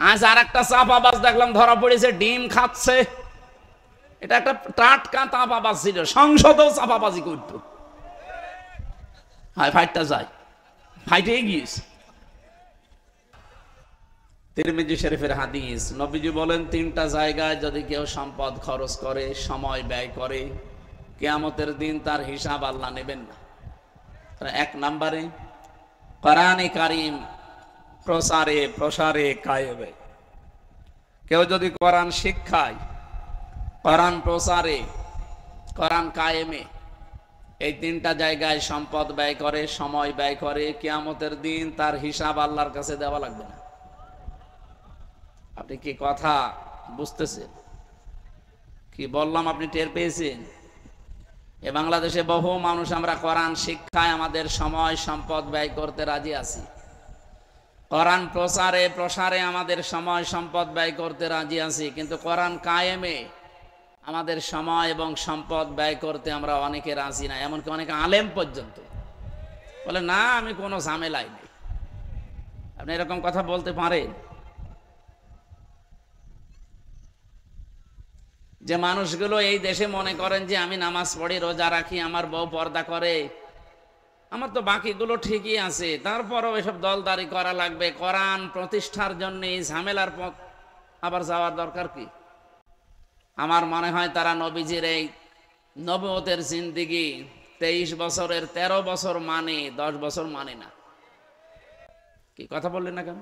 আজ আর একটা চাপাবাজ দেখলাম ধরা পড়েছে, ডিম খাচ্ছে। এটা একটা টাটকা চাপাবাজ ছিল, সংসদেও চাপাবাজি করতো। হায় ফাইটটা যায়, ফাইটে গিয়েছে। তিরমিজি শরীফের হাদিস, নবীজি বলেন তিনটা জায়গায় যদি কেউ সম্পদ খরচ করে, সময় ব্যয় করে, কিয়ামতের দিন তার হিসাব আল্লাহ নেবেন না। এক নম্বরে কোরআনে কারীম প্রসারে প্রসারে কায়েমে। কেউ যদি কোরআন শিক্ষায়, কোরআন প্রসারে, কোরআন কায়েমে, এই তিনটা জায়গায় সম্পদ ব্যয় করে, সময় ব্যয় করে, কিয়ামতের দিন তার হিসাব আল্লাহর কাছে দেওয়া লাগবে না। আপনি কি কথা বুঝতেছেন? কি বললাম আপনি টের পেয়েছেন? এ বাংলাদেশে বহু মানুষ আমরা কোরআন শিক্ষায় আমাদের সময় সম্পদ ব্যয় করতে রাজি আছি, কোরআন প্রচারে প্রসারে আমাদের সময় সম্পদ ব্যয় করতে রাজি আছি, কিন্তু কোরআন কায়েমে আমাদের সময় এবং সম্পদ ব্যয় করতে আমরা অনেকে রাজি না। এমনকি অনেকে আলেম পর্যন্ত বলে না, আমি কোনো ঝামেলাই নেই। আপনি এরকম কথা বলতে পারেন? যে মানুষগুলো এই দেশে মনে করেন যে আমি নামাজ পড়ি, রোজা রাখি, আমার বউ পর্দা করে, আমার তো বাকিগুলো ঠিকই আছে, তারপরও এসব দলদারি করা লাগবে, কোরআন প্রতিষ্ঠার জন্য এই ঝামেলার পথ আবার যাওয়ার দরকার কি? আমার মনে হয় তারা নবীজির এই নবুয়তের জিন্দেগি 23 বছরের 13 বছর মানে, 10 বছর মানে না। কি কথা বললেন না কেন?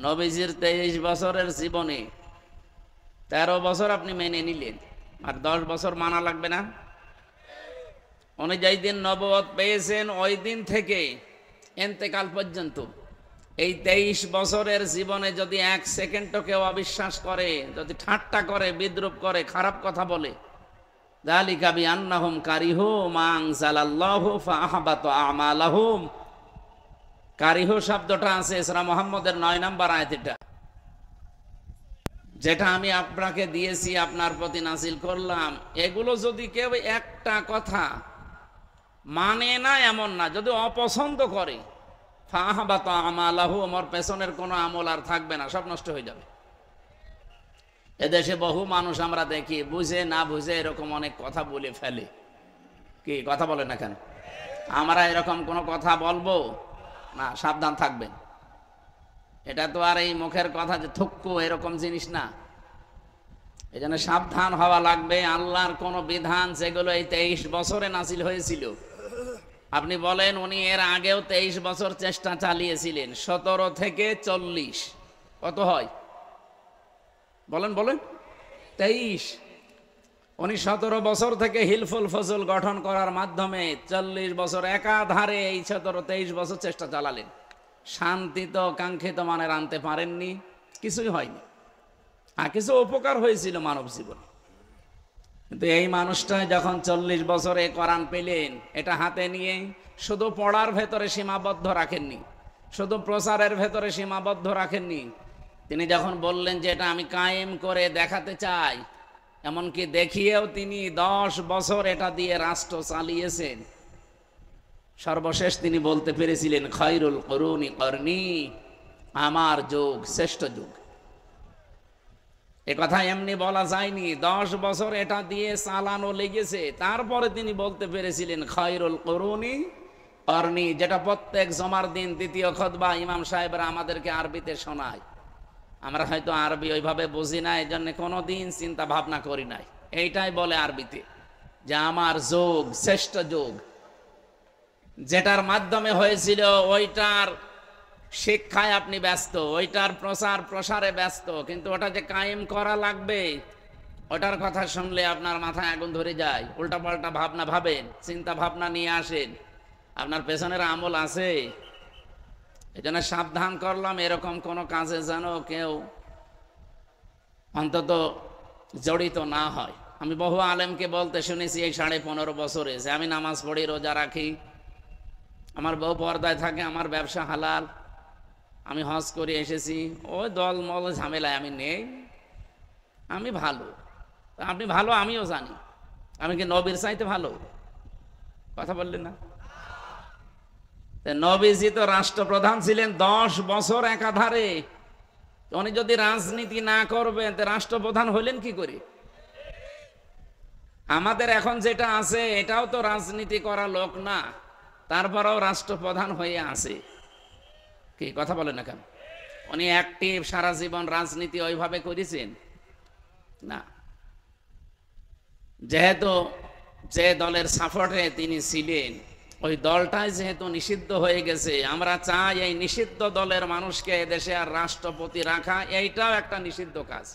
নবীজির 23 বছরের জীবনে 13 বছর আপনি মেনে নিলেন, আর 10 বছর মানা লাগবে না? উনি যেই দিন নবুয়ত পেয়েছেন ওই দিন থেকে ইন্তেকাল পর্যন্ত এই 23 বছরের জীবনে যদি 1 সেকেন্ডও কেউ অবিশ্বাস করে, যদি ঠাট্টা করে, বিদ্রূপ করে, খারাপ কথা বলে, যালিকা বিআন্নাহুম কারিহু মা আনজালাল্লাহু ফাআহবাতা আমালাহুম। কারিহু শব্দটা আছে সূরা মুহাম্মদের 9 নম্বর আয়াত। এটা যেটা আমি আপনাকে দিয়েছি, আপনার প্রতি নাজিল করলাম, এগুলো যদি কেউ একটা কথা মানে না এমন না, যদি অপছন্দ করে, ফাআহবাতা আমালাহু, আমার পেছনের কোনো আমল আর থাকবে না, সব নষ্ট হয়ে যাবে। এদেশে বহু মানুষ আমরা দেখি বুঝে না বুঝে এরকম অনেক কথা বলে ফেলে। কি কথা বলে না কেন? আমরা এরকম কোনো কথা বলবো না, সাবধান থাকবেন। এটা তো আর এই মুখের কথা যে থুক্কু এরকম জিনিস না, এই জন্য সাবধান হওয়া লাগবে। আল্লাহর কোন বিধান যেগুলো এই 23 বছরে নাজিল হয়েছিল, আপনি বলেন উনি এর আগেও 23 বছর চেষ্টা চালিয়েছিলেন, 17 থেকে 40 কত হয় বলেন বলেন? 23। উনি 17 বছর থেকে হিলফুল ফজল গঠন করার মাধ্যমে 40 বছর একাধারে এই 17-23 বছর চেষ্টা চালালেন। শান্তি তো কাঙ্ক্ষিত মানের আনতে পারেননি, কিছুই হয়নি। কিছু উপকার হয়েছিল মানব জীবনে, কিন্তু এই মানুষটা যখন 40 বছরে কোরআন পেলেন, এটা হাতে নিয়ে শুধু পড়ার ভেতরে সীমাবদ্ধ রাখেননি, শুধু প্রচারের ভেতরে সীমাবদ্ধ রাখেননি। তিনি যখন বললেন যে এটা আমি কায়েম করে দেখাতে চাই, এমনকি দেখিয়েও তিনি 10 বছর এটা দিয়ে রাষ্ট্র চালিয়েছেন। সর্বশেষ তিনি বলতে পেরেছিলেন খায়রুল কুরুনি করনি, আমার যুগ শ্রেষ্ঠ যুগ। এ কথা এমনি বলা যায়নি, 10 বছর এটা দিয়ে চালানো লেগেছে, তারপরে তিনি বলতে পেরেছিলেন খায়রুল কুরুনি করনি, যেটা প্রত্যেক জমার দিন দ্বিতীয় খুতবা ইমাম সাহেবরা আমাদেরকে আরবিতে শোনায়। আমরা হয়তো আরবি ওইভাবে বুঝি না, এই জন্য কোনোদিন চিন্তা ভাবনা করি নাই। এইটাই বলে আরবিতে যে আমার যুগ শ্রেষ্ঠ যুগ, যেটার মাধ্যমে হয়েছিল ওইটার শিক্ষায় আপনি ব্যস্ত, ওইটার প্রচার প্রসারে ব্যস্ত, কিন্তু ওটা যে কায়েম করা লাগবে ওটার কথা শুনলে আপনার মাথায় আগুন ধরে যায়, উল্টাপাল্টা ভাবনা ভাবেন, চিন্তা ভাবনা নিয়ে আসেন, আপনার পেছনের আমল আছে। এই জন্য সাবধান করলাম এরকম কোনো কাজে যেন কেউ অন্তত জড়িত না হয়। আমি বহু আলেমকে বলতে শুনেছি এই 15.5 বছরে যে আমি নামাজ পড়ি, রোজা রাখি, আমার বউ পর্দায় থাকে, আমার ব্যবসা হালাল, আমি হজ করে এসেছি, ওই দলমল ঝামেলায় আমি নেই, আমি ভালো। আপনি ভালো আমিও জানি, আমি কি নবীর চাইতে ভালো? কথা বললেন না? নবীজি তো রাষ্ট্রপ্রধান ছিলেন 10 বছর একাধারে, উনি যদি রাজনীতি না করবেন তো রাষ্ট্রপ্রধান হইলেন কি করে? আমাদের এখন যেটা আছে এটাও তো রাজনীতি করা লোক না, তারপরেও রাষ্ট্রপ্রধান হয়ে আছে। কি কথা বলেন না কেন? উনি অ্যাক্টিভ, সারা জীবন রাজনীতি ওইভাবে করেছেন না। যেহেতু যে দলের সাপোর্টে তিনি ছিলেন ওই দলটাই যেহেতু নিষিদ্ধ হয়ে গেছে, আমরা চাই এই নিষিদ্ধ দলের মানুষকে এদেশে আর রাষ্ট্রপতি রাখা, এইটাও একটা নিষিদ্ধ কাজ।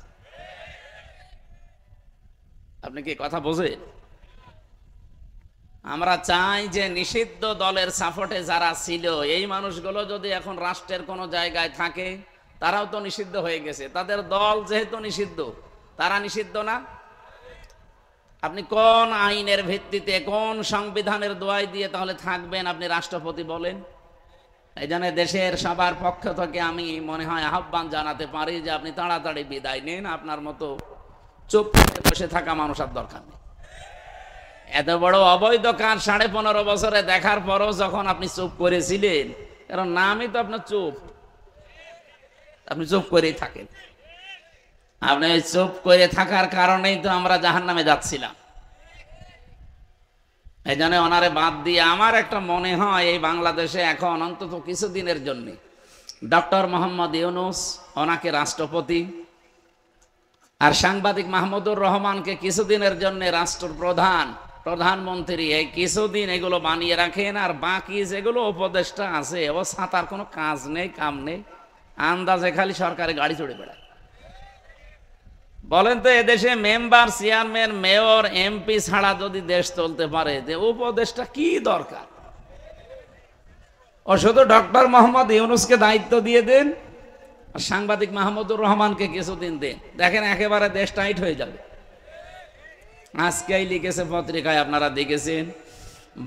আপনি কি কথা বোঝেন? আমরা চাই যে নিষিদ্ধ দলের সাপোর্টে যারা ছিল এই মানুষগুলো যদি এখন রাষ্ট্রের কোনো জায়গায় থাকে, তারাও তো নিষিদ্ধ হয়ে গেছে, তাদের দল যেহেতু নিষিদ্ধ, তারা নিষিদ্ধ না? আপনি কোন আইনের ভিত্তিতে, কোন সংবিধানের দোয়াই দিয়ে তাহলে থাকবেন আপনি রাষ্ট্রপতি বলেন? এই জন্য দেশের সবার পক্ষ থেকে আমি মনে হয় আহ্বান জানাতে পারি যে আপনি তাড়াতাড়ি বিদায় নিন। আপনার মতো চুপ করে বসে থাকা মানুষ আর দরকার নেই। এত বড় অবৈধ কাজ 15.5 বছরে দেখার পরও যখন আপনি চুপ করেছিলেন, কারণ নামই তো আপনার চুপ, আপনি চুপ করেই থাকেন। আপনি চুপ করে থাকার কারণেই তো আমরা জাহান্নামে যাচ্ছিলাম। এই জন্য ওনারে বাদ দিয়ে আমার একটা মনে হয় এই বাংলাদেশে এখন অন্তত কিছুদিনের জন্য ডক্টর মোহাম্মদ ইউনূস ওনাকে রাষ্ট্রপতি, আর সাংবাদিক মাহমুদুর রহমানকে কিছুদিনের জন্য রাষ্ট্রপ্রধান, প্রধানমন্ত্রী, এই কিছুদিন এগুলো বানিয়ে রাখেন। আর বাকি যেগুলো উপদেষ্টা আছে ও ছাতার কোনো কাজ নেই, কাম নেই, আন্দাজে খালি সরকারি গাড়ি চড়ে বেড়ায়। বলেন তো এদেশে মেম্বার, চেয়ারম্যান, মেয়র, এমপি ছাড়া যদি দেশ চলতে পারে, যে উপদেষ্টা কি দরকার? ও শুধু ডক্টর মোহাম্মদ ইউনূসকে দায়িত্ব দিয়ে দেন, আর সাংবাদিক মাহমুদুর রহমানকে কিছুদিন দেন, দেখেন একেবারে দেশ টাইট হয়ে যাবে। আজকেই লিখেছে পত্রিকায়, আপনারা দেখেছেন,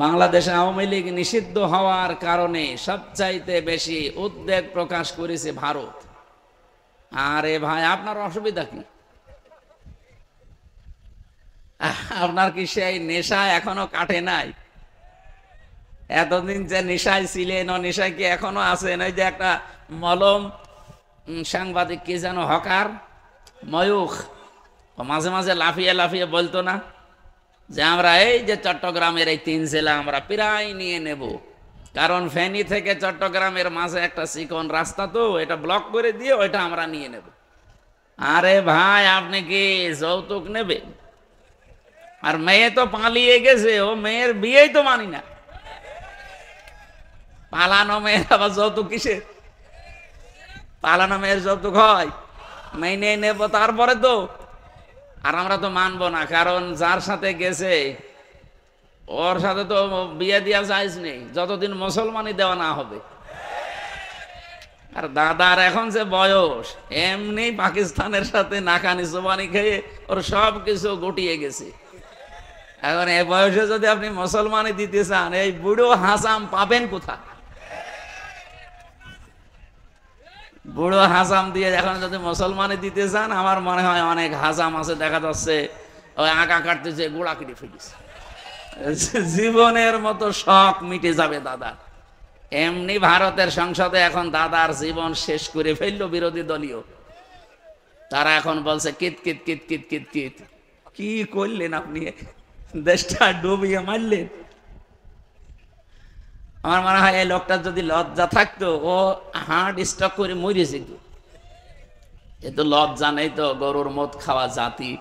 বাংলাদেশে আওয়ামী লীগ নিষিদ্ধ হওয়ার কারণে সবচাইতে বেশি উদ্বেগ প্রকাশ করেছে ভারত। আরে ভাই, আপনার অসুবিধা কি? আপনার কি সেই নেশা এখনো কাটে নাই? এতদিন যে নেশায় ছিলেন, ও নেশায় কি এখনো আছেন? ওই যে একটা মলম সাংবাদিক কি যেন হকার ময়ূখ, ও মাঝে মাঝে লাফিয়ে লাফিয়ে বলতো না যে আমরা এই যে চট্টগ্রামের এই 3 জেলা আমরা প্রায় নিয়ে নেব, কারণ ফেনী থেকে চট্টগ্রামের মাঝে একটা চিকন রাস্তা, তো এটা ব্লক করে দিয়ে ওইটা আমরা নিয়ে নেব। আরে ভাই, আপনি কি যৌতুক নেবে? আর মেয়ে তো পালিয়ে গেছে, ও মেয়ের বিয়েই তো মানি না। পালানো মেয়ের আবার যৌতুক কিসের? পালানো মেয়ের যৌতুক হয়? মেনে নেব তারপরে তো। আর আমরা তো মানবো না, কারণ যার সাথে গেছে ওর সাথে তো বিয়ে দেওয়া জায়েজ নেই যতদিন মুসলমানই দেওয়া না হবে। আর দাদার এখন যে বয়স, এমনি পাকিস্তানের সাথে নাকানি জোবানি খেয়ে ওর সব কিছু গুটিয়ে গেছে। এখন এই বয়সে যদি আপনি মুসলমানই দিতে চান, এই বুড়ো হাসাম পাবেন কোথা? বুড়ো হাসাম দিয়ে এখন যদি মুসলমানই দিতে চান, আমার মনে হয় অনেক হাসাম আছে, দেখা যাচ্ছে ওই আঁকা কাটতেছে, গোড়া কেটে ফেলিস, জীবনের মতো শখ মিটে যাবে দাদা। এমনি ভারতের সংসদে এখন দাদার জীবন শেষ করে ফেললো বিরোধী দলীয়, তারা এখন বলছে কিত কিত কিত কিত কিত কিত। কি করলেন আপনি? দেশটা ডুবিয়ে মারলেন। আমার মনে হয় এই লোকটার যদি লজ্জা থাকতো, ও হার্ট স্ট্রোক করে মরেছে। এ তো লজ্জা নেই তো, গরুর মদ খাওয়া জাতি।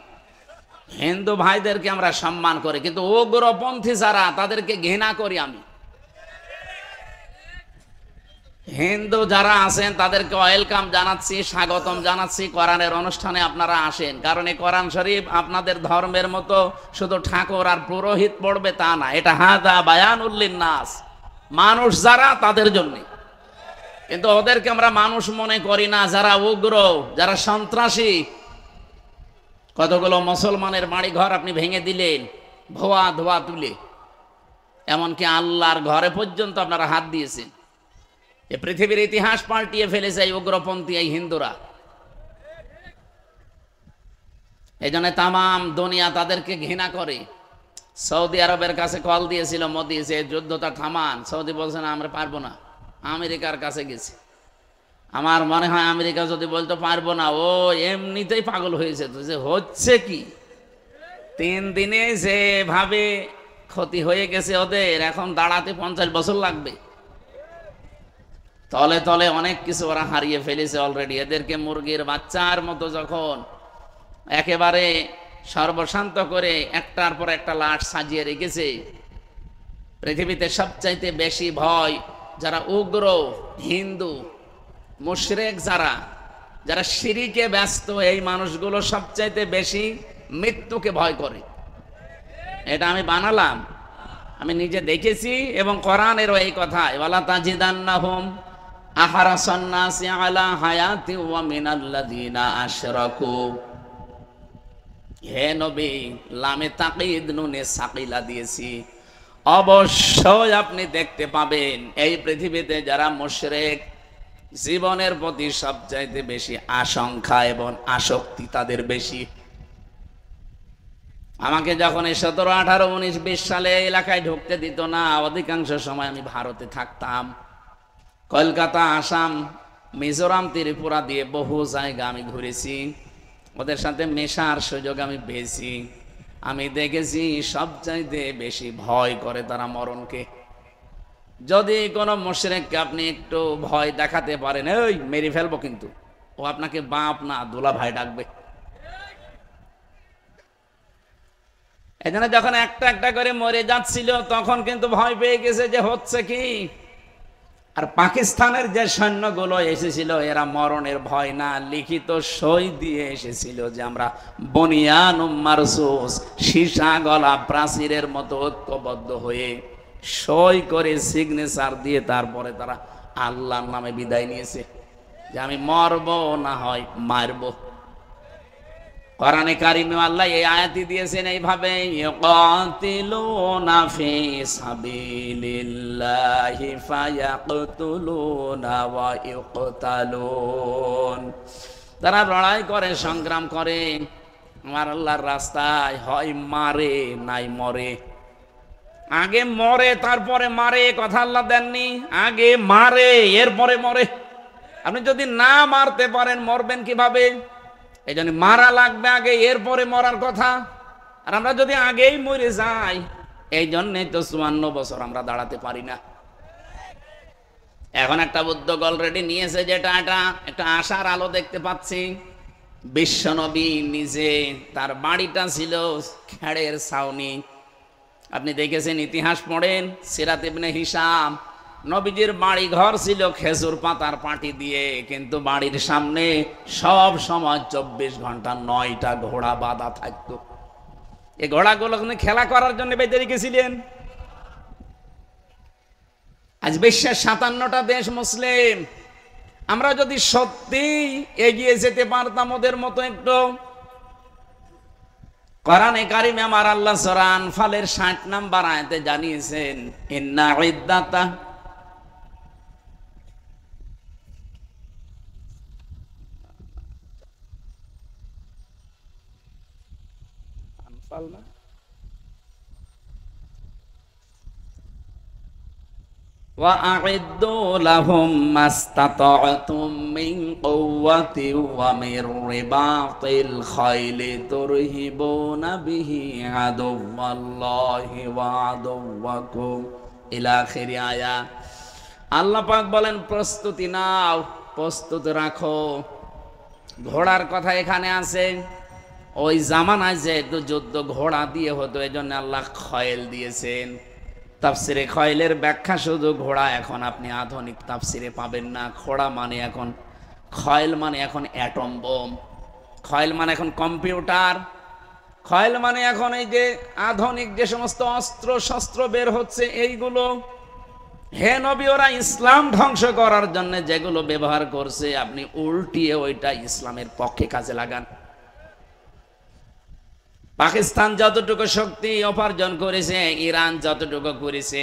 হিন্দু ভাইদেরকে আমরা সম্মান করি, কিন্তু উগ্রপন্থী যারা, তাদেরকে ঘৃণা করি আমি। হিন্দু যারা আছেন তাদেরকে ওয়েলকাম জানাচ্ছি, স্বাগতম জানাচ্ছি, কোরআনের অনুষ্ঠানে আপনারা আসেন, কারণ এই কোরআন শরীফ আপনাদের ধর্মের মতো শুধু ঠাকুর আর পুরোহিত পড়বে তা না, এটা হাদা বায়ানুল লিন্নাস, মানুষ যারা তাদের জন্য। কিন্তু ওদেরকে আমরা মানুষ মনে করি না, যারা উগ্র, যারা সন্ত্রাসী। কতগুলো মুসলমানের বাড়ি ঘর আপনি ভেঙে দিলেন ধোয়া ধোয়া তুলে, এমনকি আল্লাহর ঘরে পর্যন্ত আপনারা হাত দিয়েছেন। এ পৃথিবীর ইতিহাস পাল্টিয়ে ফেলেছে এই উগ্রপন্থী এই হিন্দুরা। এই জন্য তামাম দুনিয়া তাদেরকে ঘৃণা করে। সৌদি আরবের কাছে কল দিয়েছিল মোদি যে যুদ্ধটা থামান, সৌদি বলছে না আমরা পারবো না। আমেরিকার কাছে গেছে, আমার মনে হয় আমেরিকা যদি বলতে পারবো না, ও এমনিতেই পাগল হয়েছে। তো যে হচ্ছে কি, 3 দিনে যেভাবে ক্ষতি হয়ে গেছে ওদের, এখন দাঁড়াতে 50 বছর লাগবে। তলে তলে অনেক কিছু ওরা হারিয়ে ফেলেছে অলরেডি। এদেরকে মুরগির বাচ্চার মতো যখন একেবারে সর্বশান্ত করে একটার পর একটা লাশ সাজিয়ে রেখেছে, পৃথিবীতে সবচাইতে বেশি ভয় যারা উগ্র হিন্দু মুশরিক, যারা যারা শিরিকে ব্যস্ত, এই মানুষগুলো সবচাইতে বেশি মৃত্যুকে ভয় করে। এটা আমি বানালাম, আমি নিজে দেখেছি, এবং কোরআনেরও এই কথা, ওয়ালা তাজিদান্নাহুম আহরাসান নাসি আলা হায়াতি ওয়া মিনাল্লাযিনা আশরাকু। হে নবী, লামে তাকিদ নুনে সাকিলা দিয়েছি, অবশ্যই আপনি দেখতে পাবেন এই পৃথিবীতে যারা মুশরিক, জীবনের প্রতি সবচাইতে বেশি আশঙ্কা এবং আসক্তি তাদের বেশি। আমাকে যখন এই 17, 18, 19, 20 সালে এলাকায় ঢুকতে দিত না, অধিকাংশ সময় আমি ভারতে থাকতাম। কলকাতা, আসাম, মিজোরাম, ত্রিপুরা দিয়ে বহু জায়গা আমি ঘুরেছি, ওদের সাথে মেশার সুযোগ আমি পেয়েছি। আমি দেখেছি সবচাইতে বেশি ভয় করে তারা মরণকে। যদি কোনো মুশরিককে আপনি একটু ভয় দেখাতে পারেন, এই মেরে ফেলবো, কিন্তু ও আপনাকে বাপ না দুলা ভাই ডাকবে। এজন্য যখন একটা একটা করে মরে যাচ্ছিল, তখন কিন্তু ভয় পেয়ে গেছে যে হচ্ছে কি। আর পাকিস্তানের যে সৈন্যগুলো এসেছিল, এরা মরণের ভয় না, লিখিত সই দিয়ে এসেছিল যে আমরা বনিয়ানুম মারসুস, সীসা গলা প্রাচীরের মতো ঐক্যবদ্ধ হয়ে সই করে সিগনেচার দিয়ে তারপরে তারা আল্লাহর নামে বিদায় নিয়েছে যে আমি মরবো না হয় মারবো। কোরআনে কারিমে আল্লাহ এই আয়াতই দিয়েছেন এইভাবে, ইউকাতিলুনা ফি সাবিলিল্লাহি ফায়াকতুলুনা ওয়া ইউকতালুন। তারা লড়াই করে, সংগ্রাম করে আমার আল্লাহর রাস্তায়, হয় মারে নাই মরে। আগে মরে তারপরে মারে, কথা আল্লাহ দেননি, আগে মারে এরপরে মরে। আপনি যদি না মারতে পারেন মরবেন কিভাবে? এই জন্য মারা লাগবে আগে, এরপরে মরার কথা। আর আমরা যদি আগেই মরে যাই, এই জন্যই তো 54 বছর আমরা দাঁড়াতে পারি না। এখন একটা উদ্যোগ অলরেডি নিয়েছে, যেটা একটা আশার আলো দেখতে পাচ্ছি। বিশ্বনবী নিজে, তার বাড়িটা ছিল খেড়ের ছাউনি। আপনি দেখেছেন, ইতিহাস পড়েন, সিরাত ইবনে হিশাম, নবীজির বাড়ি ঘর ছিল খেজুর পাতার পাটি দিয়ে, কিন্তু বাড়ির সামনে সব সময় 24 ঘন্টা 9টা ঘোড়া বাঁধা থাকতো। এই ঘোড়াগুলো খেলা করার জন্য বেঁধে রেখেছিলেন। আজ বিশ্বের 57টা দেশ মুসলিম। আমরা যদি সত্যি এগিয়ে যেতে পারতাম ওদের মতো একটু, কোরআনে কারিমে আমার আল্লাহ সূরা আনফালের 60 নম্বর আয়াতে জানিয়েছেন, ইন্না ইদ্দাতা আনফাল না وَأَعِدُّوا لَهُم مَّا اسْتَطَعْتُم مِّن قُوَّةٍ وَمِن رِّبَاطِ الْخَيْلِ تُرْهِبُونَ بِهِ عَدُوَّ اللَّهِ وَعَدُوَّكُمْ إِلَى آخِرِ আয়া। আল্লাহ পাক বলেন, প্রস্তুতি নাও, প্রস্তুত রাখো। ঘোড়ার কথা এখানে আছে। ওই জামানায় যেহেতু যুদ্ধ ঘোড়া দিয়ে হতো, এজন্য আল্লাহ খয়েল দিয়েছেন। তাফসিরে খয়েলের ব্যাখ্যা শুধু ঘোড়া, এখন আপনি আধুনিক তাফসিরে পাবেন না। ঘোড়া মানে এখন, খয়েল মানে এখন অ্যাটম বোম, খয়েল মানে এখন কম্পিউটার, খয়েল মানে এখন এই যে আধুনিক যে সমস্ত অস্ত্র শস্ত্র বের হচ্ছে এইগুলো। হে নবী, ওরা ইসলাম ধ্বংস করার জন্য যেগুলো ব্যবহার করছে, আপনি উল্টিয়ে ওইটা ইসলামের পক্ষে কাজে লাগান। পাকিস্তান যতটুকু শক্তি উপার্জন করেছে, ইরান যতটুকু করেছে,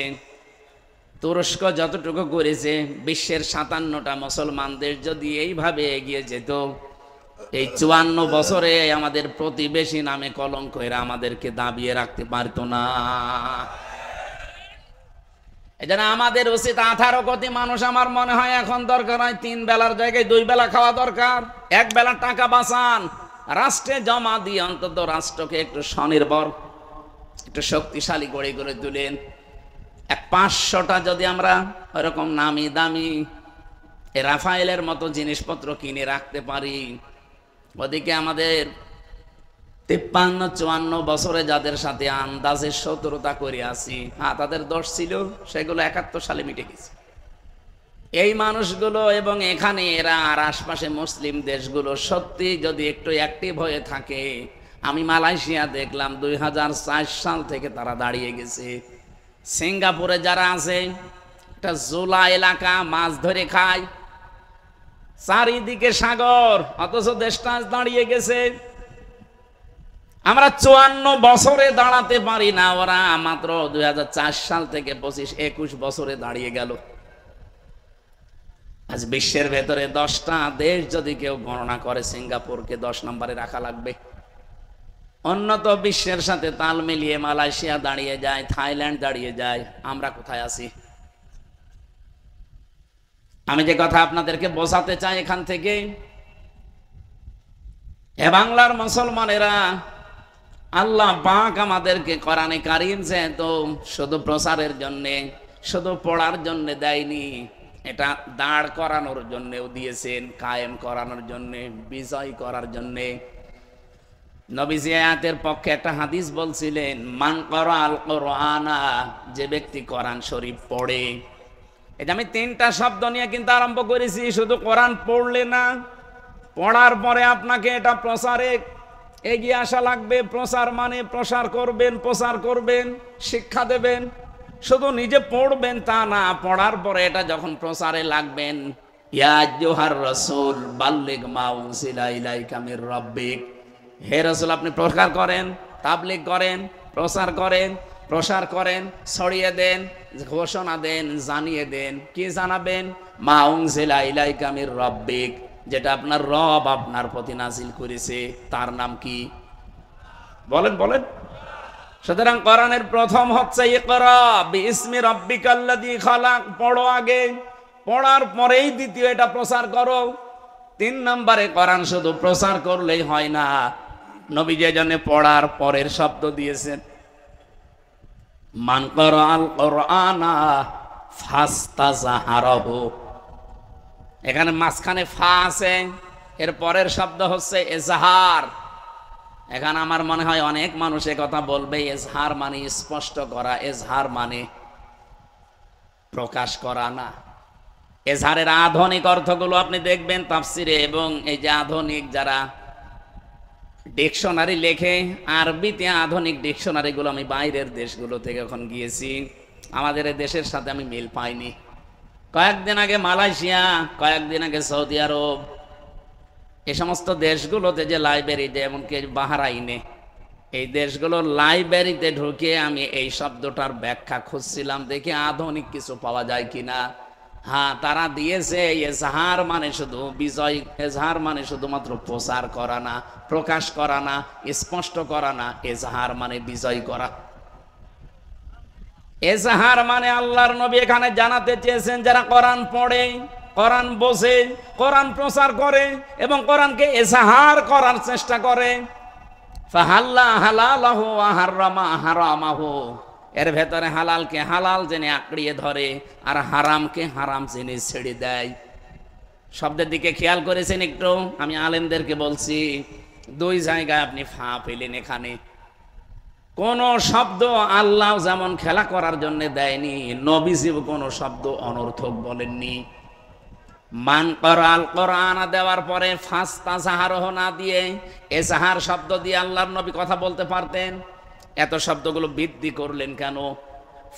তুরস্ক যতটুকু করেছে, বিশ্বের 57টা মুসলমান দেশ যদি এইভাবে এগিয়ে যেত, এই 54 বছরে আমাদের প্রতিবেশী নামে কলঙ্ক এরা আমাদেরকে দাবিয়ে রাখতে পারতো না। এজন্য আমাদের উচিত 18 কোটি মানুষ আমার মনে হয় এখন দরকার হয় 3 বেলার জায়গায় 2 বেলা খাওয়া দরকার। 1 বেলার টাকা বাঁচান, রাষ্ট্রে জমা দিয়ে অন্তত রাষ্ট্রকে একটু স্বনির্ভর, একটু শক্তিশালী করে তুলেন। 500টা যদি আমরা ওরকম নামি দামি রাফায়েলের মতো জিনিসপত্র কিনে রাখতে পারি, ওদিকে আমাদের 53-54 বছরে যাদের সাথে আন্দাজে শত্রুতা করে আসি, তাদের দোষ ছিল, সেগুলো 71 সালে মিটে গেছে। এই মানুষগুলো এবং এখানে এরা আর আশপাশে মুসলিম দেশগুলো সত্যি যদি একটু অ্যাক্টিভ হয়ে থাকে, আমি মালয়েশিয়া দেখলাম 2004 সাল থেকে তারা দাঁড়িয়ে গেছে। সিঙ্গাপুরে যারা আছে, একটা জোলা এলাকা, মাছ ধরে খায়, চারিদিকে সাগর, অথচ দেশটা দাঁড়িয়ে গেছে। আমরা 54 বছরে দাঁড়াতে পারি না, ওরা মাত্র 2004 সাল থেকে 25-21 বছরে দাঁড়িয়ে গেল। আজ বিশ্বের ভেতরে 10টা দেশ যদি কেউ গণনা করে, সিঙ্গাপুরকে 10 নম্বরে রাখা লাগবে। উন্নত বিশ্বের সাথে তাল মিলিয়ে মালয়েশিয়া দাঁড়িয়ে যায়, থাইল্যান্ড দাঁড়িয়ে যায়, আমরা কোথায় আছি? আমি যে কথা আপনাদেরকে বোঝাতে চাই এখান থেকে, এ বাংলার মুসলমানেরা, আল্লাহ পাক আমাদেরকে কোরআনে কারীম যেহেতু শুধু প্রচারের জন্যে, শুধু পড়ার জন্য দেয়নি, এটা দাঁড় করানোর জন্যও দিয়েছেন, কায়েম করানোর জন্যে, বিজয় করার জন্যে। নবীজি আয়াতের পক্ষে একটা হাদিস বলছিলেন, মান করাল কোরআনা, যে ব্যক্তি কোরআন শরীফ পড়ে। এটা আমি 3টা শব্দ নিয়ে কিন্তু আরম্ভ করেছি, শুধু কোরআন পড়লে না, পড়ার পরে আপনাকে এটা প্রচারে এগিয়ে আসা লাগবে। প্রচার মানে প্রসার করবেন, প্রচার করবেন, শিক্ষা দেবেন। শুধু নিজে পড়বেন তা না, পড়ার পরে এটা যখন প্রচারে লাগবেন, ইয়া আইয়ুহার রাসূল বাল্লিগ মা উনজিলা ইলাইকা মির রাব্বিক, হে রাসূল আপনি প্রচার করেন, তাবলীগ করেন, প্রসার করেন, ছড়িয়ে দেন, ঘোষণা দেন, জানিয়ে দেন। কি জানাবেন? মা উনজিলা ইলাইকা মির রাব্বিক, যেটা আপনার রব আপনার প্রতি নাজিল করেছে, তার নাম কি? বলেন। সুতরাং কোরআনের প্রথম হচ্ছে ইকরা বিইসমি রাব্বিকাল্লাযী খালাক, পড়ো আগে, পড়ার পরেই দ্বিতীয় এটা প্রচার করো। 3 নম্বরে কোরআন শুধু প্রচার করলেই হয় না, নবী যে জন্য পড়ার পরের শব্দ দিয়েছেন, মান করাল কোরআনা ফাস্তাযহারাহু, এখানে মাঝখানে ফা আছে, এর পরের শব্দ হচ্ছে এজহার। এখানে আমার মনে হয় অনেক মানুষ কথা বলবে, এজহার মানে স্পষ্ট করা, এজহার মানে প্রকাশ করা না। এজহারের আধুনিক অর্থগুলো আপনি দেখবেন তাফসিরে, এবং এই যে আধুনিক যারা ডিকশনারি লেখে, আরবিতে আধুনিক ডিকশনারিগুলো আমি বাইরের দেশগুলো থেকে এখন গিয়েছি, আমাদের এই দেশের সাথে আমি মিল পাইনি। কয়েকদিন আগে মালয়েশিয়া, কয়েকদিন আগে সৌদি আরব, এই সমস্ত দেশগুলোতে যে লাইব্রেরি, এমনকি বাহরাইনে, এই দেশগুলোর লাইব্রেরিতে ঢুকে আমি এই শব্দটার ব্যাখ্যা খুঁজছিলাম, দেখি আধুনিক কিছু পাওয়া যায় কিনা। তারা দিয়েছে এজহার মানে শুধু বিজয়, এজহার মানে শুধুমাত্র প্রচার করা না, প্রকাশ করা না, স্পষ্ট করা না, এজহার মানে বিজয় করা। এজহার মানে আল্লাহর নবী এখানে জানাতে চেয়েছেন, যারা কোরআন পড়ে, কোরআন বোঝে, কোরআন প্রচার করে এবং কোরআনকে এজহার করার চেষ্টা করে, ফাহাল্লা হালালাহু ওয়া হারামা হারামাহু, এর ভেতরে হালালকে হালাল জেনে আঁকড়িয়ে ধরে আর হারামকে হারাম জেনে ছেড়ে দেয়। শব্দের দিকে খেয়াল করেছেন একটু? আমি আলেমদেরকে বলছি, 2 জায়গায় আপনি ফা পেলেন। এখানে কোন শব্দ আল্লাহ যেমন খেলা করার জন্য দেয়নি, নবীজি কোন শব্দ অনর্থক বলেননি। মান করাল কোরআন দেওয়ার পরে ফাস্তাযহারাহু না দিয়ে এজহার শব্দ দিয়ে আল্লাহর নবী কথা বলতে পারতেন। এত শব্দগুলো বৃদ্ধি করলেন কেন?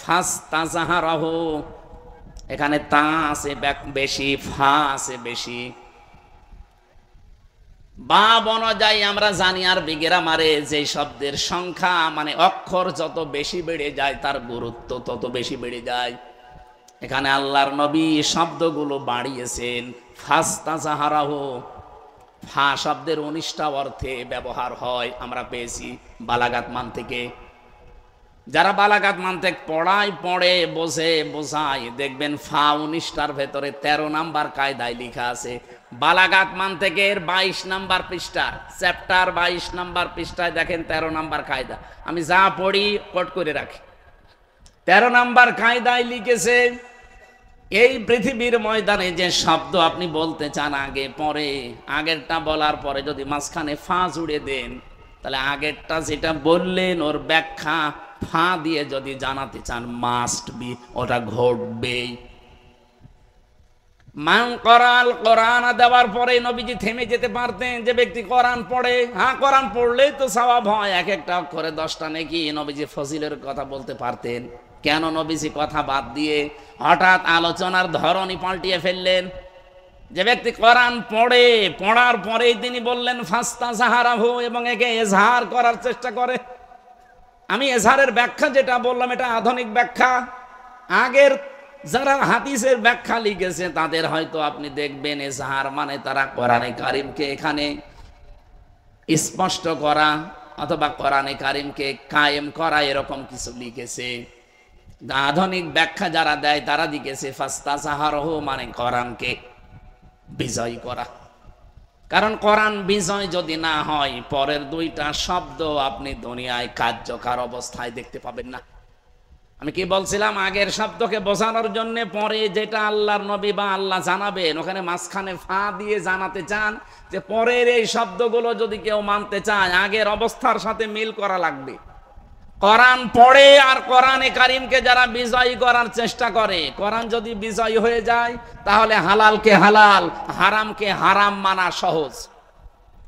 ফাস্তাযহারাহু, এখানে তা আছে বেশি, ফা আছে বেশি। বাব অনুযায়ী আমরা জানি আর বিগেরা মারে, যে শব্দের সংখ্যা মানে অক্ষর যত বেশি বেড়ে যায় তার গুরুত্ব তত বেশি বেড়ে যায়। এখানে আল্লাহর নবী শব্দগুলো বাড়িয়েছেন। ফাস্তাযহারাহু, ফা শব্দের 19টা অর্থে ব্যবহার হয়, আমরা পেয়েছি বালাগাত মান থেকে। যারা বালাগাত মানতেক পড়ায়, পড়ে, বসে, বোঝায়, দেখবেন ফা 19টার ভেতরে 13 নাম্বার কায়দায় লেখা আছে। বালাগাত মানতেকের 22 নাম্বার পৃষ্ঠা, চ্যাপ্টার 22 নাম্বার পৃষ্ঠায় দেখেন 13 নাম্বার কায়দা। আমি যা পড়ি কোট করে রাখি। 13 নাম্বার কায়দায় লিখেছে, এই পৃথিবীর ময়দানে যে শব্দ আপনি বলতে চান আগে পরে, আগেরটা বলার পরে যদি মাঝখানে ফা জুড়ে দেন, তাহলে আগেরটা যেটা বললেন ওর ব্যাখ্যা ফা দিয়ে যদি জানাতে চান, মাস্ট বি, ওটা ঘটবেই। মান করাল, কোরআন দেওয়ার পরে নবীজি থেমে যেতে পারতেন। যে ব্যক্তি কোরআন পড়ে, হ্যাঁ কোরআন পড়লেই তো সওয়াব হয়, এক একটা অক্ষরে 10টা নেকি, নবীজি ফজিলের কথা বলতে পারতেন। কেন নবীজি কথা বাদ দিয়ে হঠাৎ আলোচনার ধরনই পাল্টিয়ে ফেললেন? যে ব্যক্তি কোরআন পড়ে, পড়ার পরেই তিনি বললেন ফাস্তা সাহারাহু, এবং একে এজহার করার চেষ্টা করে। আমি এজহারের ব্যাখ্যা যেটা বললাম এটা আধুনিক ব্যাখ্যা। আগের যারা হাদিসের ব্যাখ্যা লিখেছে তাদের হয়তো আপনি দেখবেন এজহার মানে তারা কোরআনে কারিমকে এখানে স্পষ্ট করা অথবা কোরআনে কারিমকে কায়েম করা এরকম কিছু লিখেছে। আধুনিক ব্যাখ্যা যারা দেয় তারা লিখেছে ফাস্তা সাহারাহু মানে কোরআনকে বিজয় করা। কারণ কোরআন বিজয় যদি না হয়, পরের 2টা শব্দ আপনি দুনিয়ায় কার্যকর অবস্থায় দেখতে পাবেন না। আমি কি বলছিলাম, আগের শব্দকে বোঝানোর জন্য পরে যেটা আল্লাহর নবী বা আল্লাহ জানাবেন, ওখানে মাঝখানে ফা দিয়ে জানাতে চান যে পরের এই শব্দগুলো যদি কেউ মানতে চায় আগের অবস্থার সাথে মিল করা লাগবে। কোরআন পড়ে আর কোরআনে কারিমকে যারা বিজয়ী করার চেষ্টা করে, কোরআন যদি বিজয়ী হয়ে যায় তাহলে হালালকে হালাল, হারামকে হারাম মানা সহজ।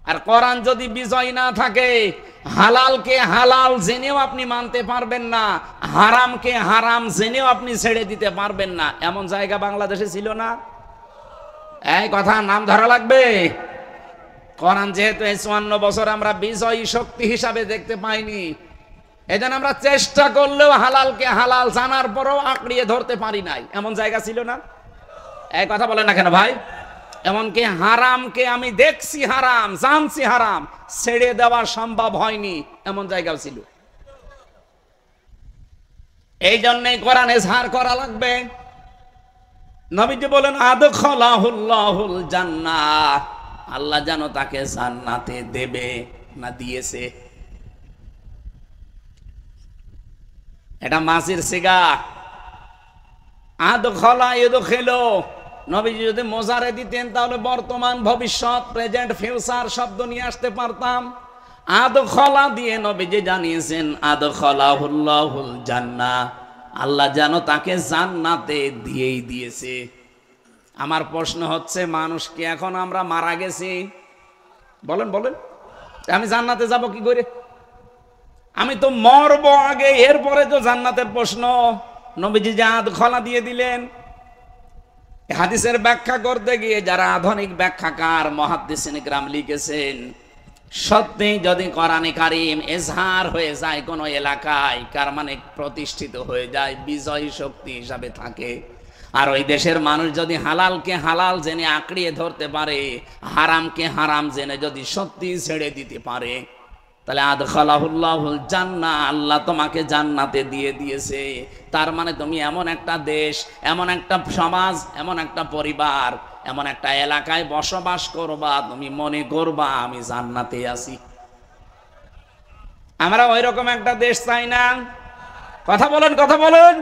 আর কোরআন যদি বিজয় না থাকে, হালালকে হালাল জেনেও আপনি মানতে পারবেন না, হারামকে হারাম জেনেও আপনি ছেড়ে দিতে পারবেন না। এমন জায়গা বাংলাদেশে ছিল না? এই কথা নাম ধরা লাগবে। কোরআন যেহেতু 54 বছর আমরা বিজয়ী শক্তি হিসাবে দেখতে পাইনি, এজন্য আমরা চেষ্টা করলেও হালালকে হালাল জানার পরেও আঁকড়িয়ে ধরতে পারি নাই। এমন জায়গা ছিল না? এই কথা বলেন না কেন ভাই? এমনকি হারামকে আমি দেখছি হারাম, জানছি হারাম, ছেড়ে দেওয়া সম্ভব হয়নি, এমন জায়গাও ছিল। এই জন্যই কোরআন এজহার করা লাগবে। নবীজি বলেন আদখালাহুল্লাহুল জান্নাহ, আল্লাহ যেন তাকে জান্নাতে দেবে না দিয়েছে। এটা মাসির সিগা। আদখালা ইদখিলু, নবীজি যদি মোজারে দিতেন তাহলে বর্তমান, ভবিষ্যৎ, প্রেজেন্ট, ফিউচার শব্দ নিয়ে আসতে পারতাম। আদখালা দিয়ে নবীজি জানিয়েছেন আদখালাহুল্লাহুল জান্নাহ, আল্লাহ যেন তাকে জান্নাতে দিয়েই দিয়েছে। আমার প্রশ্ন হচ্ছে, মানুষ কি এখন আমরা মারা গেছি? বলেন বলেন, আমি জান্নাতে যাব কি করে? আমি তো মরবো আগে, এরপরে তো জান্নাতের প্রশ্ন। নবীজি যে আদখালা দিয়ে দিলেন। হাদিসের ব্যাখ্যা করতে গিয়ে যারা আধুনিক ব্যাখ্যাকার মুহাদ্দিসিন ইকরাম লিখেছেন, সত্যি যদি কোরআনে কারীম এজহার হয়ে যায় কোনো এলাকায়, কার মানে প্রতিষ্ঠিত হয়ে যায়, বিজয়ী শক্তি হিসাবে থাকে, আর ওই দেশের মানুষ যদি হালালকে হালাল জেনে আঁকড়িয়ে ধরতে পারে, হারামকে হারাম জেনে যদি সত্যি ছেড়ে দিতে পারে, তাহলে আদখালাহুল্লাহুল জান্নাহ, আল্লাহ তোমাকে জান্নাতে দিয়ে দিয়েছে। তার মানে তুমি এমন একটা দেশ, এমন একটা সমাজ, এমন একটা পরিবার, এমন একটা এলাকায় বসবাস করবা, তুমি মনে করবা আমি জান্নাতে আছি। আমরা ওই রকম একটা দেশ চাই না। কথা বলেন, কথা বলেন।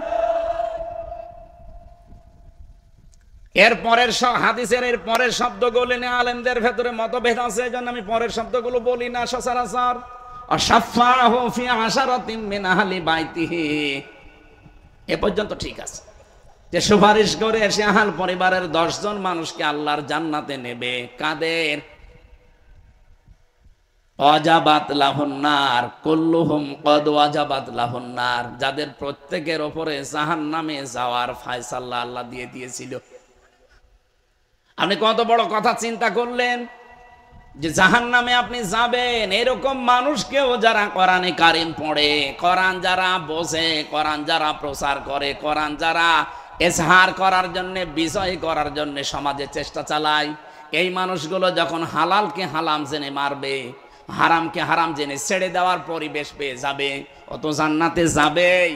এর পরের হাদিসের এর পরের শব্দগুলো নিয়ে আলেমদের ভেতরে মতভেদ আছে, এজন্য আমি পরের শব্দগুলো বলি না সচরাচর। আশাফাহু ফি আশারাতিন মিন আহলি বাইতিহি, এ পর্যন্ত ঠিক আছে, যে সুপারিশ করে এসে আহল পরিবারের 10 জন মানুষকে আল্লাহর জান্নাতে নেবে। কাদের? ওয়াজাবাত লাহুন নার কুল্লুহুম কদ ওয়াজাবাত লাহুন নার, যাদের প্রত্যেকের উপরে জাহান্নামে যাওয়ার ফয়সালা আল্লাহ দিয়ে দিয়েছিল। আপনি কত বড় কথা চিন্তা করলেন যে জাহান্নামে আপনি যাবেন। এরকম মানুষকেও যারা কোরআনে কারীম পড়ে, কোরআন যারা বোঝে, কোরআন যারা প্রচার করে, কোরআন যারা এজহার করার জন্য, বিজয় করার জন্য সমাজে চেষ্টা চালায়, এই মানুষগুলো যখন হালালকে হালাম জেনে মারবে, হারামকে হারাম জেনে ছেড়ে দেওয়ার পরিবেশ পেয়ে যাবে, অত জান্নাতে যাবেই।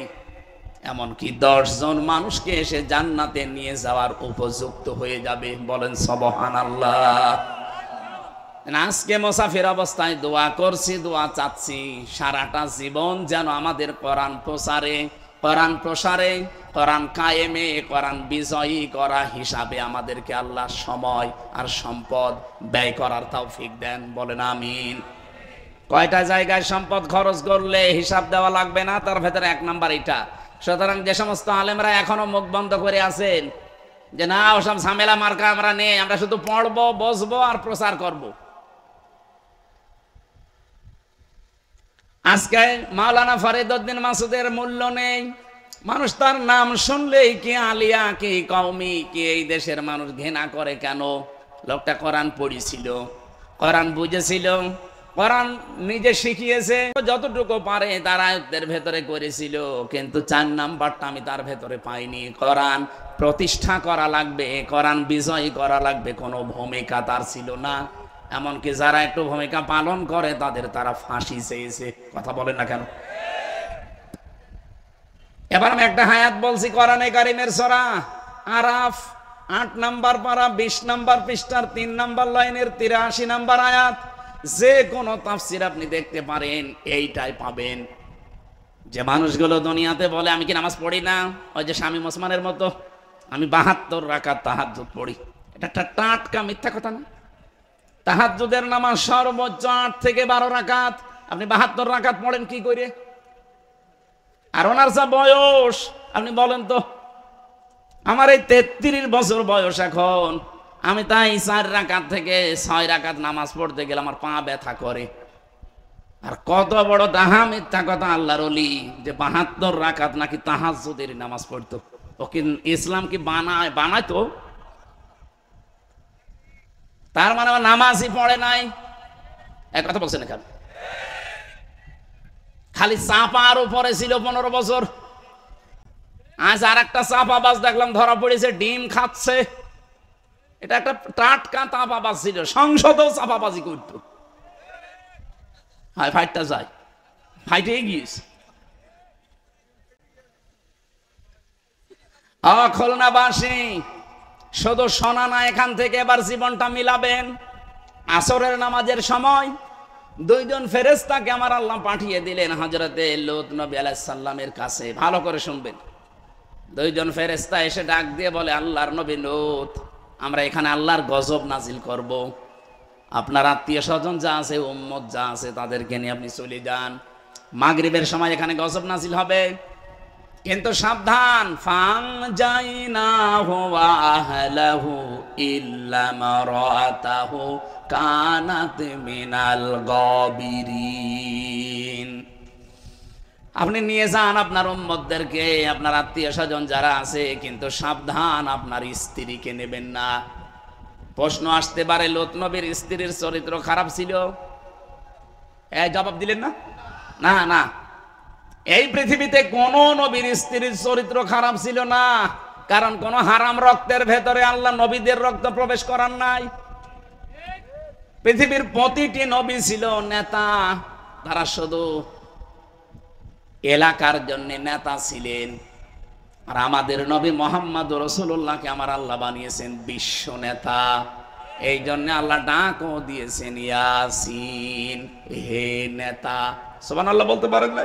এমনকি 10 জন মানুষকে এসে জান্নাতে নিয়ে যাওয়ার উপযুক্ত হয়ে যাবে। বলেন সুবহানাল্লাহ। আজকে মুসাফির অবস্থায় দোয়া করছি, দোয়া চাচ্ছি সারাটা জীবন যেন আমাদের কোরআন প্রচারে, কোরআন প্রসারে, কোরআন কায়েমে, কোরআন বিজয়ী করা হিসাবে আমাদেরকে আল্লাহ সময় আর সম্পদ ব্যয় করার তৌফিক দেন। বলেন আমিন। কয়টা জায়গায় সম্পদ খরচ করলে হিসাব দেওয়া লাগবে না, তার ভেতরে 1 নাম্বার এটা। সুতরাং যে সমস্ত আলেমরা এখনো মুখ বন্ধ করে আছেন যে না ওসব ঝামেলা মার্কা আমরা নেই, আমরা শুধু পড়বো, বসবো আর প্রচার করব, আজকে মাওলানা ফরিদউদ্দিন মাসুদের মূল্য নেই। মানুষ তার নাম শুনলেই কি আলিয়া, কি কওমি, কি এই দেশের মানুষ ঘৃণা করে কেন? লোকটা কোরআন পড়েছিল, কোরআন বুঝেছিল, কোরআন নিজে শিখিয়েছে, যতটুকু পারে তার আয়ত্তের ভেতরে করেছিল। কিন্তু 4 নাম্বারটা আমি তার ভেতরে পাইনি। কোরআন প্রতিষ্ঠা করা লাগবে, কোরআন বিজয় করা লাগবে, কোনো ভূমিকা তার ছিল না। এমনকি যারা একটু ভূমিকা পালন করে তাদের তারা ফাঁসি চেয়েছে। কথা বলেন না কেন? এবার আমি একটা হায়াত বলছি কোরআনে কারিমের সূরা আরাফ 8 নাম্বার পারা 20 নাম্বার পৃষ্ঠার 3 নাম্বার লাইনের 83 নাম্বার আয়াত। যে কোনো তাফসির আপনি দেখতে পারেন, এইটাই পাবেন। যে মানুষগুলো দুনিয়াতে বলে আমি কি নামাজ পড়ি না, ওই যে শামীম ওসমানের মতো আমি 72 রাকাত তাহাজ্জুদ পড়ি, এটা একটা টাটকা মিথ্যা কথা না? তাহাজ্জুদের নামাজ সর্বোচ্চ 8 থেকে 12 রাকাত, আপনি 72 রাকাত পড়েন কি করে? আর ওনার যা বয়স আপনি বলেন তো। আমার এই 33 বছর বয়স এখন, আমি তাই 4 রাকাত থেকে 6 রাকাত নামাজ পড়তে গেলে আমার পা ব্যথা করে। আর কত বড় ডাহা মিথ্যা কথা আল্লাহর ওলি যে 72 রাকাত নাকি তাহাজ্জুদের নামাজ পড়তো। ও কি ইসলাম কি বানায় তো? তার মানে নামাজই পড়ে নাই, এক কথা বলছেন এখানে। খালি চাপার উপরে ছিল 15 বছর। আজ আর একটা চাপাবাজ দেখলাম ধরা পড়েছে, ডিম খাচ্ছে। এটা একটা টাটকা চাপাবাজ ছিল, সংসদেও চাপাবাজি করত। হায় ফাইটটা যায়, ফাইটে গিয়েছে। খুলনাবাসী শুধু শোনা না, এখান থেকে এবার জীবনটা মিলাবেন। আসরের নামাজের সময় 2 জন ফেরেশতাকে আমার আল্লাহ পাঠিয়ে দিলেন হযরতে লূত নবী আলাইহিস সালামের কাছে। ভালো করে শুনবেন। 2 জন ফেরেশতা এসে ডাক দিয়ে বলে, আল্লাহর নবী লূত, আমরা এখানে আল্লাহর গজব নাজিল করব। আপনার আত্মীয় স্বজন যা আছে, উম্মত যা আছে, তাদেরকে নিয়ে আপনি চলে যান। মাগরিবের সময় এখানে গজব নাজিল হবে, কিন্তু সাবধান। ফানজাইনাহু ওয়া আহলাহু ইল্লা মারাতাহু কানাত মিনাল গাবিরিন। আপনি নিয়ে যান আপনার উম্মতদেরকে, আপনার আত্মীয় স্বজন যারা আছে, কিন্তু সাবধান আপনার স্ত্রীকে নেবেন না। প্রশ্ন আসতে পারে, লূত নবীর স্ত্রীর চরিত্র খারাপ ছিল? জবাব দিলেন না? না না, এই পৃথিবীতে কোন নবীর স্ত্রীর চরিত্র খারাপ ছিল না, কারণ কোন হারাম রক্তের ভেতরে আল্লাহ নবীদের রক্ত প্রবেশ করার নাই। পৃথিবীর প্রতিটি নবী ছিল নেতা, তারা শুধু এলাকার জন্য নেতা ছিলেন। আর আমাদের নবী মুহাম্মদ রাসূলুল্লাহকে আমার আল্লাহ বানিয়েছেন বিশ্ব নেতা। এই জন্য আল্লাহ ডাকও দিয়েছেন ইয়াসিন, হে নেতা। সুবহানাল্লাহ বলতে পারেন না?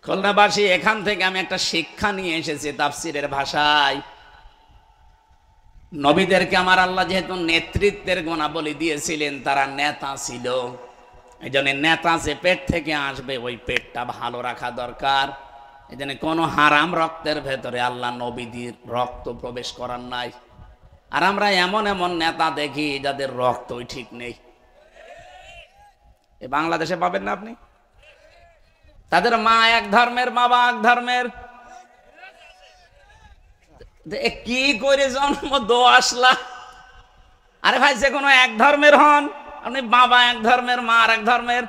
খুলনাবাসী, এখান থেকে আমি একটা শিক্ষা নিয়ে এসেছি তাফসিরের ভাষায়। নবীদেরকে আমার আল্লাহ যেহেতু নেতৃত্বের গুণাবলী দিয়েছিলেন, তারা নেতা ছিল। এই জন্য নেতা যে পেট থেকে আসবে, ওই পেটটা ভালো রাখা দরকার। এই জন্য কোনো হারাম রক্তের ভেতরে আল্লাহ নবীদের রক্ত প্রবেশ করার নাই। আর আমরা এমন এমন নেতা দেখি যাদের রক্তই ঠিক নেই। এ বাংলাদেশে পাবেন না আপনি? তাদের মা এক ধর্মের, বাবা এক ধর্মের। কি করে জন্ম দো আসলা? আরে ভাই, যে কোনো এক ধর্মের হন আপনি, বাবা এক ধর্মের, মা আর এক ধর্মের।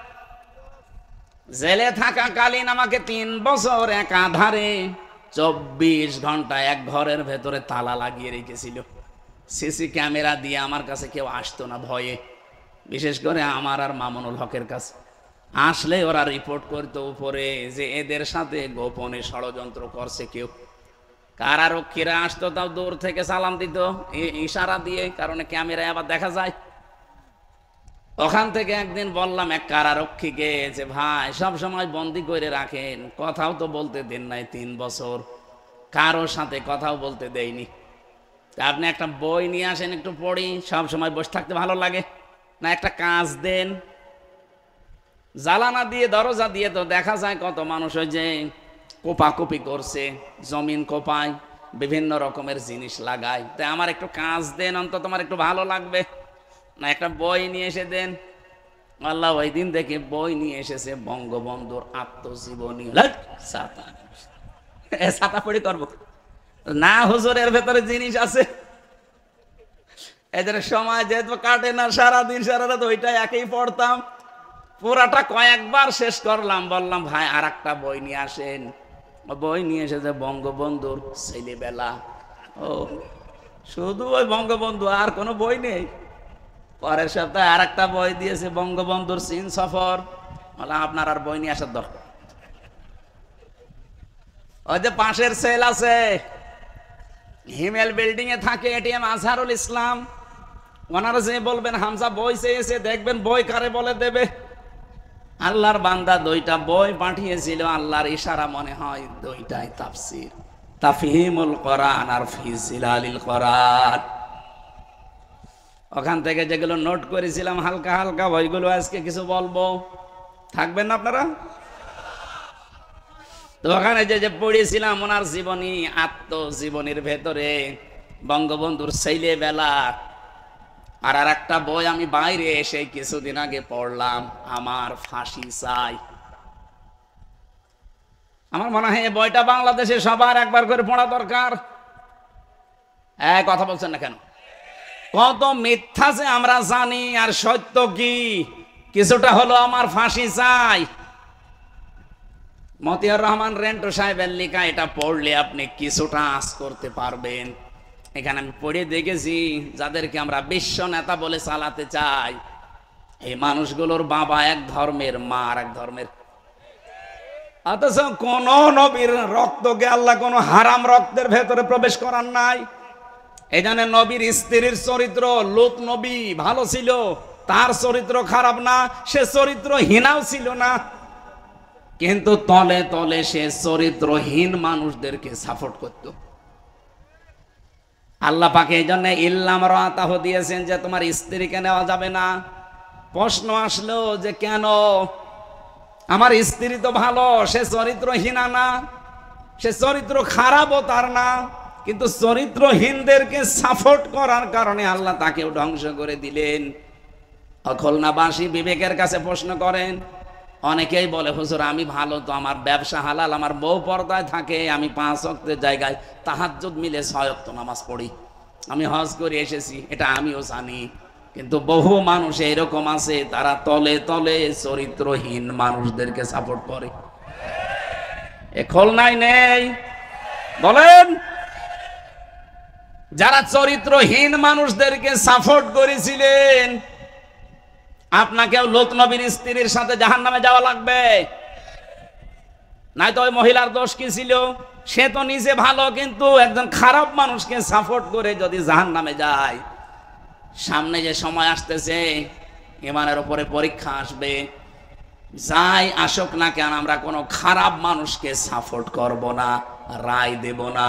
জেলে থাকাকালীন আমাকে 3 বছর একাধারে 24 ঘন্টা এক ঘরের ভেতরে তালা লাগিয়ে রেখেছিল। সিসি ক্যামেরা দিয়ে আমার কাছে কেউ আসতো না ভয়ে। বিশেষ করে আমার আর মামুনুল হকের কাছে আসলে ওরা রিপোর্ট করতো উপরে যে এদের সাথে গোপনে ষড়যন্ত্র করছে কেউ। কারারক্ষীরা আসতো, তাও দূর থেকে সালাম দিত ইশারা দিয়ে, কারণ ক্যামেরায় আবার দেখা যায়। ওখান থেকে একদিন বললাম এক কারারক্ষীকে যে ভাই সব সময় বন্দি করে রাখেন, কথাও তো বলতে দেন নাই 3 বছর, কারোর সাথে কথাও বলতে দেয়নি। আপনি একটা বই নিয়ে আসেন, একটু পড়ি, সব সময় বসে থাকতে ভালো লাগে না, একটা কাজ দেন। জ্বালানা দিয়ে দরজা দিয়ে তো দেখা যায় কত মানুষ ওই যে কোপাকুপি করছে, জমিন কোপায়, বিভিন্ন রকমের জিনিস লাগায়। তাই আমার একটু কাজ দেন, অন্তত তোমার একটু ভালো লাগবে, না একটা বই নিয়ে এসে দেন। আল্লাহ ওই দিন দেখে বই নিয়ে এসেছে বঙ্গবন্ধুর আত্মজীবনী। ছাতা পড়ি করবো না, হুজুরের ভেতরে জিনিস আছে। এদের সময় যেহেতু কাটে না, সারাদিন সারা রাত ওইটাই একেই পড়তাম, পুরাটা কয়েকবার শেষ করলাম। বললাম ভাই আর একটা বই নিয়ে আসেন। বই নিয়ে এসেছে বঙ্গবন্ধুর ছেলেবেলা। ও শুধু ওই বঙ্গবন্ধু, আর কোনো বই নেই। পরের সপ্তাহে আর একটা বই দিয়েছে বঙ্গবন্ধুর চীন সফর। বললাম আপনার আর বই নিয়ে আসার দরকার। ওই যে পাশের সেল আছে, হিমেল বিল্ডিং এ থাকে এটিএম আজহারুল ইসলাম, ওনারা যে বলবেন হামজা বই চেয়েছে, দেখবেন বই কারে বলে দেবে। আল্লাহর বান্দা 2টা বই পাঠিয়েছিল, আল্লাহর ইশারা মনে হয় 2টাই তাফসীর, তাফহিমুল কোরআন আর ফি জিলালিল কোরআন। ওখান থেকে যেগুলো নোট করেছিলাম হালকা হালকা, ওইগুলো আজকে কিছু বলবো, থাকবেন না আপনারা? তো ওখানে যে পড়েছিলাম ওনার জীবনী, আত্মজীবনীর ভেতরে বঙ্গবন্ধুর ছেলেবেলা। আর একটা বই আমি বাইরে এসে কিছুদিন আগে পড়লাম, আমার ফাঁসি চাই। আমার মনে হয় এই বইটা বাংলাদেশে সবার একবার করে পড়া দরকার। কথা বলছেন না কেন? কত মিথ্যা যে আমরা জানি, আর সত্য কি কিছুটা হলো আমার ফাঁসি চাই। মতিয়ার রহমান রেন্টু সাহেবের লেখা, এটা পড়লে আপনি কিছুটা আঁচ করতে পারবেন। এখানে আমি পড়ে দেখেছি যাদেরকে আমরা বিশ্ব নেতা বলে চালাতে চাই, এই মানুষগুলোর বাবা এক ধর্মের, মা আর এক ধর্মের। অথচ কোন নবীর রক্তকে আল্লাহ কোন হারাম রক্তের ভেতরে প্রবেশ করার নাই। এই জন্য নবীর স্ত্রীর চরিত্র, লূত নবী ভালো ছিল, তার চরিত্র খারাপ না, সে চরিত্রহীনাও ছিল না, কিন্তু তলে তলে সে চরিত্রহীন মানুষদেরকে সাপোর্ট করত। আল্লাহ পাকে এই জন্য ইল্লাম রাতাহ দিয়েছেন যে তোমার স্ত্রীকে নেওয়া যাবে না। প্রশ্ন আসলো যে কেন? আমার স্ত্রী তো ভালো, সে চরিত্রহীনা না, সে চরিত্র খারাপও তার না, কিন্তু চরিত্রহীনদেরকে সাপোর্ট করার কারণে আল্লাহ তাকেও ধ্বংস করে দিলেন। খুলনাবাসী বিবেকের কাছে প্রশ্ন করেন, অনেকেই বলে হুজুর আমি ভালো তো, আমার ব্যবসা হালাল, আমার বউ পর্দায় থাকে, আমি 5 ওয়াক্তের জায়গায় তাহাজ্জুদ মিলে 6 ওয়াক্ত নামাজ পড়ি, আমি হজ করে এসেছি, এটা আমিও জানি। কিন্তু বহু মানুষ এরকম আছে, তারা তলে তলে চরিত্রহীন মানুষদেরকে সাপোর্ট করে। এ খুলনায় নেই? বলেন, যারা চরিত্রহীন মানুষদেরকে সাপোর্ট করেছিলেন, আপনাকেও লূত নবীর স্ত্রীর সাথে জাহান্নামে যাওয়া লাগবে। নাই তো ওই মহিলার দোষ কি ছিল? সে তো নিজে ভালো, কিন্তু একজন খারাপ মানুষকে সাপোর্ট করে যদি জাহান্নামে যায়, সামনে যে সময় আসতেছে ইমানের উপরে পরীক্ষা আসবে, যাই আসুক না কেন আমরা কোনো খারাপ মানুষকে সাপোর্ট করব না, রায় দেব না।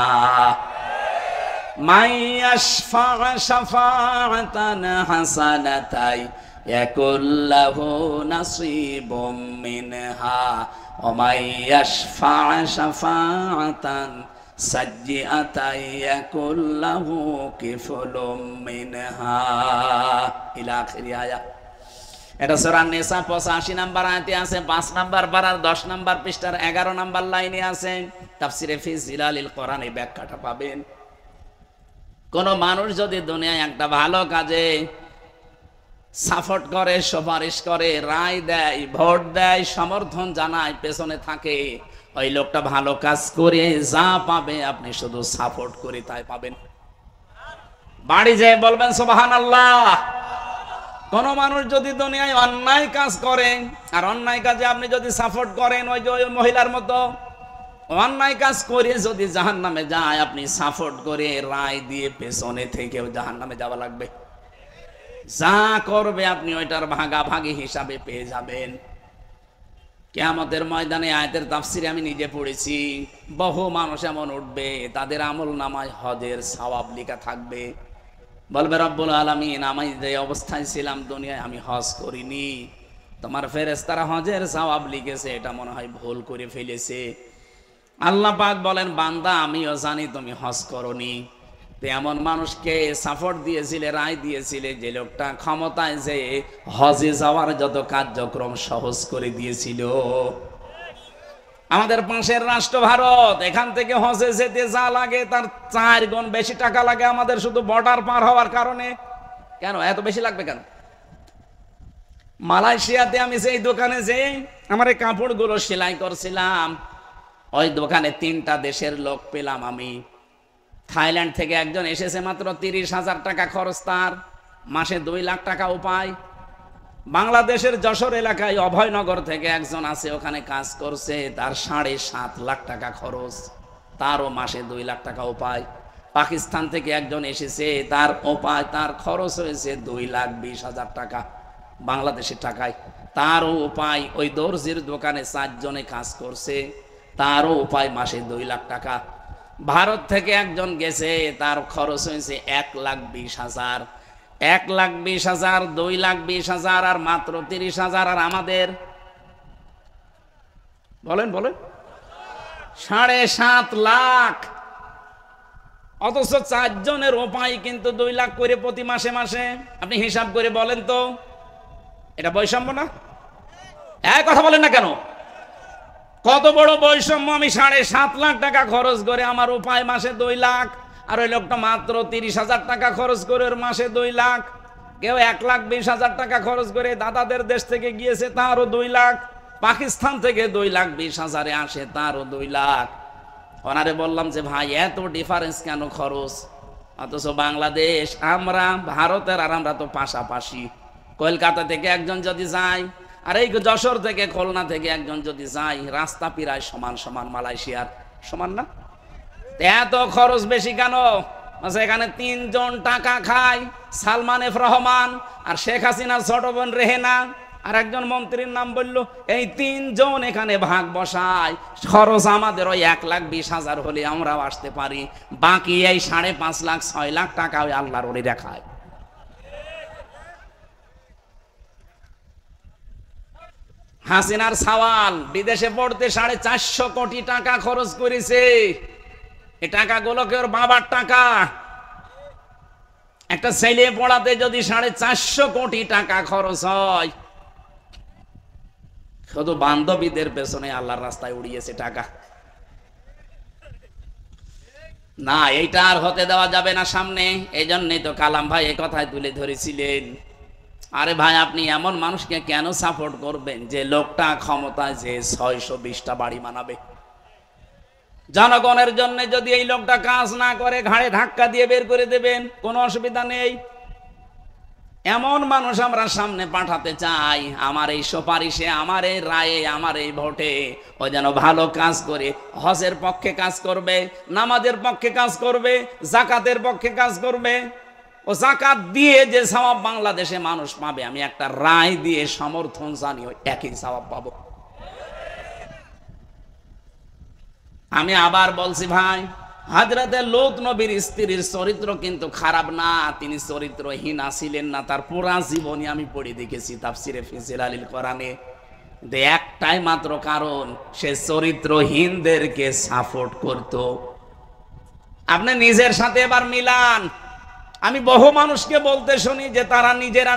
মাইয়াশফা শাফাআতান হাসানাতাই ইয়াকুল্লাহু নাসীবুম মিনহা ওয়া মাইয়াশফা শাফাআতান সাজ্জিআতাই ইয়াকুল্লাহু কিফলুম মিনহা ইলা আখিরি আয়াত। এটা সূরা নিসা 85 নম্বর আয়াতে আছে, 5 নম্বর পারার 10 নম্বর পৃষ্ঠার 11 নম্বর লাইনে আছে। তাফসিরে ফি জিলালিল কোরআন এই ব্যাখ্যাটা পাবেন। কোন মানুষ যদি দুনিয়ায় একটা ভালো কাজে সাপোর্ট করে, সুপারিশ করে, রায় দেয়, ভোট দেয়, সমর্থন জানায়, পেছনে থাকে, ওই লোকটা ভালো কাজ করে যা পাবে আপনি শুধু সাপোর্ট করে তাই পাবেন। বাড়ি যেয়ে বলবেন সুবহানাল্লাহ। কোন মানুষ যদি দুনিয়ায় অন্যায় কাজ করে, আর অন্যায় কাজে আপনি যদি সাপোর্ট করেন, ওই যে ওই মহিলার মতো অন্যায় কাজ করে যদি জাহান্নামে যায়, আপনি সাপোর্ট করে রায় দিয়ে পেছনে থেকেও জাহান্নামে যাওয়া লাগবে। যা করবে আপনি ওইটার ভাগাভাগি হিসাবে পেয়ে যাবেন। কিয়ামতের ময়দানে আয়াতের তাফসিরে আমি নিজে পড়েছি, বহু মানুষ এমন উঠবে তাদের আমল নামায় হজের সওয়াব লেখা থাকবে। বলবে রব্বুল আলামিন, আমি যে অবস্থায় ছিলাম দুনিয়ায় আমি হজ করিনি, তোমার ফেরেশতারা হজের সওয়াব লিখেছে, এটা মনে হয় ভুল করে ফেলেছে। আল্লাহ পাক বলেন, বান্দা আমিও জানি তুমি হজ করনি। তো এমন মানুষকে সাপোর্ট দিয়েছিলে, রায় দিয়েছিলে, যে লোকটা ক্ষমতায় যে হজে যাওয়ার যত কার্যক্রম সহজ করে দিয়েছিল। আমাদের পাশের রাষ্ট্র ভারত, এখান থেকে হজে যেতে যা লাগে তার 4 গুণ বেশি টাকা লাগে আমাদের শুধু বর্ডার পার হওয়ার কারণে। কেন এত বেশি লাগবে কেন? মালয়েশিয়াতে আমি সেই দোকানে যে আমার এই কাপড়গুলো সেলাই করছিলাম, ওই দোকানে 3টা দেশের লোক পেলাম আমি। থাইল্যান্ড থেকে একজন এসেছে, মাত্র 30,000 টাকা খরচ, তার মাসে 2 লাখ টাকা উপায়। বাংলাদেশের যশোর এলাকায় অভয়নগর থেকে একজন আছে, ওখানে কাজ করছে, তার 7.5 লাখ টাকা খরচ, তারও মাসে 2 লাখ টাকা উপায়। পাকিস্তান থেকে একজন এসেছে, তার উপায়, তার খরচ হয়েছে 2,20,000 টাকা বাংলাদেশের টাকায়, তারও উপায়। ওই দর্জির দোকানে 4 জনে কাজ করছে, তারও উপায় মাসে 2 লাখ টাকা। ভারত থেকে একজন গেছে, তার খরচ হয়েছে 1,20,000। 1,20,000, 2,20,000 আর মাত্র 30,000। আর আমাদের বলেন 7.5 লাখ। অথচ 4 জনের উপায় কিন্তু 2 লাখ করে প্রতি মাসে মাসে। আপনি হিসাব করে বলেন তো, এটা বৈষম্য না? এক কথা বলেন না কেন? কত বড় বৈষম্য! আমি 7.5 লাখ টাকা খরচ করে আমার উপায় মাসে 2 লাখ, আর ওই লোকটা মাত্র 30,000 টাকা খরচ করে ওর মাসে 2 লাখ। কেউ 1,20,000 টাকা খরচ করে দাদাদের দেশ থেকে গিয়েছে, তারও 2 লাখ। পাকিস্তান থেকে 2,20,000 আসে, তারও 2 লাখ। ওনারে বললাম যে ভাই এত ডিফারেন্স কেন খরচ? অথচ বাংলাদেশ, আমরা ভারতের আর আমরা তো পাশাপাশি। কলকাতা থেকে একজন যদি যায়, আর এই যশোর থেকে খুলনা থেকে একজন যদি যায়, রাস্তা প্রায় সমান সমান, মালয়েশিয়ার সমান না? এত খরচ বেশি কেন? এখানে 3 জন টাকা খায়, সালমান এফ রহমান আর শেখ হাসিনার ছোট বোন রেহেনা, আর একজন মন্ত্রীর নাম বললো। এই 3 জন এখানে ভাগ বসায়। খরচ আমাদের ওই 1,20,000 হলে আমরাও আসতে পারি, বাকি এই 5.5 লাখ 6 লাখ টাকা ওই আল্লাহর ওরে দেখায়। হাসিনার সাওয়াল বিদেশে পড়তে 450 কোটি টাকা খরচ করেছে। এই টাকাগুলোকে ওর বাবার টাকা। একটা ছেলে পড়াতে যদি 450 কোটি টাকা খরচ হয়, শুধু বান্ধবীদের পেছনে আল্লাহর রাস্তায় উড়িয়েছে টাকা। না, এইটা আর হতে দেওয়া যাবে না সামনে। এই জন্যই তো কালাম ভাই এই কথায় তুলে ধরেছিলেন, আরে ভাই আপনি এমন মানুষকে কেন সাপোর্ট করবেন যে লোকটা ক্ষমতায় যে 620টা বাড়ি বানাবে? জনগণের জন্য যদি এই লোকটা কাজ না করে, ঘাড়ে ধাক্কা দিয়ে বের করে দেবেন, কোনো অসুবিধা নেই। এমন মানুষ আমরা সামনে পাঠাতে চাই, আমার এই সুপারিশে, আমার এই রায়ে, আমার এই ভোটে ও যেন ভালো কাজ করে, হজের পক্ষে কাজ করবে, নামাজের পক্ষে কাজ করবে, জাকাতের পক্ষে কাজ করবে। ও জাকাত দিয়ে যে সওয়াব বাংলাদেশে মানুষ পাবে, আমি একটা রায় দিয়ে সমর্থন জানি ওই একই সওয়াব পাবো। আমি আবার বলছি ভাই, হযরতে লূত নবীর স্ত্রীর চরিত্র কিন্তু খারাপ না, তিনি চরিত্রহীন ছিলেন না। তার পুরা জীবনী আমি পড়ে দেখেছি তাফসিরে ফি জিলালিল কোরআনে। একটাই মাত্র কারণ, সে চরিত্রহীনদেরকে সাপোর্ট করত। আপনি নিজের সাথে এবার মিলান। আমি বহু মানুষকে বলতে শুনি যে তারা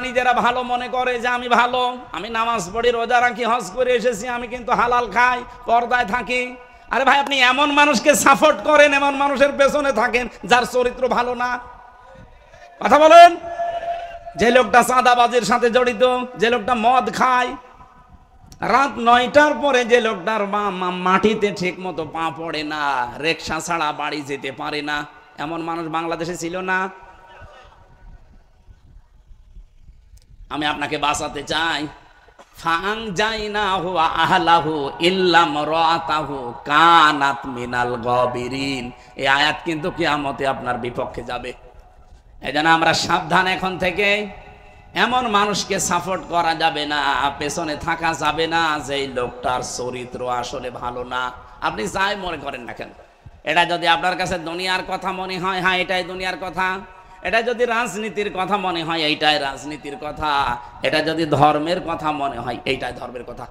নিজেরা ভালো মনে করে যে আমি ভালো, আমি নামাজ পড়ি, রোজা রাখি, হজ করে এসেছি, আমি কিন্তু হালাল খাই, পর্দায় থাকি। আরে ভাই আপনি এমন মানুষকে সাপোর্ট করেন, এমন মানুষের পেছনে থাকেন যার চরিত্র ভালো না। কথা বলেন। যে লোকটা চাঁদাবাজির সাথে জড়িত, যে লোকটা মদ খায়, রাত 9টার পরে যে লোকটার মাটিতে ঠিক মতো পা পড়ে না, রিকশা ছাড়া বাড়ি যেতে পারে না, এমন মানুষ বাংলাদেশে ছিল না? আমি আপনাকে বাঁচাতে চাই। ফাআনজাইনাহু ওয়া আহলাহু ইল্লা ইমরাতাহু কানাত মিনাল গাবিরিন। এই আয়াত কিন্তু কিয়ামতে আপনার বিপক্ষে যাবে। এজন্য আমরা সাবধান এখন থেকে। এমন মানুষকে সাপোর্ট করা যাবে না, পেছনে থাকা যাবে না যে এই লোকটার চরিত্র আসলে ভালো না। আপনি যাই মনে করেন না কেন, এটা যদি আপনার কাছে দুনিয়ার কথা মনে হয়, হ্যাঁ এটাই দুনিয়ার কথা। এটা যদি রাজনীতির কথা মনে হয়, এইটাই রাজনীতির কথা। এটা যদি ধর্মের কথা মনে হয়, এইটাই ধর্মের কথা।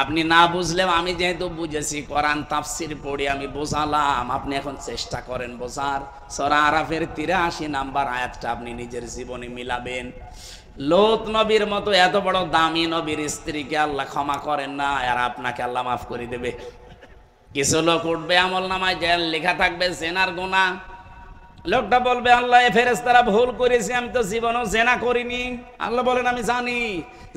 আপনি না বুঝলেও আমি যেহেতু বুঝেছি, কোরআন তাফসির পড়ে আমি বোঝালাম, আপনি এখন চেষ্টা করেন বোঝার। সূরা আরাফের 83 নাম্বার আয়াতটা আপনি নিজের জীবনে মিলাবেন। লূত নবীর মতো এত বড় দামি নবীর স্ত্রীকে আল্লাহ ক্ষমা করেন না, আর আপনাকে আল্লাহ মাফ করে দেবে। কিছু লোক উঠবে আমলনামায় যে লেখা থাকবে জেনার গুনাহ। লোকটা বলবে, আল্লাহ ফেরেশতারা ভুল করেছি, আমি তো জীবনও জেনা করিনি। আল্লাহ বলেন, আমি জানি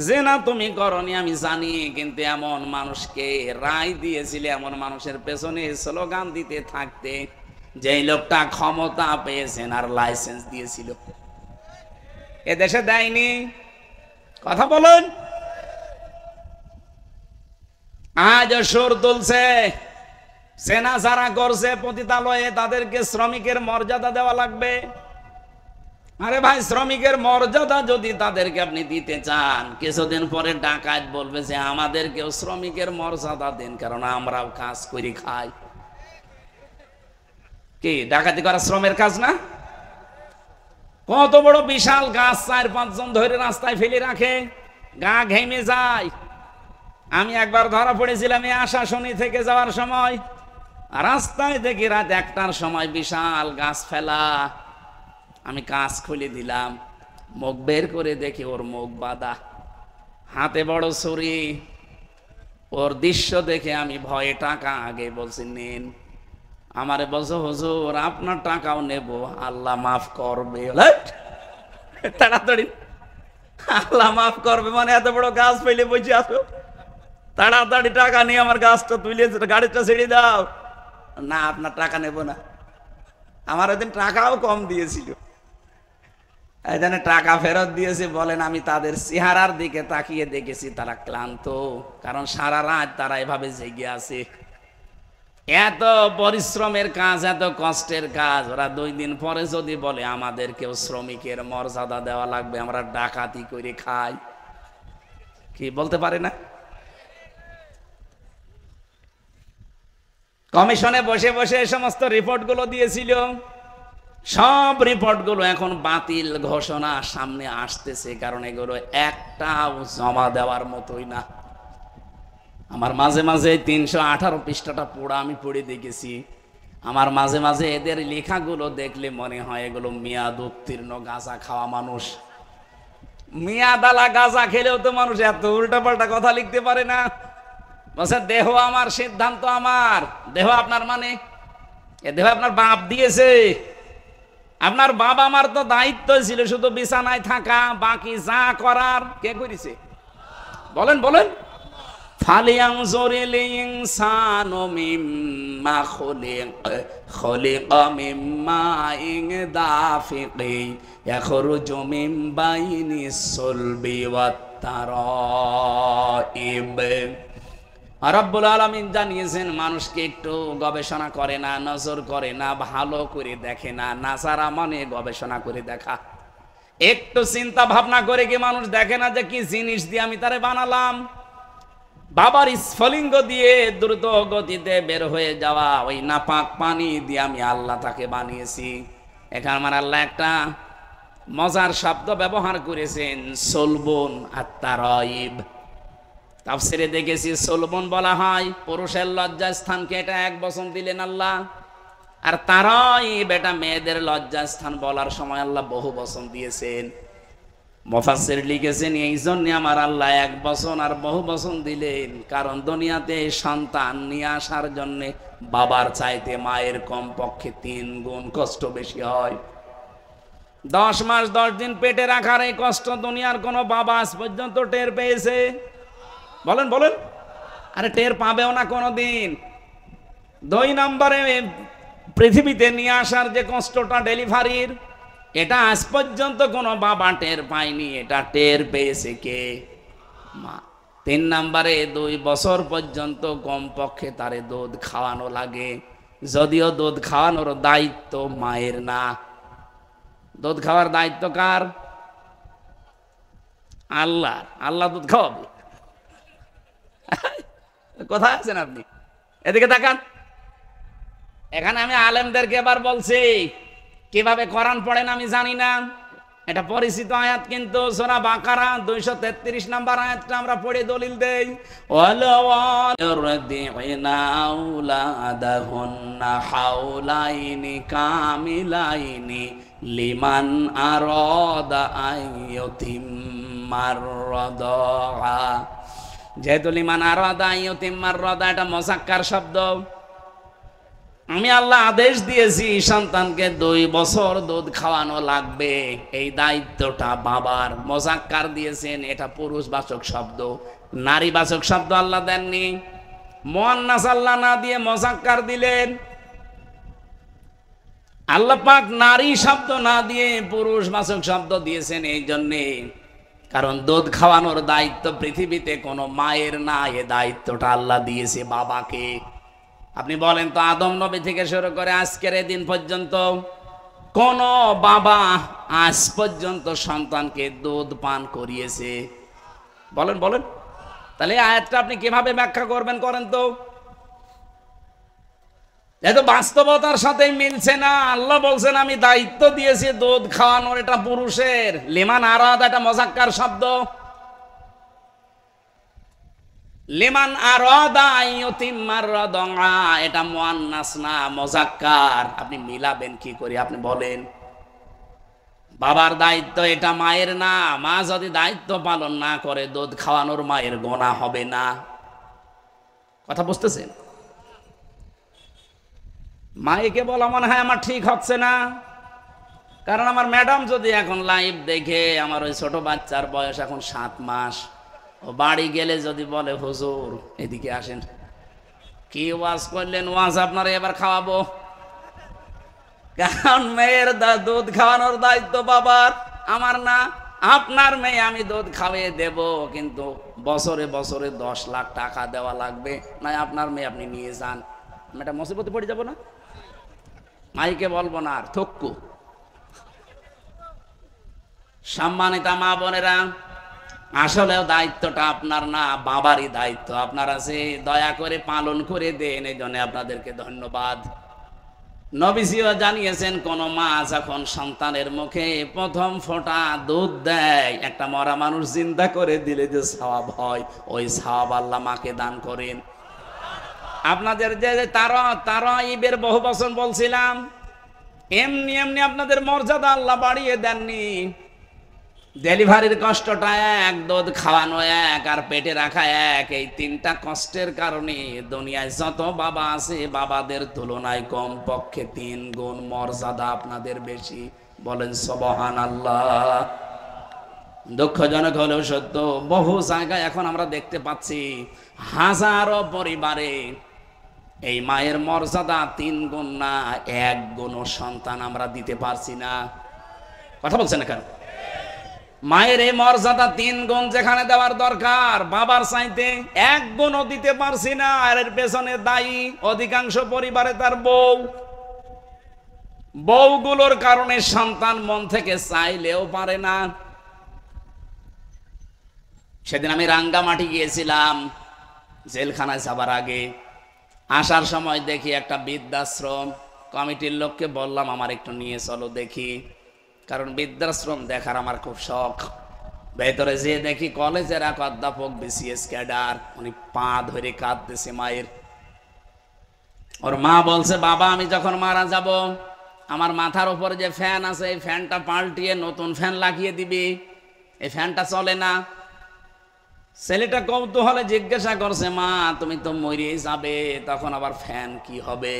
জেনা তুমি করনি, আমি জানি, কিন্তু এমন মানুষকে রায় দিয়েছিলে, এমন মানুষের পেছনে স্লোগান দিতে থাকতে, যেই লোকটা ক্ষমতা পেয়েছেন আর লাইসেন্স দিয়েছিল, এ দেশে দেয়নি। কথা বলুন। আজ সুর তুলছে, সেনা যারা করছে পতিতালয়ে, তাদেরকে শ্রমিকের মর্যাদা দেওয়া লাগবে। আরে ভাই, শ্রমিকের মর্যাদা যদি তাদেরকে আপনি দিতে চান, কিছুদিন পরে ডাকাত বলবে যে আমাদেরকেও শ্রমিকের মর্যাদা দেন, কারণ আমরাও কাজ করে খাই। কি ডাকাতি করা শ্রমের কাজ না? কত বড় বিশাল গাছ 4-5 জন ধরে রাস্তায় ফেলে রাখে, গা ঘেমে যায়। আমি একবার ধরা পড়েছিলাম এই আশাশুনি থেকে যাওয়ার সময়, রাস্তায় দেখি রাত 1টার সময় বিশাল গাছ ফেলা। আমি কাজ খুলে দিলাম, মুখ বের করে দেখি ওর মুখ বাঁধা, হাতে বড় ছুরি। ওর দৃশ্য দেখে আমি ভয়ে টাকা আগে বলছি নেন। আমারে বলছো, হুজুর আপনার টাকাও নেব, আল্লাহ মাফ করবে। তাড়াতাড়ি আল্লাহ মাফ করবে মানে এত বড় গাছ ফেলে বসে আসো, তাড়াতাড়ি টাকা নিয়ে আমার গাছটা তুলে গাড়িটা ছেড়ে দাও। না, আপনার টাকা নেব না। আমার ওইদিন টাকাও কম দিয়েছিল, এই জন্য টাকা ফেরত দিয়েছে। বলেন, আমি তাদের চেহারার দিকে তাকিয়ে দেখেছি তারা ক্লান্ত, কারণ সারা রাত তারা এভাবে জেগে আছে। এত পরিশ্রমের কাজ, এত কষ্টের কাজ, ওরা 2 দিন পরে যদি বলে আমাদেরকেও শ্রমিকের মর্যাদা দেওয়া লাগবে, আমরা ডাকাতি করে খাই, কি বলতে পারে না? কমিশনে বসে বসে এই সমস্ত রিপোর্টগুলো দিয়েছিল, সব রিপোর্টগুলো এখন বাতিল ঘোষণা সামনে আসতেছে, কারণ এগুলো একটাও জমা দেওয়ার মতোই না। আমার মাঝে মাঝে 318 পৃষ্ঠাটা পড়া আমি পড়ে দেখেছি। আমার মাঝে মাঝে এদের লেখাগুলো দেখলে মনে হয় এগুলো মেয়াদ উত্তীর্ণ গাঁজা খাওয়া মানুষ। মেয়াদালা গাঁজা খেলেও তো মানুষ এত উল্টাপাল্টা কথা লিখতে পারে না। বলছে দেহ আমার, সিদ্ধান্ত আমার। দেহ আপনার মানে? এ দেহ আপনার বাপ দিয়েছে। আপনার বাবা আমার তো দায়িত্ব ছিল শুধু বিছানায় থাকা, বাকি যা করার কে করেছে? বলেন বলেন। ফালিয়ানজুরিল ইনসানু মিম্মা খুলিকা মিম্মা দাফিকি ইয়াখরুজু মিন বাইনিস সুলবি ওয়াত তারাইব। রব্বুল আলামিন জানিয়েছেন, মানুষকে একটু গবেষণা করে না, নজর করে না, ভালো করে দেখে না। নাসারা মানে গবেষণা করে দেখা। একটু চিন্তা ভাবনা করে কি মানুষ দেখে না যে কি জিনিস দিয়ে আমি তারে বানালাম? বাবার স্ফলিঙ্গ দিয়ে দ্রুত গতিতে বের হয়ে যাওয়া ওই নাপাক পানি দিয়ে আমি আল্লাহ তাকে বানিয়েছি। এখানে আমার আল্লাহ একটা মজার শব্দ ব্যবহার করেছেন, সলবন আর তারাইব। তাফসিরে দেখেছি সলবন বলা হয় পুরুষের লজ্জা স্থানকে, এটা 1 বচন দিলেন আল্লাহ। আর তারাইব এটা মেয়েদের লজ্জা স্থান বলার সময় আল্লাহ বহু বচন দিয়েছেন। মুফাসসির লিখেছেন এই জন্য আমার আল্লাহ 1 বচন আর বহু বচন দিলেন, কারণ দুনিয়াতে সন্তান নিয়ে আসার জন্য বাবার চাইতে মায়ের কমপক্ষে 3 গুণ কষ্ট বেশি হয়। 10 মাস 10 দিন পেটে রাখার এই কষ্ট দুনিয়ার কোনো বাবা আজ পর্যন্ত টের পেয়েছে? বলেন বলেন। আরে টের পাবেও না কোনোদিন। 2 নম্বরে পৃথিবীতে নিয়ে আসার যে কষ্টটা ডেলিভারির, এটা আজ পর্যন্ত কোনো বাবা টের পায়নি, এটা টের পেয়েছে কে? মা। 3 নম্বরে 2 বছর পর্যন্ত কমপক্ষে তারে দুধ খাওয়ানো লাগে, যদিও দুধ খাওয়ানোর দায়িত্ব মায়ের না। দুধ খাওয়ার দায়িত্ব কার? আল্লাহ। আল্লাহ দুধ খাওয়াবে। কোথায় আছেন আপনি? এদিকে তাকান। এখানে আমি আলেমদেরকে এবার বলছি, কিভাবে কোরআন পড়েন আমি জানি না, এটা পরিচিত আয়াত, কিন্তু সূরা বাকারা 233 নম্বর আয়াতটা আমরা পড়ে দলিল দেই। ওয়ালাওয়ারদিনা আউলাদাহুন্না হাওলাইনি কামিলাইনি লিমান আরাদা আইয়ুতিম্মার রাদা। যেহেতু লিমান আরাদা আইয়ুতিম্মার রাদা এটা মুযাক্কার শব্দ, আমি আল্লাহ আদেশ দিয়েছি সন্তানকে 2 বছর দুধ খাওয়ানো লাগবে, এই দায়িত্বটা বাবার। মুযাক্কার দিয়েছেন, এটা পুরুষবাচক শব্দ, নারীবাচক শব্দ আল্লাহ দেননি। মুআন্নাস আল্লাহ না দিয়ে মুযাক্কার দিলেন। আল্লাহ পাক নারী শব্দ না দিয়ে পুরুষবাচক শব্দ দিয়েছেন এই জন্যে, কারণ দুধ খাওয়ানোর দায়িত্ব পৃথিবীতে কোনো মায়ের না, এ দায়িত্বটা আল্লাহ দিয়েছে বাবাকে। আপনি বলেন তো, আদম নবী থেকে শুরু করে আজকের এই দিন পর্যন্ত কোন বাবা আজ পর্যন্ত সন্তানকে দুধ পান করিয়েছে? বলেন বলেন। তাহলে আয়াতটা আপনি কিভাবে ব্যাখ্যা করবেন করেন তো? এত বাস্তবতার সাথে মিলছে না। আল্লাহ বলছেন আমি দায়িত্ব দিয়েছি দুধ খাওয়ানোর, এটা পুরুষের। লিমান আরাদা এটা মুযাক্কার শব্দ, লিমান আরাদা আইয়ুতিম্মার রাদা এটা মুআন্নাস না, মুযাক্কার। আপনি মিলাবেন কি করে? আপনি বলেন। বাবার দায়িত্ব, এটা মায়ের না। মা যদি দায়িত্ব পালন না করে দুধ খাওয়ানোর, মায়ের গুনাহ হবে না। কথা বুঝতেছেন? মাইকে বলা মনে হয় আমার ঠিক হচ্ছে না, কারণ আমার ম্যাডাম যদি এখন লাইভ দেখে, আমার ওই ছোট বাচ্চার বয়স এখন 7 মাস, ও বাড়ি গেলে যদি বলে হুজুর এদিকে আসেন, কি ওয়াজ করলেন? ওয়াজ আপনারা এবার খাওয়াবো, কারণ মেয়ের দুধ খাওয়ানোর দায়িত্ব বাবার, আমার না। আপনার মেয়ে আমি দুধ খাওয়িয়ে দেব, কিন্তু বছরে বছরে 10 লাখ টাকা দেওয়া লাগবে, না আপনার মেয়ে আপনি নিয়ে যান। আমি এটা মুসিবতে পড়ে যাব না? মাইকে বলবো না আর, থক্কু। সম্মানিতা মা বোনেরা, আসলেও দায়িত্বটা আপনার না, বাবারই দায়িত্ব। আপনারা যে দয়া করে পালন করে দেন, এই জন্য আপনাদেরকে ধন্যবাদ। নবীজিও জানিয়েছেন, কোন মা যখন সন্তানের মুখে প্রথম ফোঁটা দুধ দেয়, একটা মরা মানুষ জিন্দা করে দিলে যে সওয়াব হয়, ওই সওয়াব আল্লাহ মাকে দান করেন। আপনাদের যে তারা ঈদের বহু বছর বলছিলাম, এমনি এমনি আপনাদের মর্যাদা আল্লাহ বাড়িয়ে দেননি। ডেলিভারির কষ্টটা এক, দুধ খাওয়ানো এক, আর পেটে রাখা এক, এই 3টা কষ্টের কারণে দুনিয়ায় যত বাবা আছে, বাবাদের তুলনায় কম পক্ষে 3 গুণ মর্যাদা আপনাদের বেশি। বলেন সুবহানাল্লাহ। দুঃখজনক হলেও সত্য, বহু জায়গায় এখন আমরা দেখতে পাচ্ছি হাজারো পরিবারে এই মায়ের মর্যাদা 3 গুণ না, 1 গুণও সন্তান আমরা দিতে পারছি না। কথা বলছেন না কেন? মায়ের এই মর্যাদা 3 গুণ যেখানে দেওয়ার দরকার, বাবার চাইতে 1 গুণও দিতে পারছি না। আর এর পেছনে দায়ী অধিকাংশ পরিবারে তার বউগুলোর কারণে সন্তান মন থেকে চাইলেও পারে না। সেদিন আমি রাঙ্গামাটি গিয়েছিলাম জেলখানায় যাবার আগে। আসার সময় দেখি একটা বৃদ্ধাশ্রম। কমিটির লোককে বললাম আমার একটু নিয়ে চলো দেখি, কারণ বৃদ্ধাশ্রম দেখার আমার খুব শখ। ভেতরে যে দেখি কলেজের এক অধ্যাপক, বিসিএস ক্যাডার, উনি পা ধরে কাঁদতেছে মায়ের। ওর মা বলছে, বাবা আমি যখন মারা যাব, আমার মাথার উপরে যে ফ্যান আছে, এই ফ্যানটা পাল্টিয়ে নতুন ফ্যান লাগিয়ে দিবি, এই ফ্যানটা চলে না। ছেলেটা কৌতূহলে জিজ্ঞাসা করছে, মা তুমি তো মরিয়ে যাবে, তখন আবার ফ্যান কি হবে?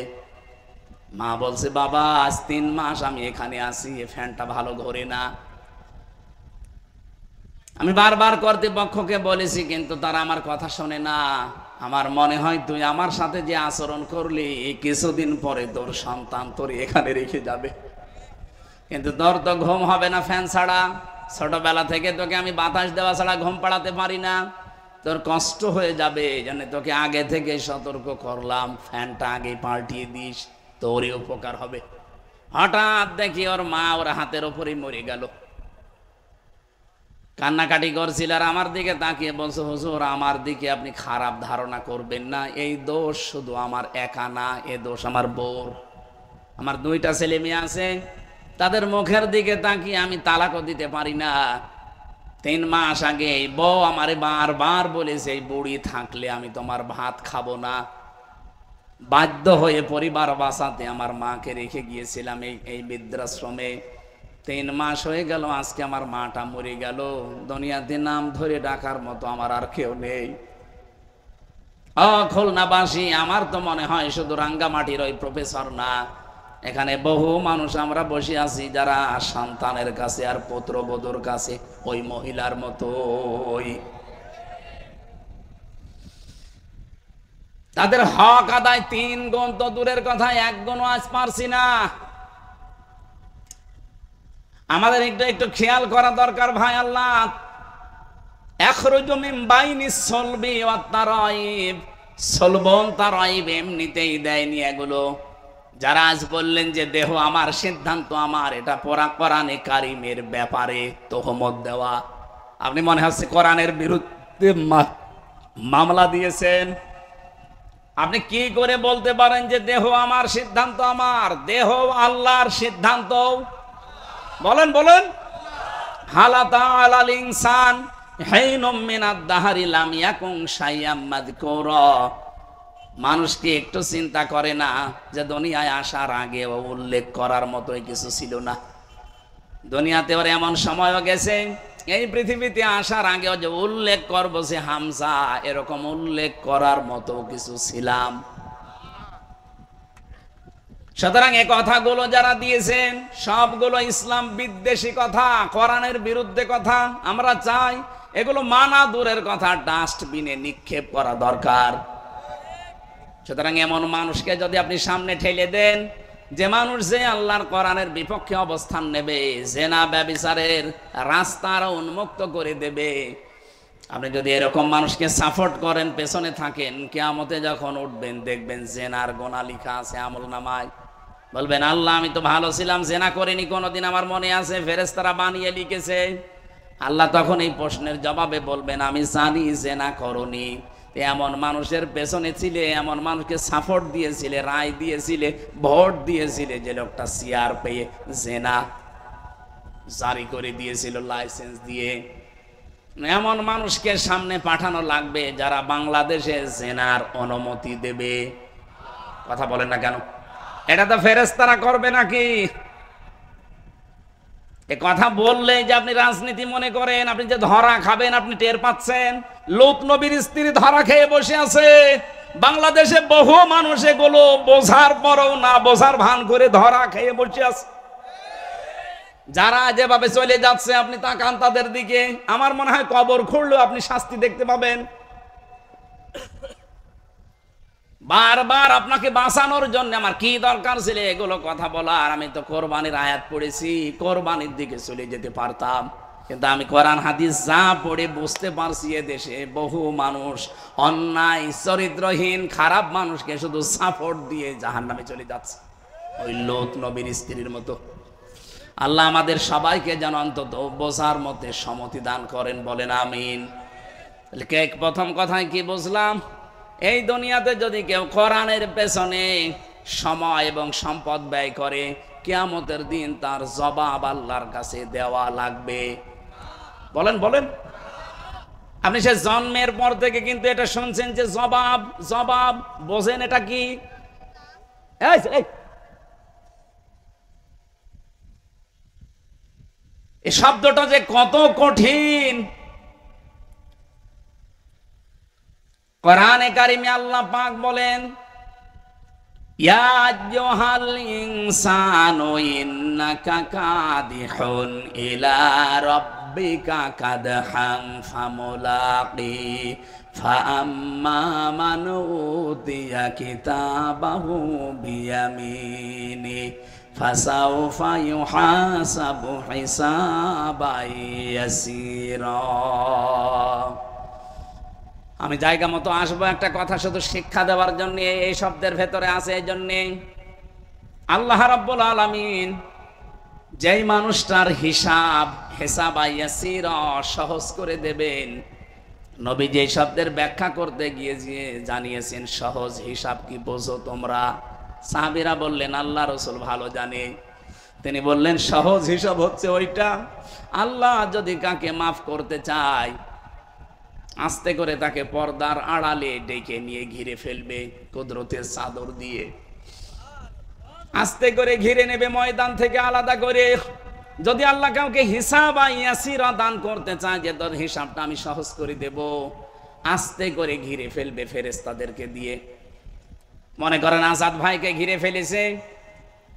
মা বলছে, বাবা আজ 3 মাস আমি এখানে আছি, এই ফ্যানটা ভালো ঘোরে না। আমি বারবার কর্তৃপক্ষকে বলেছি, কিন্তু তারা আমার কথা শোনে না। আমার মনে হয় তুই আমার সাথে যে আচরণ করলি, কিছুদিন পরে তোর সন্তান তোর এখানে রেখে যাবে। কিন্তু তোর তো ঘুম হবে না ফ্যান ছাড়া, ছোটবেলা থেকে তোকে আমি বাতাস দেওয়া ছাড়া ঘুম পাড়াতে পারি না, তোর কষ্ট হয়ে যাবে, জানে তোকে আগে থেকে সতর্ক করলাম, ফ্যানটা আগে পাল্টিয়ে দিস, তোরই উপকার হবে। হঠাৎ দেখি ওর মা ওর হাতের ওপরেই মরে গেল। কান্নাকাটি করছিল আর আমার দিকে তাকিয়ে বলছে, হুজুর আমার দিকে আপনি খারাপ ধারণা করবেন না, এই দোষ শুধু আমার একা না, এ দোষ আমার বউর। আমার 2টা ছেলে মেয়ে আছে, তাদের মুখের দিকে তাকিয়ে আমি তালাকও দিতে পারি না। 3 মাস আগে এই বউ আমারে বারবার বলেছে, এই বুড়ি থাকলে আমি তোমার ভাত খাবো না। বাধ্য হয়ে পরিবার বাঁচাতে আমার মাকে রেখে গিয়েছিলাম এই বৃদ্ধাশ্রমে। 3 মাস হয়ে গেল, আজকে আমার মাটা মরে গেল। দুনিয়াতে নাম ধরে ডাকার মতো আমার আর কেউ নেই। খুলনাবাসী, আমার তো মনে হয় শুধু রাঙ্গামাটির ওই প্রফেসর না, এখানে বহু মানুষ আমরা বসে আছি যারা সন্তানের কাছে আর পুত্রবধূর কাছে ওই মহিলার মতো, তাদের হক আদায় 3 গুণ তো দূরের কথা, 1 গুণও আজ পারছি না। আমাদের একটু খেয়াল করা দরকার ভাই। আল্লাহ এমনিতেই দেয়নি এগুলো। যারা আজ বললেন যে দেহ আমার, সিদ্ধান্ত আমার, এটা কোরআনে কারিমের ব্যাপারে তোহমত দেওয়া। আপনি মনে হচ্ছে কোরআনের বিরুদ্ধে মামলা দিয়েছেন। আপনি কি করে বলতে পারেন যে দেহ আমার, সিদ্ধান্ত আমার? দেহ আল্লাহর সিদ্ধান্ত। বলেন বলেন। হালাতা আলাল ইনসান হাইনুম মিনাদ দাহরি লাম ইয়াকুন শাইয়াম মাযকুরা। মানুষ কি একটু চিন্তা করে না যে দুনিয়ায় আসার আগে উল্লেখ করার মতোই কিছু ছিল না? দুনিয়াতে ওর এমন সময়ও গেছে, এই পৃথিবীতে আসার আগেও যে উল্লেখ করবো যে হামজা, এরকম উল্লেখ করার মতো কিছু ছিলাম। সুতরাং এই কথাগুলো যারা দিয়েছেন সবগুলো ইসলাম বিদ্বেষী কথা, কোরআনের বিরুদ্ধে কথা। আমরা চাই এগুলো মানা দূরের কথা, ডাস্টবিনে নিক্ষেপ করা দরকার। সুতরাং এমন মানুষকে যদি আপনি সামনে ঠেলে দেন, যে মানুষ যে আল্লাহর কোরআনের বিপক্ষে অবস্থান নেবে, জেনা ব্যভিচারের রাস্তা আরো উন্মুক্ত করে দেবে, আপনি যদি এরকম মানুষকে সাপোর্ট করেন, পেছনে থাকেন, কিয়ামতে যখন উঠবেন দেখবেন জেনার গোনা লেখা আছে আমলনামায়। বলবেন, আল্লাহ আমি তো ভালো ছিলাম, জেনা করিনি কোনোদিন, আমার মনে আছে, ফেরেশতারা বানিয়ে লিখেছে। আল্লাহ তখন এই প্রশ্নের জবাবে বলবেন, আমি জানি জেনা করনি। এমন মানুষের পেছনে ছিলে, এমন মানুষকে সাপোর্ট দিয়েছিলে, রায় দিয়েছিলে, ভোট দিয়েছিলে, যে লোকটা সিআর পেয়ে জেনা জারি করে দিয়েছিল লাইসেন্স দিয়ে। এমন মানুষকে সামনে পাঠানো লাগবে যারা বাংলাদেশে জেনার অনুমতি দেবে। কথা বলেন না কেন? এটা তো ফেরেশতারা করবে নাকি? এ কথা বললেই যে আপনি রাজনীতি মনে করেন, আপনি যে ধরা খাবেন আপনি টের পাচ্ছেন। লূত নবীর স্ত্রী ধরা খেয়ে বসে আছে। বাংলাদেশে বহু মানুষ এগুলো বোঝার পরও না বোঝার ভান করে ধরা খেয়ে বসে আছে। যারা যেভাবে চলে যাচ্ছে আপনি তাকান তাদের দিকে, আমার মনে হয় কবর খুঁড়লেও আপনি শাস্তি দেখতে পাবেন। বারবার আপনাকে বাঁচানোর জন্য আমার কি দরকার ছিল এগুলো কথা বলার? আমি তো কোরবানির আয়াত পড়েছি, কোরবানির দিকে চলে যেতে পারতাম, কিন্তু আমি কোরআন হাদিস যা পড়ে বুঝতে পারছি, এ দেশে বহু মানুষ অন্যায় চরিত্রহীন খারাপ মানুষকে শুধু সাপোর্ট দিয়ে জাহান্নামে চলে যাচ্ছে, ওই লূত নবীর স্ত্রীর মতো। আল্লাহ আমাদের সবাইকে যেন অন্তত বোঝার মধ্যে সম্মতি দান করেন, বলেন আমিন। প্রথম কথায় কি বুঝলাম? এই দুনিয়াতে যদি কেউ কোরআনের পেছনে সময় এবং সম্পদ ব্যয় করে, কিয়ামতের দিন তার জবাব আল্লাহর কাছে দেওয়া লাগবে। বলেন বলেন। আপনি সে জন্মের পর থেকে কিন্তু এটা শুনছেন যে জবাব জবাব, বোঝেন এটা কি? এই শব্দটা যে কত কঠিন! কোরআনে কারিমে আল্লাহ পাক বলেন, ইয়া আইয়ুহাল ইনসানু ইন্নাকা কাদিহুন ইলা রাব্বিকা কাদহান ফামুলাকি ফাআম্মা মান উতিয়া কিতাবাহু বিয়ামিনি ফাসাউফা ইউহাসাবু হিসাবান ইয়াসীরা। আমি জায়গা মতো আসবো, একটা কথা শুধু শিক্ষা দেওয়ার জন্য এই শব্দের ভেতরে আছে। এই জন্যে আল্লাহ রাব্বুল আলামিন যেই মানুষটার হিসাব ইয়াসীরা সহজ করে দেবেন, নবী যে শব্দের ব্যাখ্যা করতে গিয়ে জানিয়েছেন সহজ হিসাব কি বোঝো তোমরা? সাহাবীরা বললেন আল্লাহ রাসূল ভালো জানে। তিনি বললেন সহজ হিসাব হচ্ছে ওইটা, আল্লাহ যদি কাকে মাফ করতে চায় আস্তে করে তাকে পর্দার আড়ালে ডেকে নিয়ে ঘিরে ফেলবে কুদরতের চাদর দিয়ে, আস্তে করে ঘিরে নেবে ময়দান থেকে আলাদা করে। যদি আল্লাহ কাউকে হিসাবান ইয়াসীরা দান করতে চায়, যে তোর হিসাবটা আমি সহজ করে দেব, আস্তে করে ঘিরে ফেলবে ফেরেশতাদেরকে দিয়ে। মনে করেন আসাদ ভাইকে ঘিরে ফেলেছে,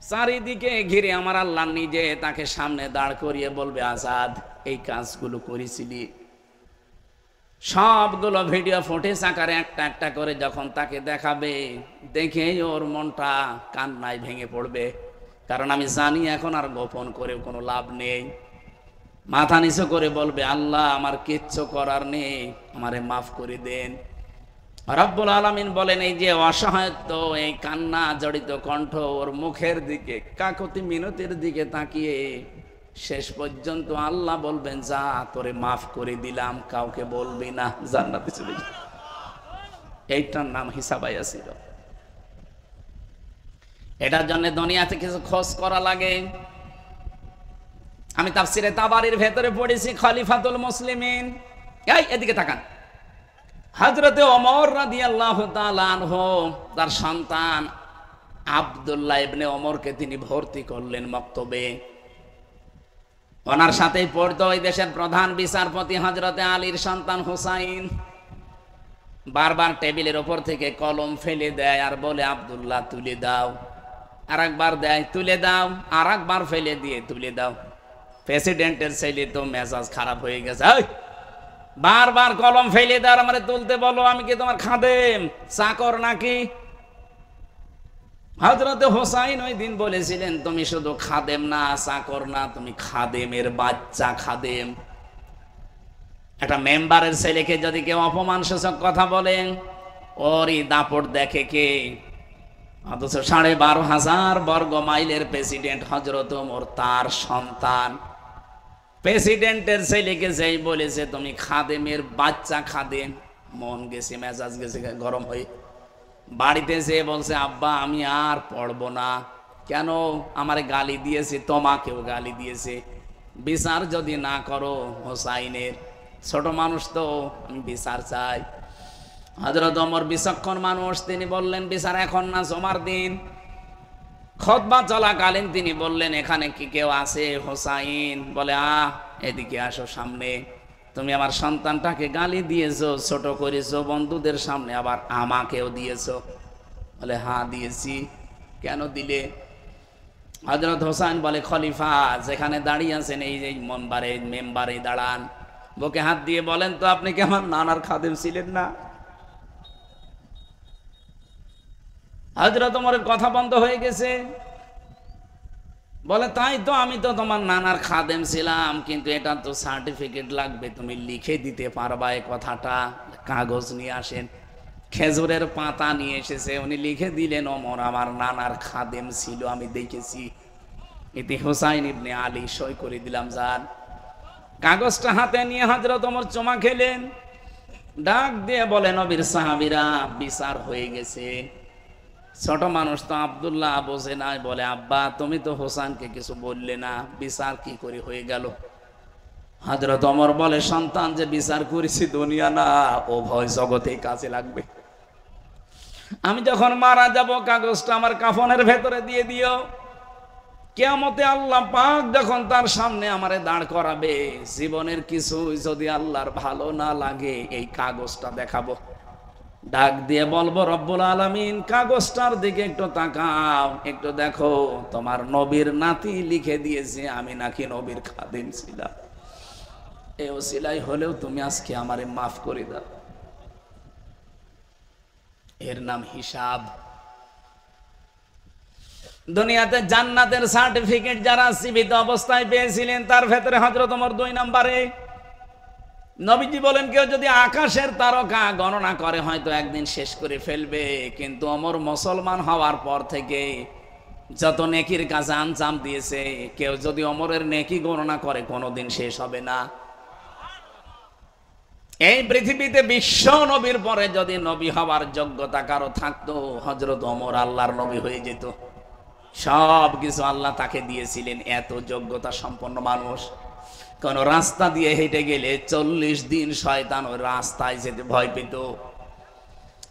চারিদিকে ঘিরে আমার আল্লাহ নিজে তাকে সামনে দাঁড় করিয়ে বলবে আসাদ এই কাজগুলো করেছিলি। সবগুলো ভিডিও ফুটেজ আকারে একটা একটা করে যখন তাকে দেখাবে, দেখেই ওর মনটা কান্নায় ভেঙে পড়বে। কারণ আমি জানি এখন আর গোপন করে কোনো লাভ নেই। মাথা নিচু করে বলবে আল্লাহ আমার কিচ্ছু করার নেই, আমারে মাফ করে দেন। রব্বুল আলামিন বলেন এই যে অসহায়ত্ব, এই কান্না জড়িত কণ্ঠ, ওর মুখের দিকে কাকতি মিনতির দিকে তাকিয়ে শেষ পর্যন্ত আল্লাহ বলবেন যা তোরে মাফ করে দিলাম, কাউকে বলবি না, জান্নাতে চলে যা। এইটার নাম হিসাব ইয়াসীরা। এটার জন্য দুনিয়াতে কিছু খোঁজ করা লাগে। আমি তাফসিরে তাবারির ভেতরে পড়েছি খলিফাতুল মুসলিমিন, এই এদিকে তাকান, হযরতে ওমর রাদিয়াল্লাহু তাআলা আনহু তার সন্তান আব্দুল্লাহ ইবনে ওমরকে তিনি ভর্তি করলেন মক্তবে। ওনার সাথেই পড়তো ওই দেশের প্রধান বিচারপতি হযরতে আলীর সন্তান হুসাইন। বারবার টেবিলের উপর থেকে কলম ফেলে দেয় আর বলে আব্দুল্লাহ তুলে দাও, আর একবার দেয় তুলে দাও, আর একবার ফেলে দিয়ে তুলে দাও। প্রেসিডেন্টের ছেলে তো মেজাজ খারাপ হয়ে গেছে, বারবার কলম ফেলে দাও, আমারে তুলতে বলো, আমি কি তোমার খাদেম চাকর নাকি? হযরতে হোসাইন ওই দিন বলেছিলেন তুমি শুধু খাদেম না, চাকর না, তুমি খাদেমের বাচ্চা খাদেম। একটা মেম্বারের ছেলেকে যদি কেউ অপমানসূচক কথা বলেন, ওরই দাপট দেখে কে? অথচ 12,500 বর্গ মাইলের প্রেসিডেন্ট হযরত ওমর, তার সন্তান প্রেসিডেন্টের ছেলেকে যেই বলেছে তুমি খাদেমের বাচ্চা খাদেম, মন গেছে, মেজাজ গেছে গরম হয়ে। বাড়িতে যেয়ে বলছে আব্বা আমি আর পড়বো না। কেন? আমারে গালি দিয়েছে, তোমাকেও গালি দিয়েছে, বিচার যদি না করো হোসাইনের, ছোট মানুষ তো, আমি বিচার চাই। হযরত ওমর বিচক্ষণ মানুষ, তিনি বললেন বিচার এখন না, জমার দিন। খুতবা চলাকালীন তিনি বললেন এখানে কি কেউ আছে? হোসাইন বলে এদিকে আসো সামনে। তুমি আমার সন্তানটাকে গালি দিয়েছো, ছোট করেছো বন্ধুদের সামনে, আবার আমাকেও দিয়েছো। বলে হ্যাঁ দিয়েছি। কেন দিলে? হযরত হোসাইন বলে খলিফা যেখানে দাঁড়িয়ে আছেন এই যে মেম্বারে দাঁড়ান, বুকে হাত দিয়ে বলেন তো আপনি কি আমার নানার খাদেম ছিলেন না? হযরত ওমরের কথা বন্ধ হয়ে গেছে। বলে তাই তো, আমি তো তোমার নানার খাদেম ছিলাম, কিন্তু এটা তো সার্টিফিকেট লাগবে, তুমি লিখে দিতে পারবা এই কথাটা? কাগজ নিয়ে আসেন। খেজুরের পাতা নিয়ে এসেছে, উনি লিখে দিলেন ওমর আমার নানার খাদেম ছিল, আমি দেখেছি, এতে হুসাইন ইবনে আলী সই করে দিলাম। যান। কাগজটা হাতে নিয়ে হযরত ওমর চুমা খেলেন, ডাক দিয়ে বলে নবীর সাহাবীরা বিচার হয়ে গেছে। ছোট মানুষ তো আব্দুল্লাহ বোঝে নাই, বলে আব্বা তুমি তো হোসেনকে কিছু বললে না, বিচার কি করে হয়ে গেল? হযরত ওমর বলে সন্তান যে বিচার করেছি দুনিয়া না, ও ভয় জগতেই কাজে লাগবে। আমি যখন মারা যাব কাগজটা আমার কাফনের ভেতরে দিয়ে দিও। কিয়ামতে আল্লাহ পাক যখন তার সামনে আমারে দাঁড় করাবে, জীবনের কিছু যদি আল্লাহর ভালো না লাগে এই কাগজটা দেখাবো, ডাক দিয়ে বলবো রব্বুল আলামিন কাগজটার দিকে একটু তাকাও, একটু দেখো তোমার নবীর নাতি লিখে দিয়েছে আমি নাকি নবীর খাদেম ছিলাম, এই ওসিলাই হলেও তুমি আজকে আমারে মাফ করে দাও। এর নাম হিসাব। দুনিয়াতে জান্নাতের সার্টিফিকেট যারা জীবিত অবস্থায় পেয়েছিলেন তার ভেতরে হযরত ওমর 2 নম্বরে। নবীজি বলেন কেউ যদি আকাশের তারকা গণনা করে হয়তো একদিন শেষ করে ফেলবে, কিন্তু ওমর মুসলমান হওয়ার পর থেকে যত নেকির কাজে আঞ্জাম দিয়েছে, কেউ যদি ওমরের নেকি গণনা করে কোনোদিন শেষ হবে না। এই পৃথিবীতে বিশ্ব নবীর পরে যদি নবী হওয়ার যোগ্যতা কারো থাকতো, হযরত ওমর আল্লাহর নবী হয়ে যেত। সব কিছু আল্লাহ তাকে দিয়েছিলেন, এত যোগ্যতা সম্পন্ন মানুষ। কোন রাস্তা দিয়ে হেঁটে গেলে 40 দিন শয়তান ওই রাস্তায় যেতে ভয় পেত।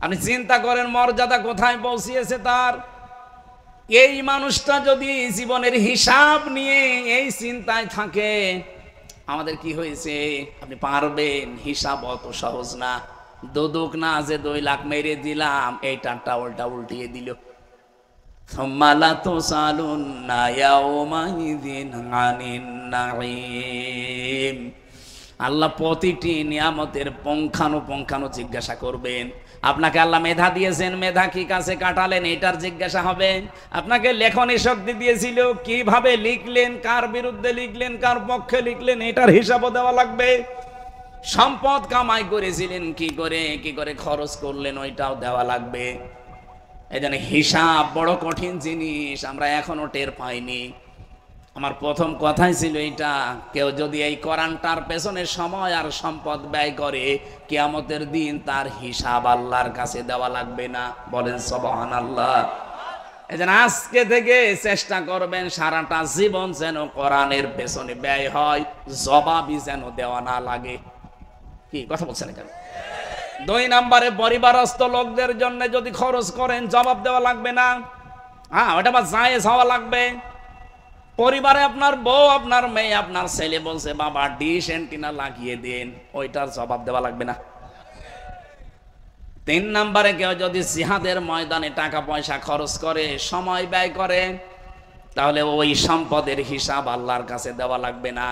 আপনি চিন্তা করেন মর্যাদা কোথায় পৌঁছিয়েছে তার। এই মানুষটা যদি জীবনের হিসাব নিয়ে এই চিন্তায় থাকে, আমাদের কি হয়েছে আপনি পারবেন? হিসাব অত সহজ না। দুদুক না যে 2 লাখ মেরে দিলাম, এই টানটা উল্টা উল্টিয়ে দিল। আল্লাহ প্রতিটি নিয়ামতের পুঙ্খানুপুঙ্খানু জিজ্ঞাসা করবেন। আপনাকে আল্লাহ মেধা দিয়েছেন, মেধা কি কাছে কাটালেন এটার জিজ্ঞাসা হবে। আপনাকে লেখনী শক্তি দিয়েছিল, কিভাবে লিখলেন, কার বিরুদ্ধে লিখলেন, কার পক্ষে লিখলেন, এটার হিসাবও দেওয়া লাগবে। সম্পদ কামাই করেছিলেন কি করে খরচ করলেন, ওইটাও দেওয়া লাগবে। এই জন্য হিসাব বড় কঠিন জিনিস, আমরা এখনো টের পাইনি। আমার প্রথম কথাই ছিল এইটা, কেউ যদি এই কোরআনটার পেছনে সময় আর সম্পদ ব্যয় করে, কিয়ামতের দিন তার হিসাব আল্লাহর কাছে দেওয়া লাগবে না। বলেন সুবহানাল্লাহ। এই জন্য আজকে থেকে চেষ্টা করবেন সারাটা জীবন যেন কোরআনের পেছনে ব্যয় হয়, জবাবই যেন দেওয়া না লাগে। কি কথা বলছেন কেন? 2 নম্বরে পরিবারস্থ লোকদের জন্য যদি খরচ করেন জবাব দেওয়া লাগবে না। হ্যাঁ, ওটা বা জায়েজ হওয়া লাগবে। পরিবারে আপনার বউ, আপনার মেয়ে, আপনার ছেলে বলছে বাবা ডিশ এন্টিনা লাগিয়ে দেন, ওইটার জবাব দেওয়া লাগবে না। 3 নম্বরে কেউ যদি জিহাদের ময়দানে টাকা পয়সা খরচ করে, সময় ব্যয় করে, তাহলে ওই সম্পদের হিসাব আল্লাহর কাছে দেওয়া লাগবে না।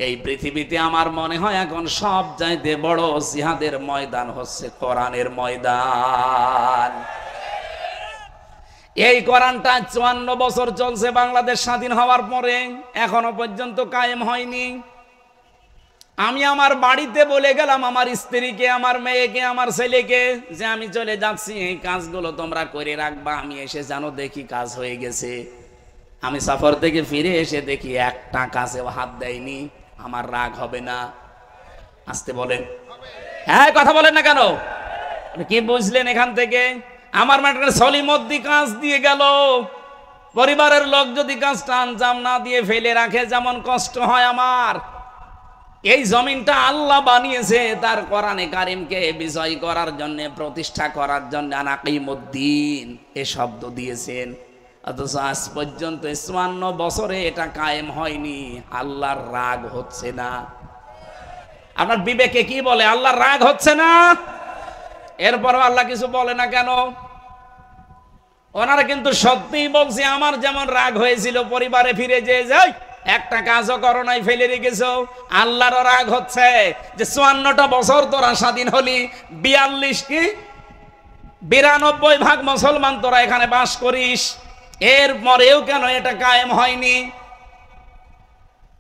এই পৃথিবীতে আমার মনে হয় এখন সব চাইতে বড় জিহাদের ময়দান হচ্ছে কোরআনের ময়দান। এই কোরআনটা 54 বছর চলছে বাংলাদেশ স্বাধীন হওয়ার পরে, এখনো পর্যন্ত কায়েম হয়নি। আমি আমার বাড়িতে বলে গেলাম আমার স্ত্রীকে, আমার মেয়েকে, আমার ছেলেকে যে আমি চলে যাচ্ছি, এই কাজগুলো তোমরা করে রাখবা, আমি এসে জানো দেখি কাজ হয়ে গেছে। আমি সফর থেকে ফিরে এসে দেখি একটা কাজেও হাত দেয়নি, আমার রাগ হবে না? আসতে বলেন, হ্যাঁ কথা বলেন না কেন? কি বুঝলেন এখান থেকে? আমার মাঠের সলিমদ্দি কাজ দিয়ে গেল, পরিবারের লোক যদি কাজটা আঞ্জাম না দিয়ে ফেলে রাখে, যেমন কষ্ট হয় আমার। এই জমিনটা আল্লাহ বানিয়েছে তার কোরআনে কারিমকে বিজয় করার জন্য, প্রতিষ্ঠা করার জন্য। আনাকিমুদ্দিন এ শব্দ দিয়েছেন, অথচ আজ পর্যন্ত 54 বছরে এটা কায়েম হয়নি। আল্লাহর রাগ হচ্ছে না? আপনার বিবেকে কি বলে আল্লাহর রাগ হচ্ছে না? এরপরও আল্লাহ কিছু বলে না কেন? ওনারা কিন্তু সত্যিই বলছে, আমার যেমন রাগ হয়েছিল পরিবারে ফিরে যে যাই একটা কাজও করো নাই, ফেলে রেখেছো। আল্লাহরও রাগ হচ্ছে যে 54টা বছর তোরা স্বাধীন হলি, 92 মুসলমান তোরা এখানে বাস করিস, এরপরেও কেন এটা কায়েম হয়নি?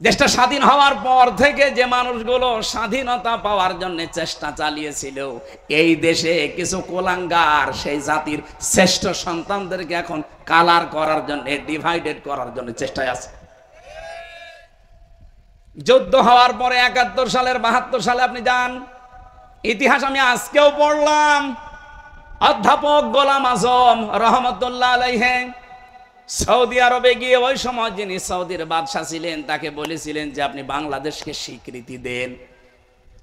দেশটা স্বাধীন হওয়ার পর থেকে যে মানুষগুলো স্বাধীনতা পাওয়ার জন্য চেষ্টা চালিয়েছিল, এই দেশে কিছু কোলাঙ্গার সেই জাতির শ্রেষ্ঠ সন্তানদেরকে এখন কালার করার জন্য, ডিভাইডেড করার জন্য চেষ্টায় আছে। যুদ্ধ হওয়ার পরে 71 সালের 72 সালে আপনি যান, ইতিহাস আমি আজকেও পড়লাম, অধ্যাপক গোলাম আজম রহমতুল্লাহ আলাইহি সৌদি আরবে গিয়ে ওই সময় যিনি সৌদির বাদশা ছিলেন তাকে বলেছিলেন যে আপনি বাংলাদেশকে স্বীকৃতি দেন।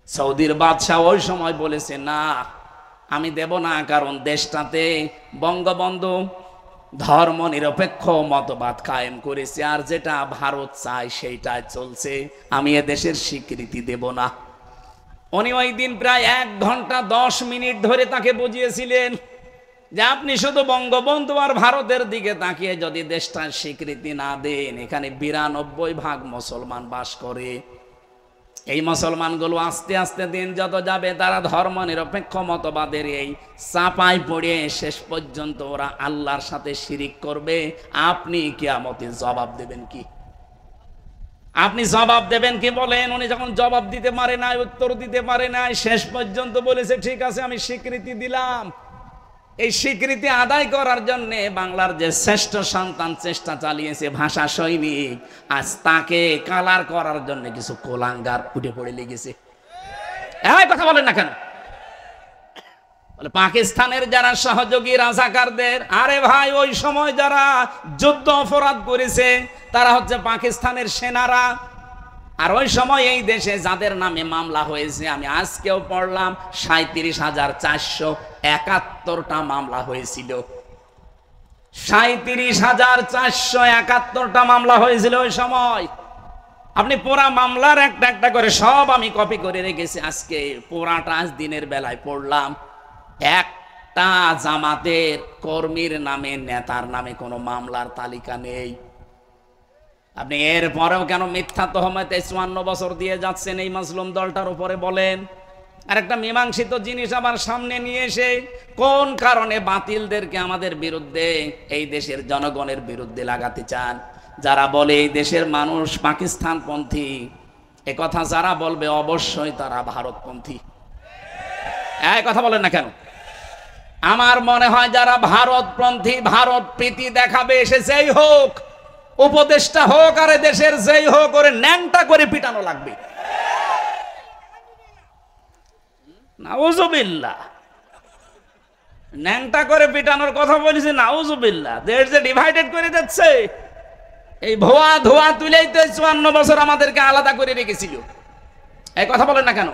সৌদির বাদশা ওই সময় বলেছে না, আমি দেব না, কারণ দেশটাতে বঙ্গবন্ধু ধর্ম নিরপেক্ষ মতবাদ কায়েম করেছে, আর যেটা ভারত চায় সেইটাই চলছে, আমি এ দেশের স্বীকৃতি দেব না। উনি ওই দিন প্রায় 1 ঘন্টা 10 মিনিট ধরে তাকে বুঝিয়েছিলেন যে আপনি শুধু বঙ্গবন্ধু আর ভারতের দিকে তাকিয়ে যদি দেশটার স্বীকৃতি না দেন, এখানে 92% মুসলমান বাস করে, এই মুসলমানগুলো আস্তে আস্তে দিন যত যাবে তারা ধর্ম নিরপেক্ষ মতবাদের এই চাপায় পড়ে শেষ পর্যন্ত ওরা আল্লাহর সাথে শিরিক করবে। আপনি কিয়ামতে জবাব দেবেন কি? আপনি জবাব দেবেন কি বলেন? উনি যখন জবাব দিতে পারে না, উত্তর দিতে পারে না, শেষ পর্যন্ত বলেছে ঠিক আছে আমি স্বীকৃতি দিলাম। এই স্বীকৃতি আদায় করার জন্য বাংলার যে শ্রেষ্ঠ সন্তান চেষ্টা চালিয়েছে ভাষা সৈনিক, আজ তাকে কালার করার জন্য কিছু কোলাঙ্গার উঠে পড়ে লেগেছে। এই কথা বলেন না কেন? বলে পাকিস্তানের যারা সহযোগী রাজাকারদের, আরে ভাই ওই সময় যারা যুদ্ধ অপরাধ করেছে তারা হচ্ছে পাকিস্তানের সেনারা। আর ওই সময় এই দেশে যাদের নামে মামলা হয়েছে আমি আজকেও পড়লাম 37,471টা মামলা হয়েছিল। 37,471টা মামলা হয়েছিল ওই সময়। আপনি পুরা মামলার একটা একটা করে সব আমি কপি করে রেখেছি। আজকে পুরাটা আজ দিনের বেলায় পড়লাম, একটা জামাতের কর্মীর নামে নেতার নামে কোনো মামলার তালিকা নেই। আপনি এরপরেও কেন মিথ্যা তহমতে 54 বছর দিয়ে যাচ্ছেন এই মাজলুম দলটার উপরে বলেন? আর একটা মীমাংসিত জিনিস আমার সামনে নিয়ে এসে কোন কারণে বাতিলদেরকে আমাদের বিরুদ্ধে, এই দেশের জনগণের বিরুদ্ধে লাগাতে চান? যারা বলে এই দেশের মানুষ পাকিস্তানপন্থী, এ কথা যারা বলবে অবশ্যই তারা ভারতপন্থী। এই কথা বলেন না কেন? আমার মনে হয় যারা ভারতপন্থী, ভারত প্রীতি দেখাবে এসেছেই হোক, উপদেষ্টা হোক আর দেশের যেই হোক, করে ন্যাংটা করে পিটানো লাগবে। নাউজুবিল্লাহ, ন্যাংটা করে পিটানোর কথা বলেছে। নাউজুবিল্লাহ, দেশ যে ডিভাইডেড করে যাচ্ছে, এই ভুয়া ধোয়া তুলেই তো 54 বছর আমাদেরকে আলাদা করে রেখেছিল। এই কথা বলেন না কেন?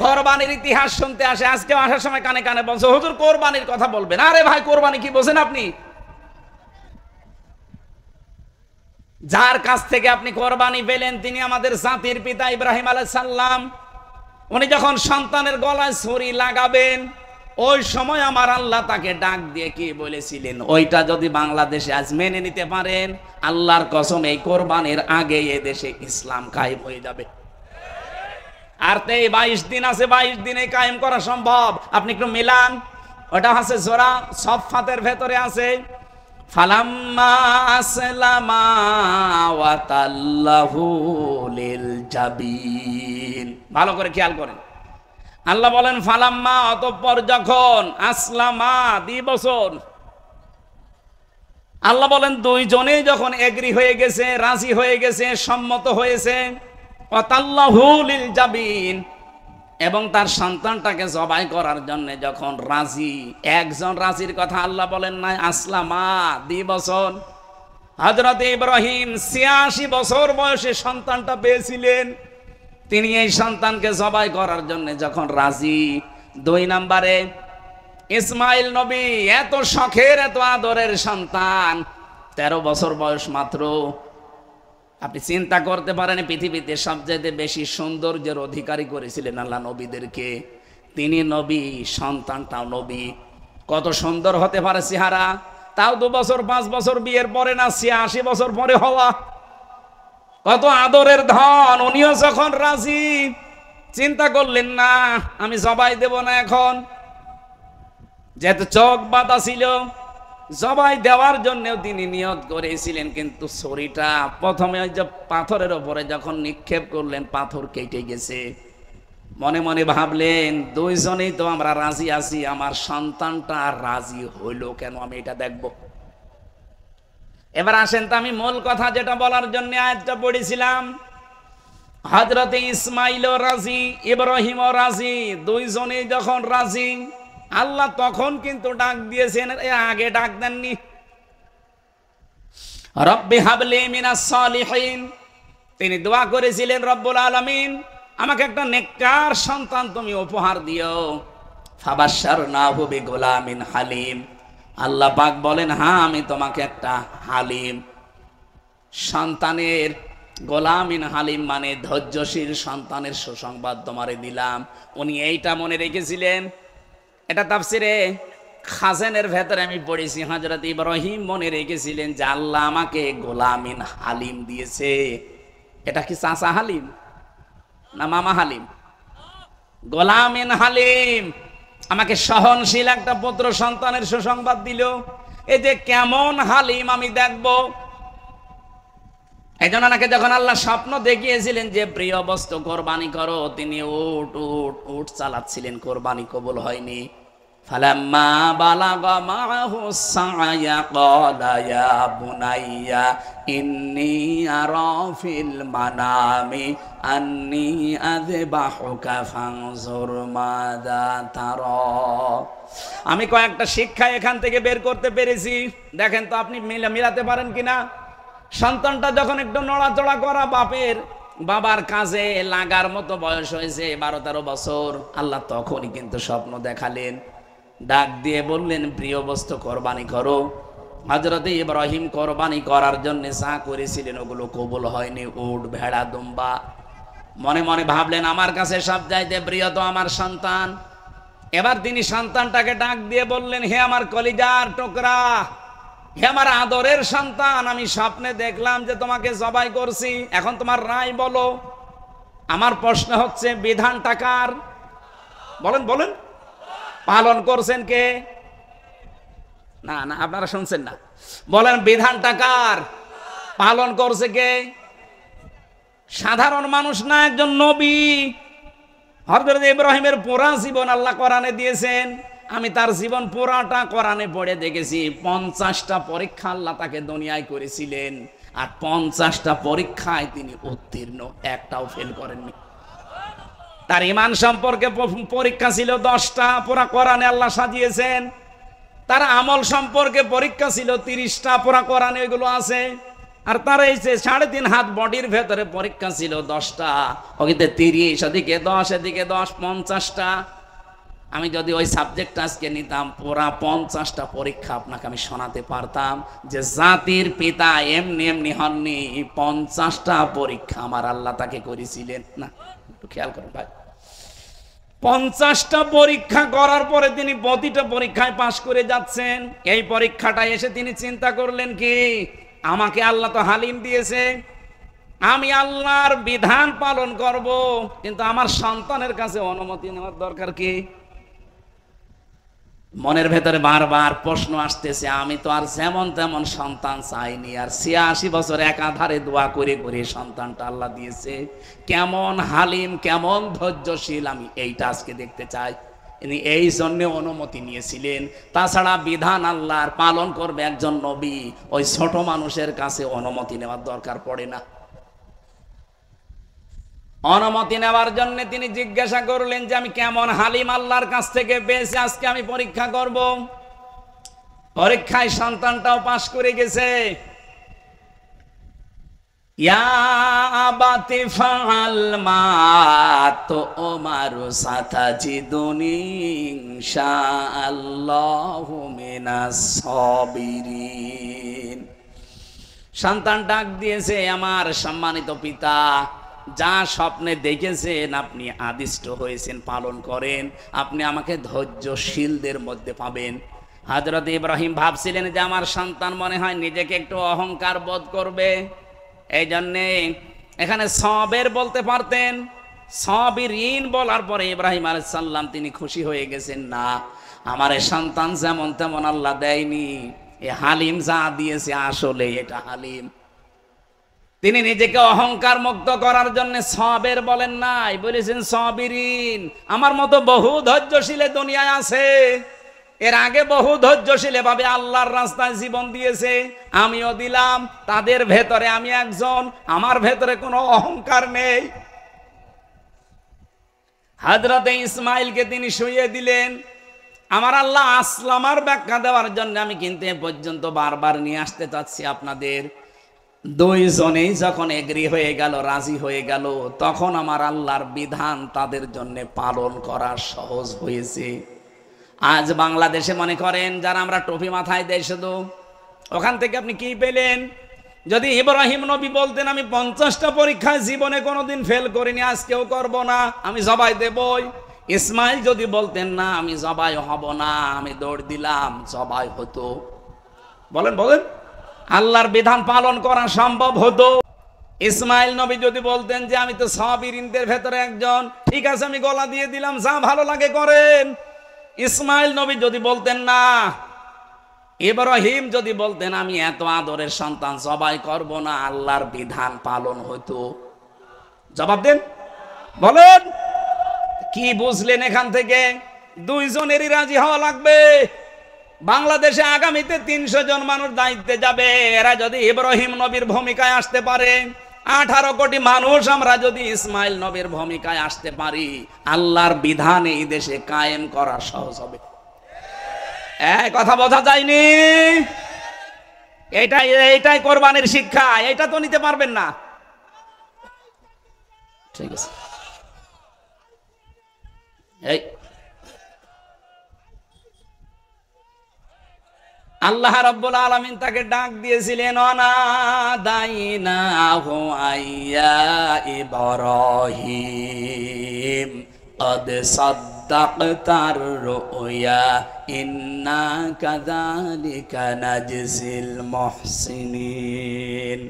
কোরবানির ইতিহাস শুনতে আসে, আজকে আসার সময় কানে কানে বলছে হুজুর কোরবানির কথা বলবেন। আরে ভাই কোরবানি কি বোঝেন আপনি? যার কাছ থেকে আপনি কোরবানি পেলেন তিনি আমাদের জাতির পিতা ইব্রাহিম আলাইহিস সালাম। উনি যখন সন্তানের গলায় ছুরি লাগাবেন ওই সময় আমার আল্লাহ তাকে ডাক দিয়ে কি বলেছিলেন, ওইটা যদি বাংলাদেশে আজ মেনে নিতে পারেন আল্লাহর কসম এই কোরবানির আগে এ দেশে ইসলাম কায়েম হয়ে যাবে। আর 22 দিন আছে, 22 দিনে কায়েম করা সম্ভব। আপনি একটু মিলান, ওটা আছে সূরা সফফাতের ভেতরে আছে, ফালাম্মা আসলামা ওয়া তাল্লাহু লিল জাবিন। ভালো করে খেয়াল করেন, আল্লাহ বলেন ফালাম্মা, অতঃপর যখন, আসলামা 2 বছর, আল্লাহ বলেন দুইজনেই যখন এগ্রি হয়ে গেছে, রাজি হয়ে গেছে, সম্মত হয়েছে, ওয়া তাল্লাহু লিল জাবিন, এবং তার সন্তানটাকে জবাই করার জন্য যখন রাজি, একজন রাজির কথা আল্লাহ বলেন নাই, আসলামা 2 বছর। হযরত ইব্রাহিম 86 বছর বয়সে সন্তানটা পেয়েছিলেন। তিনি এই সন্তানকে জবাই করার জন্য যখন রাজি। 2 নম্বরে ইসমাইল নবী, এত শখের এত আদরের সন্তান, 13 বছর বয়স মাত্র। আপনি চিন্তা করতে পারেন পৃথিবীতে সবচেয়ে বেশি সৌন্দর্যের অধিকারী করেছিলেন আল্লাহ নবীদেরকে, তিনি নবী, সন্তানটাও নবী। কত সুন্দর হতে পারে চেহারা, তাও 2 বছর 5 বছর বিয়ের পরে না, 86 বছর পরে হওয়া। কত আদরের ধন। উনিও যখন রাজি, চিন্তা করলেন না আমি জবাই দেব না এখন, যেহেতু চোখ বাঁধা ছিল, জবাই দেওয়ার জন্য তিনি নিয়ত করেছিলেন। কিন্তু ছুরিটা প্রথমে ওই যে পাথরের উপরে যখন নিক্ষেপ করলেন পাথর কেটে গেছে। মনে মনে ভাবলেন দুইজনেই তো আমরা রাজি আছি, আমার সন্তানটা রাজি হইল কেন, আমি এটা দেখব। এবার আসেন তো আমি মূল কথা যেটা বলার জন্য আয়াতটা পড়েছিলাম। হযরতে ইসমাইলও রাজি, ইব্রাহিমও রাজি, দুইজনেই যখন রাজি, আল্লাহ তখন কিন্তু ডাক দিয়েছেন, আগে ডাক দেননি। রব্বি হাবলি মিনাস সালিহিন, তিনি দোয়া করেছিলেন রব্বুল আলামিন আমাকে একটা নেককার সন্তান তুমি উপহার দিও। ফাবাশশারনাহু বিগুলামিন হালিম, আল্লাহ পাক বলেন হ্যাঁ আমি তোমাকে একটা হালিম সন্তানের, গোলামিন হালিম মানে ধৈর্যশীল সন্তানের সুসংবাদ তোমারে দিলাম। উনি এইটা মনে রেখেছিলেন। এটা তাফসিরে খাজেনের ভেতরে আমি পড়েছি, হযরত ইব্রাহিম মনে রেখেছিলেন যে আল্লাহ আমাকে গোলামিন হালিম দিয়েছে। এটা কি চাচা হালিম? না মামা হালিম? গোলামিন হালিম আমাকে সহনশীল একটা পুত্র সন্তানের সুসংবাদ দিল। এই যে কেমন হালিম আমি দেখব। এই জন্য নাকি যখন আল্লাহ স্বপ্ন দেখিয়েছিলেন যে প্রিয় বস্তু কোরবানি করো, তিনি উট উট উট চালাচ্ছিলেন, কোরবানি কবুল হয়নি। ফালাম্মা বালাগা মাহু সায়া ক্বালা ইয়া বুনাইয়া ইন্নী আরা ফিল মানামি আন্নী আযবাহুকা ফানজুর মাযা তারা। আমি কয়েকটা শিক্ষা এখান থেকে বের করতে পেরেছি, দেখেন তো আপনি মিলাতে পারেন কিনা। সন্তানটা যখন একটু নড়াচড়া করা, বাবার কাজে লাগার মতো বয়স হয়েছে 12-13 বছর, আল্লাহ তখনই কিন্তু স্বপ্ন দেখালেন, ডাক দিয়ে বললেন প্রিয় বস্তু কোরবানি করো। হযরত ইব্রাহিম কোরবানি করার জন্য যা করেছিলেন ওগুলো কবুল হয়নি, উট ভেড়া দুম্বা। মনে মনে ভাবলেন আমার কাছে সব চাইতে প্রিয় তো আমার সন্তান। এবার তিনি সন্তানটাকে ডাক দিয়ে বললেন, হে আমার কলিজার টুকরা, হে আমার আদরের সন্তান, আমি স্বপ্নে দেখলাম যে তোমাকে জবাই করছি, এখন তোমার রায় বলো। আমার প্রশ্ন হচ্ছে বিধানটা কার? বলেন বলেন, পালন করছেন কে? না না আপনারা শুনছেন না, বলেন বিধানটা কার? পালন করছে কে? সাধারণ মানুষ না, একজন নবী। হযরত ইব্রাহিমের পুরা জীবন আল্লাহ কোরআনে দিয়েছেন। আমি তার জীবন পুরাটা কোরআনে পড়ে দেখেছি। 50টা পরীক্ষা আল্লাহ তাকে দুনিয়ায় করেছিলেন, আর 50টা পরীক্ষায় তিনি উত্তীর্ণ, একটাও ফেল করেননি। তার ঈমান সম্পর্কে পরীক্ষা ছিল 10টা, পুরা কোরআনে আল্লাহ সাজিয়েছেন। তার আমল সম্পর্কে পরীক্ষা ছিল 30টা, পুরা কোরআনে এগুলো আছে। আর তার এই যে 3.5 হাত বডির ভেতরে পরীক্ষা ছিল 10টা, ওকে 30, ওদিকে 10, এদিকে 10, 50টা। আমি যদি ওই সাবজেক্ট আজকে নিতাম, পুরা 50টা পরীক্ষা আপনাকে আমি শোনাতে পারতাম যে জাতির পিতা এমনি এমনি হননি, 50টা পরীক্ষা আমার আল্লাহ তাকে করেছিলেন। না একটু খেয়াল করেন ভাই, 50টা পরীক্ষা করার পরে তিনি প্রতিটা পরীক্ষায় পাশ করে যাচ্ছেন। এই পরীক্ষাটা এসে তিনি চিন্তা করলেন কি, আমাকে আল্লাহ তো হালিম দিয়েছে, আমি আল্লাহর বিধান পালন করব, কিন্তু আমার সন্তানের কাছে অনুমতি নেওয়ার দরকার কি? মনের ভেতরে বারবার প্রশ্ন আসতেছে, আমি তো আর যেমন তেমন সন্তান চাইনি, আর 86 বছর একাধারে দোয়া করে করে সন্তানটা আল্লাহ দিয়েছে। কেমন হালিম, কেমন ধৈর্যশীল, আমি এইটা আজকে দেখতে চাই। ইনি এই জন্য অনুমতি নিয়েছিলেন। তাছাড়া বিধান আল্লাহর পালন করবে একজন নবী, ওই ছোট মানুষের কাছে অনুমতি নেওয়ার দরকার পড়ে না। অনুমতি নেওয়ার জন্য তিনি জিজ্ঞাসা করলেন যে আমি কেমন হালিম আল্লাহর কাছ থেকে পেয়েছি, আজকে আমি পরীক্ষা করব। পরীক্ষায় সন্তানটাও পাশ করে গেছে। ইয়া আবাতি ফাআল মা তুমারু সাতাজিদুনি ইনশাআল্লাহু মিনাস সাবিরিন। সন্তান ডাক দিয়েছে, আমার সম্মানিত পিতা, যা স্বপ্নে দেখেছেন আপনি আদিষ্ট হয়েছেন, পালন করেন, আপনি আমাকে ধৈর্যশীলদের মধ্যে পাবেন। হযরত ইব্রাহিম ভাবছিলেন যে আমার সন্তান মনে হয় নিজেকে একটু অহংকার বোধ করবে, এই জন্যে এখানে সবের বলতে পারতেন। সাবিরিন বলার পরে ইব্রাহিম আলাইহিস সালাম তিনি খুশি হয়ে গেছেন, না আমার সন্তান যেমন তেমন আল্লাহ দেয়নি, এ হালিম যা দিয়েছে আসলে এটা হালিম। তিনি নিজেকে অহংকার মুক্ত করার জন্য সবের বলেন নাই, বলেছেন সাবিরিন। আমার মতো বহু ধৈর্যশীল দুনিয়ায় আছে, এর আগে বহু ধৈর্যশীল ভাবে আল্লাহর রাস্তায় জীবন দিয়েছে, আমিও দিলাম। তাদের ভেতরে আমি একজন, আমার ভেতরে কোনো অহংকার নেই। হযরত ইসমাইলকে তিনি শুইয়ে দিলেন। আমার আল্লাহ আসলামার ব্যাখ্যা দেওয়ার জন্য আমি কিন্তু এ পর্যন্ত বারবার নিয়ে আসতে চাচ্ছি আপনাদের। দুইজনেই যখন এগ্রি হয়ে গেল, রাজি হয়ে গেল, তখন আমার আল্লাহর বিধান তাদের জন্য পালন করা সহজ হয়েছে। আজ বাংলাদেশে মনে করেন যারা আমরা টুপি মাথায় দেই শুধু, ওখান থেকে আপনি কি পেলেন? যদি ইব্রাহিম নবী বলতেন আমি 50টা পরীক্ষায় জীবনে কোনোদিন ফেল করিনি, আজকেও করব না, আমি জবাই দেবই। ইসমাইল যদি বলতেন না আমি জবাই হব না, আমি দৌড় দিলাম, জবাই হতো। বলেন বলেন, আল্লাহর বিধান পালন করা সম্ভব হতো। ইসমাইল নবী যদি বলতেন যে আমি তো সাবিরিনদের ভেতরে একজন, ঠিক আছে আমি গলা দিয়ে দিলাম, যা ভালো লাগে করেন। ইসমাইল নবী যদি বলতেন না, ইব্রাহিম যদি বলতেন আমি এত আদরের সন্তান জবাই করব না, আল্লাহর বিধান পালন হতো? জবাব দেন, বলেন কি বুঝলেন এখান থেকে? দুইজনেরই রাজি হওয়া লাগবে। বাংলাদেশে আগামীতে 300 জন মানুষ দায়িত্বে যাবে, এরা যদি ইব্রাহিম নবীর ভূমিকায় আসতে পারে, 18 কোটি মানুষ আমরা যদি ইসমাইল নবীর ভূমিকায় আসতে পারি, আল্লাহর বিধান এই দেশে কায়েম করা সহজ হবে। এই কথা বোঝা যায়নি? এইটাই কোরবানির শিক্ষা। এটা তো নিতে পারবেন না। ঠিক আছে, এই আল্লাহ রাব্বুল আলামিন তাকে ডাক দিয়েছিলেন, অনাদাইনাহু আইয়া ইব্রাহিম কদ সাদ্দাকতার রুয়া ইন্না কাযালিকা নাজজিল মুহসিনিন।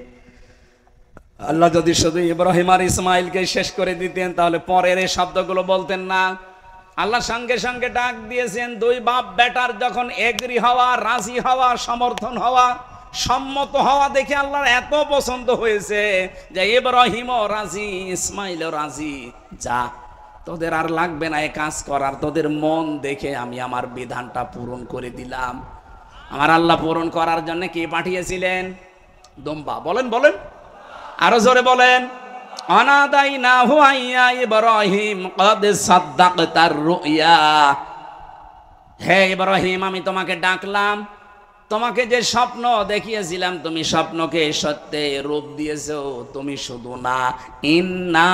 আল্লাহ যদি শুধু ইব্রাহিম আর ইসমাইলকে শেষ করে দিতেন তাহলে পরের এই শব্দগুলো বলতেন না। আল্লাহ সঙ্গে সঙ্গে ডাক দিয়েছেন, দুই বাপ বেটার যখন এগ্রি হওয়া, রাজি হওয়া, সমর্থন হওয়া, সম্মত হওয়া দেখে আল্লাহর এত পছন্দ হয়েছে যে ইব্রাহিমও রাজি, ইসমাইলও রাজি। যা, তোদের আর লাগবে না এ কাজ করার, তোদের মন দেখে আমি আমার বিধানটা পূরণ করে দিলাম। আমার আল্লাহ পূরণ করার জন্য কি পাঠিয়েছিলেন? দুম্বা। বলেন বলেন, আরো জোরে বলেন। অনাদাইনাহু আইয়া ইব্রাহিম কদ সাদ্দাকতার রুয়া। হে ইব্রাহিম, আমি তোমাকে ডাকলাম, তোমাকে যে স্বপ্ন দেখিয়েছিলাম তুমি স্বপ্নকে সত্যে রূপ দিয়েছো। তুমি শুধু না, ইন্না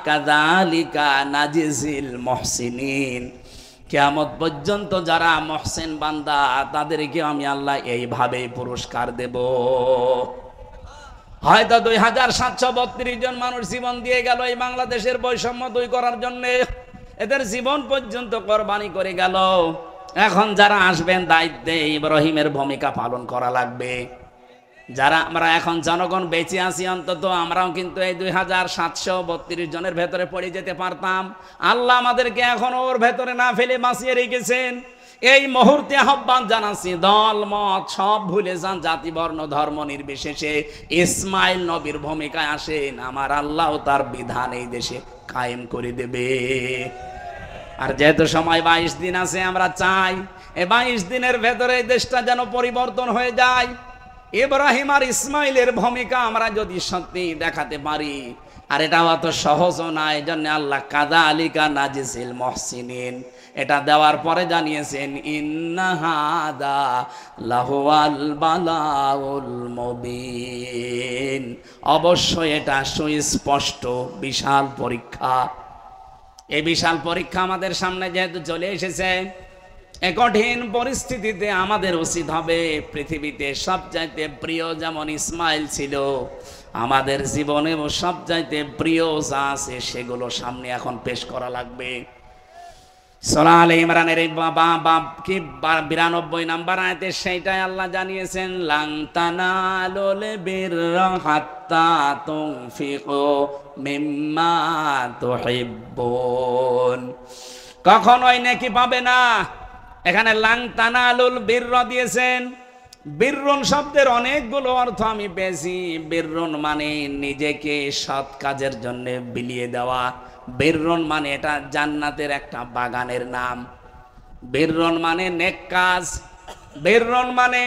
কাযালিকা নাজিজিল মুহসিনিন, কিয়ামত পর্যন্ত যারা মুহসিন বান্দা তাদেরকে আমি আল্লাহ এইভাবেই পুরস্কার দেব। হয়তো 2732 জন মানুষ জীবন দিয়ে গেল এই বাংলাদেশের বৈষম্য দূর করার জন্য, এদের জীবন পর্যন্ত কোরবানি করে গেল। এখন যারা আসবেন দায়িত্বে, ইব্রাহিমের ভূমিকা পালন করা লাগবে। যারা আমরা এখন জনগণ বেঁচে আছি, অন্তত আমরাও কিন্তু এই 2732 জনের ভেতরে পড়ে যেতে পারতাম। আল্লাহ আমাদেরকে এখন ওর ভেতরে না ফেলে বাঁচিয়ে রেখেছেন। এই মুহূর্তে আহ্বান জানাচ্ছি, দল মত সব ভুলে যান, জাতি বর্ণ ধর্ম নির্বিশেষে ইসমাইল নবীর ভূমিকায় আসেন। আমার আল্লাহ তার বিধান এই দেশে কায়েম করে দেবে। আর যেহেতু সময় 22 দিন আছে, আমরা চাই এই 22 দিনের ভেতরে এই দেশটা যেন পরিবর্তন হয়ে যায়। ইব্রাহিম আর ইসমাইলের ভূমিকা আমরা যদি সত্যি দেখাতে পারি, আর এটা অত সহজও না, এই জন্য আল্লাহ কাযালিকা নাজিজিল মুহসিনিন এটা দেওয়ার পরে জানিয়েছেন, ইন্না হাদা লাহুয়াল বালাউল মুবিন, অবশ্যই এটা সুস্পষ্ট বিশাল পরীক্ষা। এই বিশাল পরীক্ষা আমাদের সামনে যেহেতু চলে এসেছে, এ কঠিন পরিস্থিতিতে আমাদের উচিত হবে পৃথিবীতে সবচাইতে প্রিয় যেমন ইসমাইল ছিল, আমাদের জীবনেও সবচাইতে প্রিয় যা আছে সেগুলো সামনে এখন পেশ করা লাগবে। সূরা আলে ইমরানের 92 নম্বর আয়াতে সেইটাই আল্লাহ জানিয়েছেন, লান তানালুল বিররা হাত্তা তুনফিকু মিম্মা তুহিব্বুন। কখনোই নেকি পাবে না। এখানে লান তানালুল বিররা দিয়েছেন। বিররুন শব্দের অনেকগুলো অর্থ আমি পেয়েছি। বিররুন মানে নিজেকে সৎ কাজের জন্য বিলিয়ে দেওয়া। বিররুন মানে এটা জান্নাতের একটা বাগানের নাম। বিররুন মানে নেক কাজ। বিররুন মানে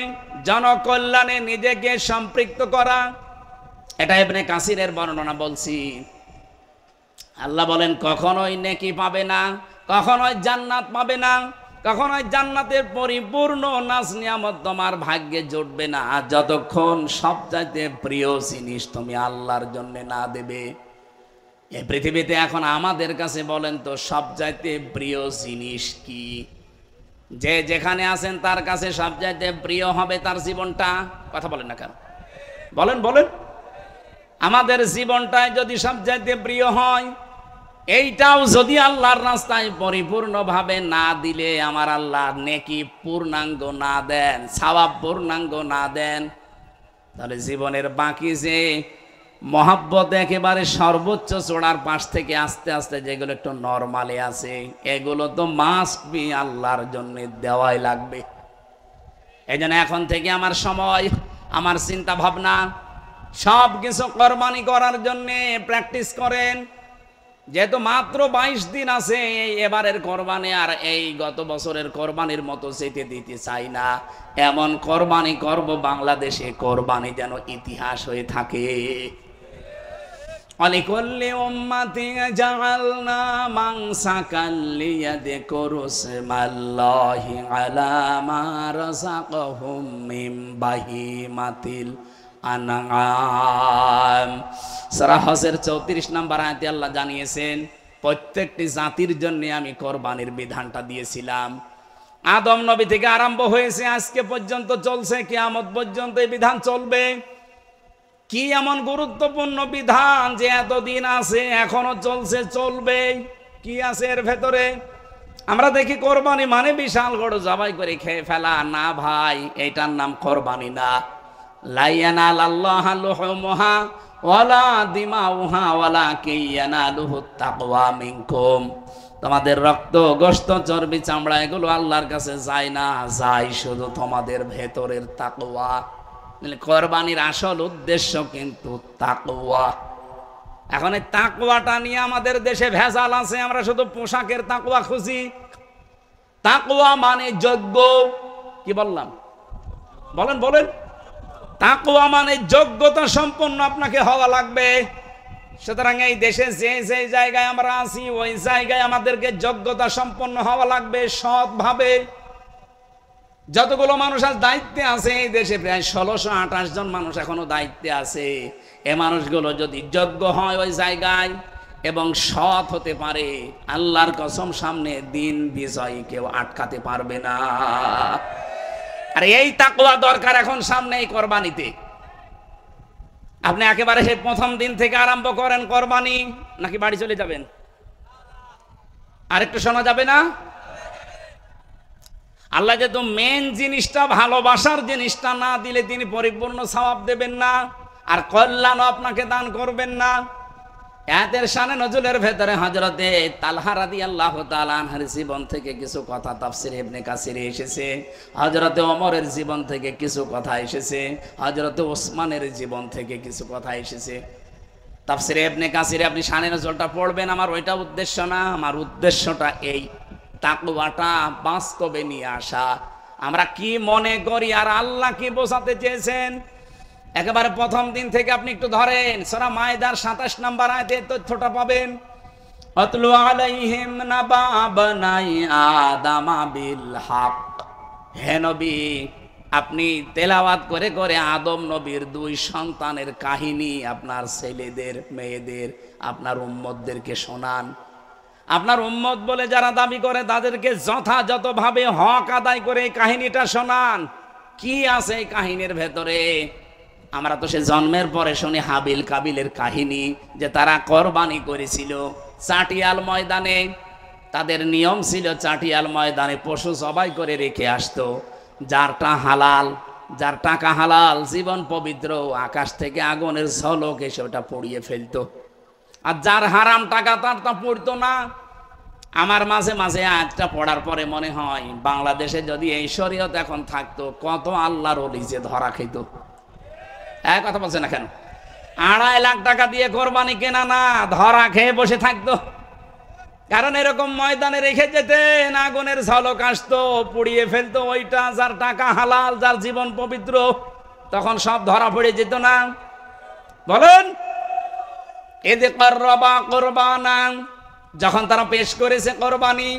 জনকল্যাণে নিজেকে সম্পৃক্ত করা। এটা ইবনে কাসিরের বর্ণনা বলছি। আল্লাহ বলেন কখনোই নেকি পাবে না, কখনোই জান্নাত পাবে না, কখনোই জান্নাতের পরিপূর্ণ নাজ নিয়ামত তোমার ভাগ্যে জুটবে না যতক্ষণ সবচাইতে প্রিয় জিনিস তুমি আল্লাহর জন্য না দেবে। এই পৃথিবীতে এখন আমাদের কাছে বলেন তো সবচাইতে প্রিয় জিনিস কি? যে যেখানে আছেন তার কাছে সবচাইতে প্রিয় হবে তার জীবনটা। কথা বলেন না কেন? বলেন বলেন। আমাদের জীবনটাই যদি সবচাইতে প্রিয় হয়, এইটাও যদি আল্লাহর রাস্তায় পরিপূর্ণভাবে না দিলে, আমার আল্লাহ নেকি পূর্ণাঙ্গ না দেন, সওয়াব পূর্ণাঙ্গ না দেন, তাহলে জীবনের বাকি যে মহাব্বত একেবারে সর্বোচ্চ চূড়ার পাশ থেকে আস্তে আস্তে যেগুলো একটু নরমালে আছে এগুলো তো মাস্ট বি আল্লাহর জন্য দেওয়াই লাগবে। এই জন্য এখন থেকে আমার সময়, আমার চিন্তা ভাবনা সব কিছু কোরবানি করার জন্য প্র্যাকটিস করেন। যেহেতু মাত্র 22 দিন আছে এবারের কোরবানি, আর এই গত বছরের কোরবানির মতো যেতে দিতে চাই না। এমন কোরবানি করব বাংলাদেশে কোরবানি যেন ইতিহাস হয়ে থাকে। অলিকুল্লি উম্মাতিন জাআলনা মানসাকাল লিয়াযকুরু ইসমাল্লাহি আলা মা রাযাকাহুম মিন বাহিমাতিল আনআম। সূরা হজের 34 নম্বর আয়াতে আল্লাহ জানিয়েছেন প্রত্যেকটি জাতির জন্য আমি কোরবানির বিধানটা দিয়েছিলাম। আদম নবী থেকে আরম্ভ হয়েছে আজকে পর্যন্ত চলছে, কিয়ামত পর্যন্ত এই বিধান চলবে। কি এমন গুরুত্বপূর্ণ বিধান যে এতদিন আছে এখনো চলছে, চলবে? কি আছে এর ভেতরে? আমরা দেখি কোরবানি মানে বিশাল গরু জবাই করে খেয়ে ফেলা। না ভাই, এটার নাম কোরবানি না। লা ইয়ানালাল্লাহু লুহুমুহা ওয়ালা দিমাউহা ওয়ালাকিন ইয়ানালুহুত তাকওয়া মিনকুম। তোমাদের রক্ত, গোশত, চর্বি, চামড়া এগুলো আল্লাহর কাছে যায় না, যায় শুধু তোমাদের ভেতরের তাকওয়া। কোরবানির আসল উদ্দেশ্য কিন্তু তাকওয়া। এখন এই তাকওয়াটা নিয়ে আমাদের দেশে ভেজাল আছে। আমরা শুধু পোশাকের তাকওয়া খুঁজি। তাকওয়া মানে যোগ্য। কি বললাম? বলেন বলেন। তাকওয়া মানে যোগ্যতা সম্পন্ন আপনাকে হওয়া লাগবে। সুতরাং এই দেশে যে যে জায়গায় আমরা আছি ওই জায়গায় আমাদেরকে যোগ্যতা সম্পন্ন হওয়া লাগবে, সৎভাবে। যতগুলো মানুষ আজ দায়িত্বে আছে এই দেশে, প্রায় 1628 জন মানুষ এখনো দায়িত্বে আছে। এ মানুষগুলো যদি যোগ্য হয় ওই জায়গায় এবং সৎ হতে পারে, আল্লাহর কসম সামনে দিন বিজয় কেউ আটকাতে পারবে না। আর এই তাকওয়া দরকার এখন সামনে এই কোরবানিতে। আপনি একেবারে সেই প্রথম দিন থেকে আরম্ভ করেন কোরবানি, নাকি বাড়ি চলে যাবেন? আরেকটু শোনা যাবে না? আল্লাহ যেহেতু মেন জিনিসটা, ভালোবাসার জিনিসটা না দিলে তিনি পরিপূর্ণ সওয়াব দেবেন না, আর কল্যাণও আপনাকে দান করবেন না। আয়াতের শানে নজুলের ভেতরে হযরতে তালহা রাদিয়াল্লাহু তাআলা আনহুর জীবন থেকে কিছু কথা তাফসীর ইবনে কাসিরে এসেছে, হযরতে ওমরের জীবন থেকে কিছু কথা এসেছে, হযরতে ওসমানের জীবন থেকে কিছু কথা এসেছে। তাফসীরে ইবনে কাসিরে আপনি শানে নজুলটা পড়বেন। আমার ওইটা উদ্দেশ্য না, আমার উদ্দেশ্যটা এই তাকওয়াটা বাস্তবে নিয়ে আসা। আমরা কি মনে করি আর আল্লাহ কি বোঝাতে চেয়েছেন, একেবারে প্রথম দিন থেকে আপনি একটু ধরেন। সূরা মায়দার 27 নম্বর আয়াতে তথ্যটা পাবেন। আতলু আলাইহিম নাবা বানাই আদামা বিল হক। হে নবী, আপনি তেলাওয়াত করে করে আদম নবীর 2 সন্তানের কাহিনী আপনার ছেলেদের, মেয়েদের, আপনার উম্মতদেরকে শোনান। আপনার উম্মত বলে যারা দাবি করে তাদেরকে যথাযথভাবে হক আদায় করে এই কাহিনীটা শোনান। কি আছে এই কাহিনীর ভেতরে? আমরা তো সে জন্মের পরে শুনি হাবিল কাবিলের কাহিনী, যে তারা কোরবানি করেছিল চাটিয়াল ময়দানে। তাদের নিয়ম ছিল চাটিয়াল ময়দানে পশু জবাই করে রেখে আসতো। যারটা হালাল, যার টাকা হালাল, জীবন পবিত্র, আকাশ থেকে আগুনের ঝলক এসে ওটা পুড়িয়ে ফেলতো। আর যার হারাম টাকা তার তা পড়তো না। আমার মাঝে মাঝে আয়াতটা পড়ার পরে মনে হয় বাংলাদেশে যদি এই শরীয়ত এখন থাকতো, কত আল্লাহর ওলি যে ধরা খেত। এক কথা বলছে না কেন? 2.5 লাখ টাকা দিয়ে কোরবানি কেনা না, ধরা খেয়ে বসে থাকতো। কারণ এরকম ময়দানে রেখে যেতেন, আগুনের ঝলক আসতো, পুড়িয়ে ফেলতো ওইটা। যার টাকা হালাল, যার জীবন পবিত্র, তখন সব ধরা পড়ে যেত না? বলেন। এদে করবা কোরবানা, যখন তারা পেশ করেছে কোরবানি,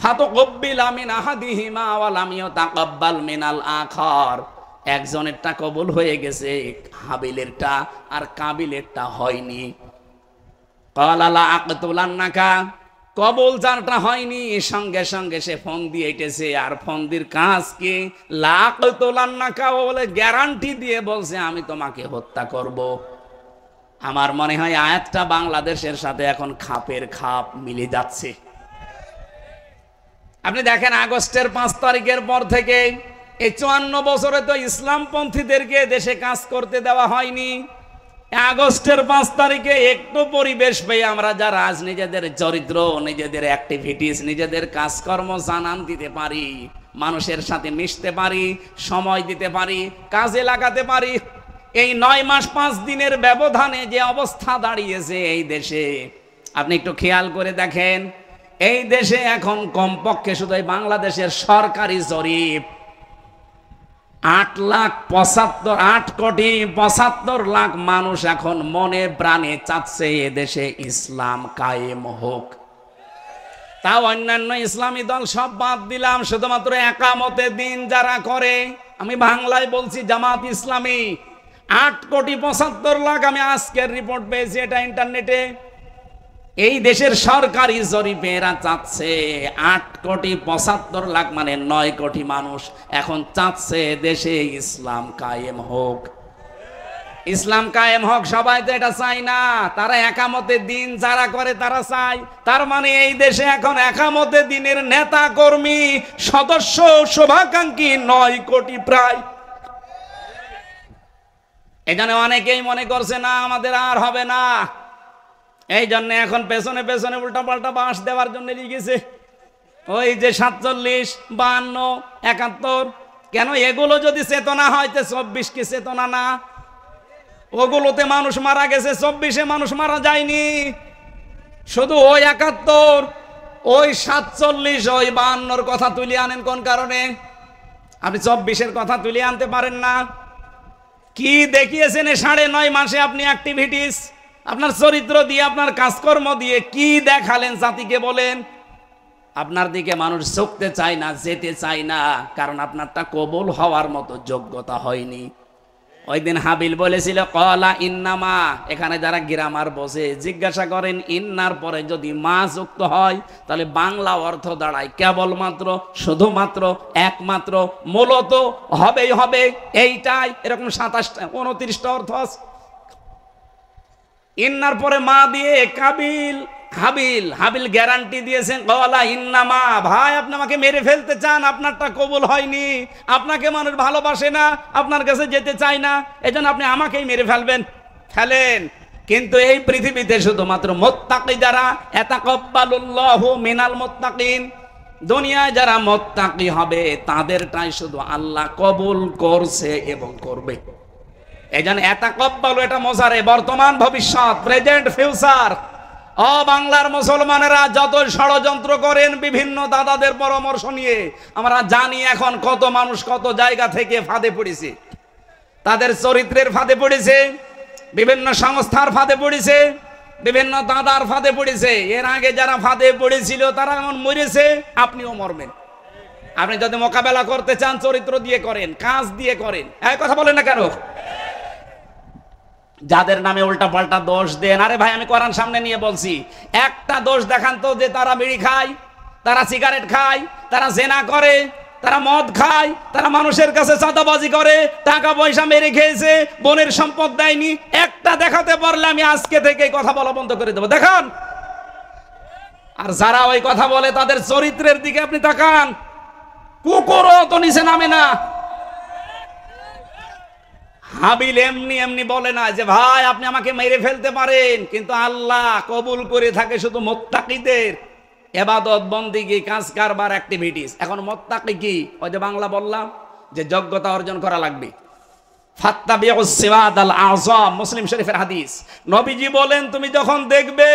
ফাতাকাব্বালা মিন আহাদিহিমা ওয়া লাম ইয়াতাকাব্বাল মিনাল আখার। একজনেরটা কবুল হয়ে গেছে, হাবিলেরটা আর কাবিলেরটা হয়নি। ক্বালা লা আকতুলান্নাকা, কবুল যারটা হয়নি সঙ্গে সঙ্গে সে ফোন দিয়ে এটেছে। আর ফন্দির কাজ কি? লা আকতুলান্নাকা বলে গ্যারান্টি দিয়ে বলছে আমি তোমাকে হত্যা করব। আমার মনে হয় আয়াতটা বাংলাদেশের সাথে এখন খাপের খাপ মিলে যাচ্ছে। আপনি দেখেন আগস্টের 5 তারিখের পর থেকে এই 54 বছরে তো ইসলামপন্থীদেরকে দেশে কাজ করতে দেওয়া হয়নি। আগস্টের 5 তারিখে একটু পরিবেশ পেয়ে আমরা যারা আজ নিজেদের চরিত্র, নিজেদের অ্যাক্টিভিটিস, নিজেদের কাজকর্ম জানান দিতে পারি, মানুষের সাথে মিশতে পারি, সময় দিতে পারি, কাজে লাগাতে পারি, এই 9 মাস 5 দিনের ব্যবধানে যে অবস্থা দাঁড়িয়েছে এই দেশে, আপনি একটু খেয়াল করে দেখেন। এই দেশে এখন কমপক্ষে শুধু এই বাংলাদেশের সরকারি জরিপ 8,75,8,75,00,000 মানুষ এখন মনে প্রাণে চাচ্ছে এদেশে ইসলাম কায়েম হোক। তাও অন্যান্য ইসলামী দল সব বাদ দিলাম, শুধুমাত্র একামতে দিন যারা করে, আমি বাংলায় বলছি জামাত ইসলামী, 8,75,00,000 আমি আজকের রিপোর্ট পেয়েছি, এটা ইন্টারনেটে। এই দেশের সরকারি জরিপে এরা চাচ্ছে 8,75,00,000 মানে 9 কোটি মানুষ এখন চাচ্ছে দেশে ইসলাম কায়েম হোক। ইসলাম কায়েম হোক সবাই তো এটা চাই না, তারা একামতে দিন যারা করে তারা চায়। তার মানে এই দেশে এখন একামতে দিনের নেতা কর্মী সদস্য শুভাকাঙ্ক্ষী 9 কোটি প্রায়। এখানে অনেকেই মনে করছে না আমাদের আর হবে না, এই জন্য এখন পেছনে পেছনে উল্টা পাল্টা বাঁশ দেওয়ার জন্য লিখেছে ওই যে 47, 52, 71। কেন এগুলো যদি চেতনা হয় তো 24 কি চেতনা না? ওগুলোতে মানুষ মারা গেছে, 24-এ মানুষ মারা যায়নি। শুধু ওই 71, ওই 47, ওই 52-র কথা তুলে আনেন কোন কারণে? আপনি 24-এর কথা তুলে আনতে পারেন না। কি দেখিয়েছেন 9.5 মাসে আপনি অ্যাক্টিভিটিস, আপনার চরিত্র দিয়ে, আপনার কাজকর্ম দিয়ে কি দেখালেন জাতিকে বলেন? আপনার দিকে মানুষ ঝুঁকতে চায় না, যেতে চায় না, কারণ আপনারটা কবুল হওয়ার মতো যোগ্যতা হয়নি। ওই দিন হাবিল বলেছিল কলা ইন্নামা, এখানে যারা গ্রামার বসে জিজ্ঞাসা করেন ইন্নার পরে যদি মা যুক্ত হয় তাহলে বাংলা অর্থ দাঁড়ায় কেবলমাত্র, শুধুমাত্র, একমাত্র, মূলত, হবেই হবে, এইটাই, এরকম 27টা 29টা অর্থ আছে। ইন্নার পরে মা দিয়ে হাবিল গ্যারান্টি দিয়েছেন কলা ইন্নামা, ভাই আপনি আমাকে মেরে ফেলতে চান, আপনারটা কবুল হয়নি, আপনাকে মানুষ ভালোবাসে না, আপনার কাছে যেতে চায় না, এজন্য আপনি আমাকেই মেরে ফেলেন। কিন্তু এই পৃথিবীতে শুধুমাত্র মুত্তাকি যারা, ইয়াতাকাব্বালুল্লাহু মিনাল মুত্তাকিন, দুনিয়ায় যারা মুত্তাকি হবে তাদেরটাই শুধু আল্লাহ কবুল করছে এবং করবে। এজন্য ইয়াতাকাব্বালু এটা মোজারে, বর্তমান ভবিষ্যৎ, প্রেজেন্ট ফিউচার। ও বাংলার মুসলমানেরা যত ষড়যন্ত্র করেন বিভিন্ন দাদাদের পরামর্শ নিয়ে, আমরা জানি এখন কত মানুষ কত জায়গা থেকে ফাঁদে পড়েছে, তাদের চরিত্রের ফাঁদে পড়েছে, বিভিন্ন সংস্থার ফাঁদে পড়েছে, বিভিন্ন দাদার ফাঁদে পড়েছে। এর আগে যারা ফাঁদে পড়েছিল তারা এমন মরেছে, আপনিও মরবেন। আপনি যদি মোকাবেলা করতে চান চরিত্র দিয়ে করেন, কাজ দিয়ে করেন। এই কথা বলেন না কেন? যাদের নামে উল্টা পাল্টা দোষ দেন, আরে ভাই আমি কোরআন সামনে নিয়ে বলছি, একটা দোষ দেখান তো যে তারা বিড়ি খায়, তারা সিগারেট খায়, তারা জেনা করে, তারা মদ খায়, তারা মানুষের কাছে চাঁদাবাজি করে, টাকা পয়সা মেরে খেয়েছে, বোনের সম্পদ দেয়নি। একটা দেখাতে পারলে আমি আজকে থেকে কথা বলা বন্ধ করে দেবো, দেখান। আর যারা ওই কথা বলে তাদের চরিত্রের দিকে আপনি তাকান, কুকুরও তো নিচে নামে না। হাবিল এমনি বলে না যে ভাই আপনি আমাকে মেরে ফেলতে পারেন, কিন্তু আল্লাহ কবুল করে থাকে শুধু মুত্তাকিদের ইবাদত, বন্দেগী, কাজ কারবার, অ্যাক্টিভিটিস। এখন মুত্তাকি কি? ওই যে বাংলা বললাম যে যোগ্যতা অর্জন করা লাগবে। ফাত্তাবিউস সিরাতাল আযম, মুসলিম শরীফের হাদিস। নবীজি বলেন তুমি যখন দেখবে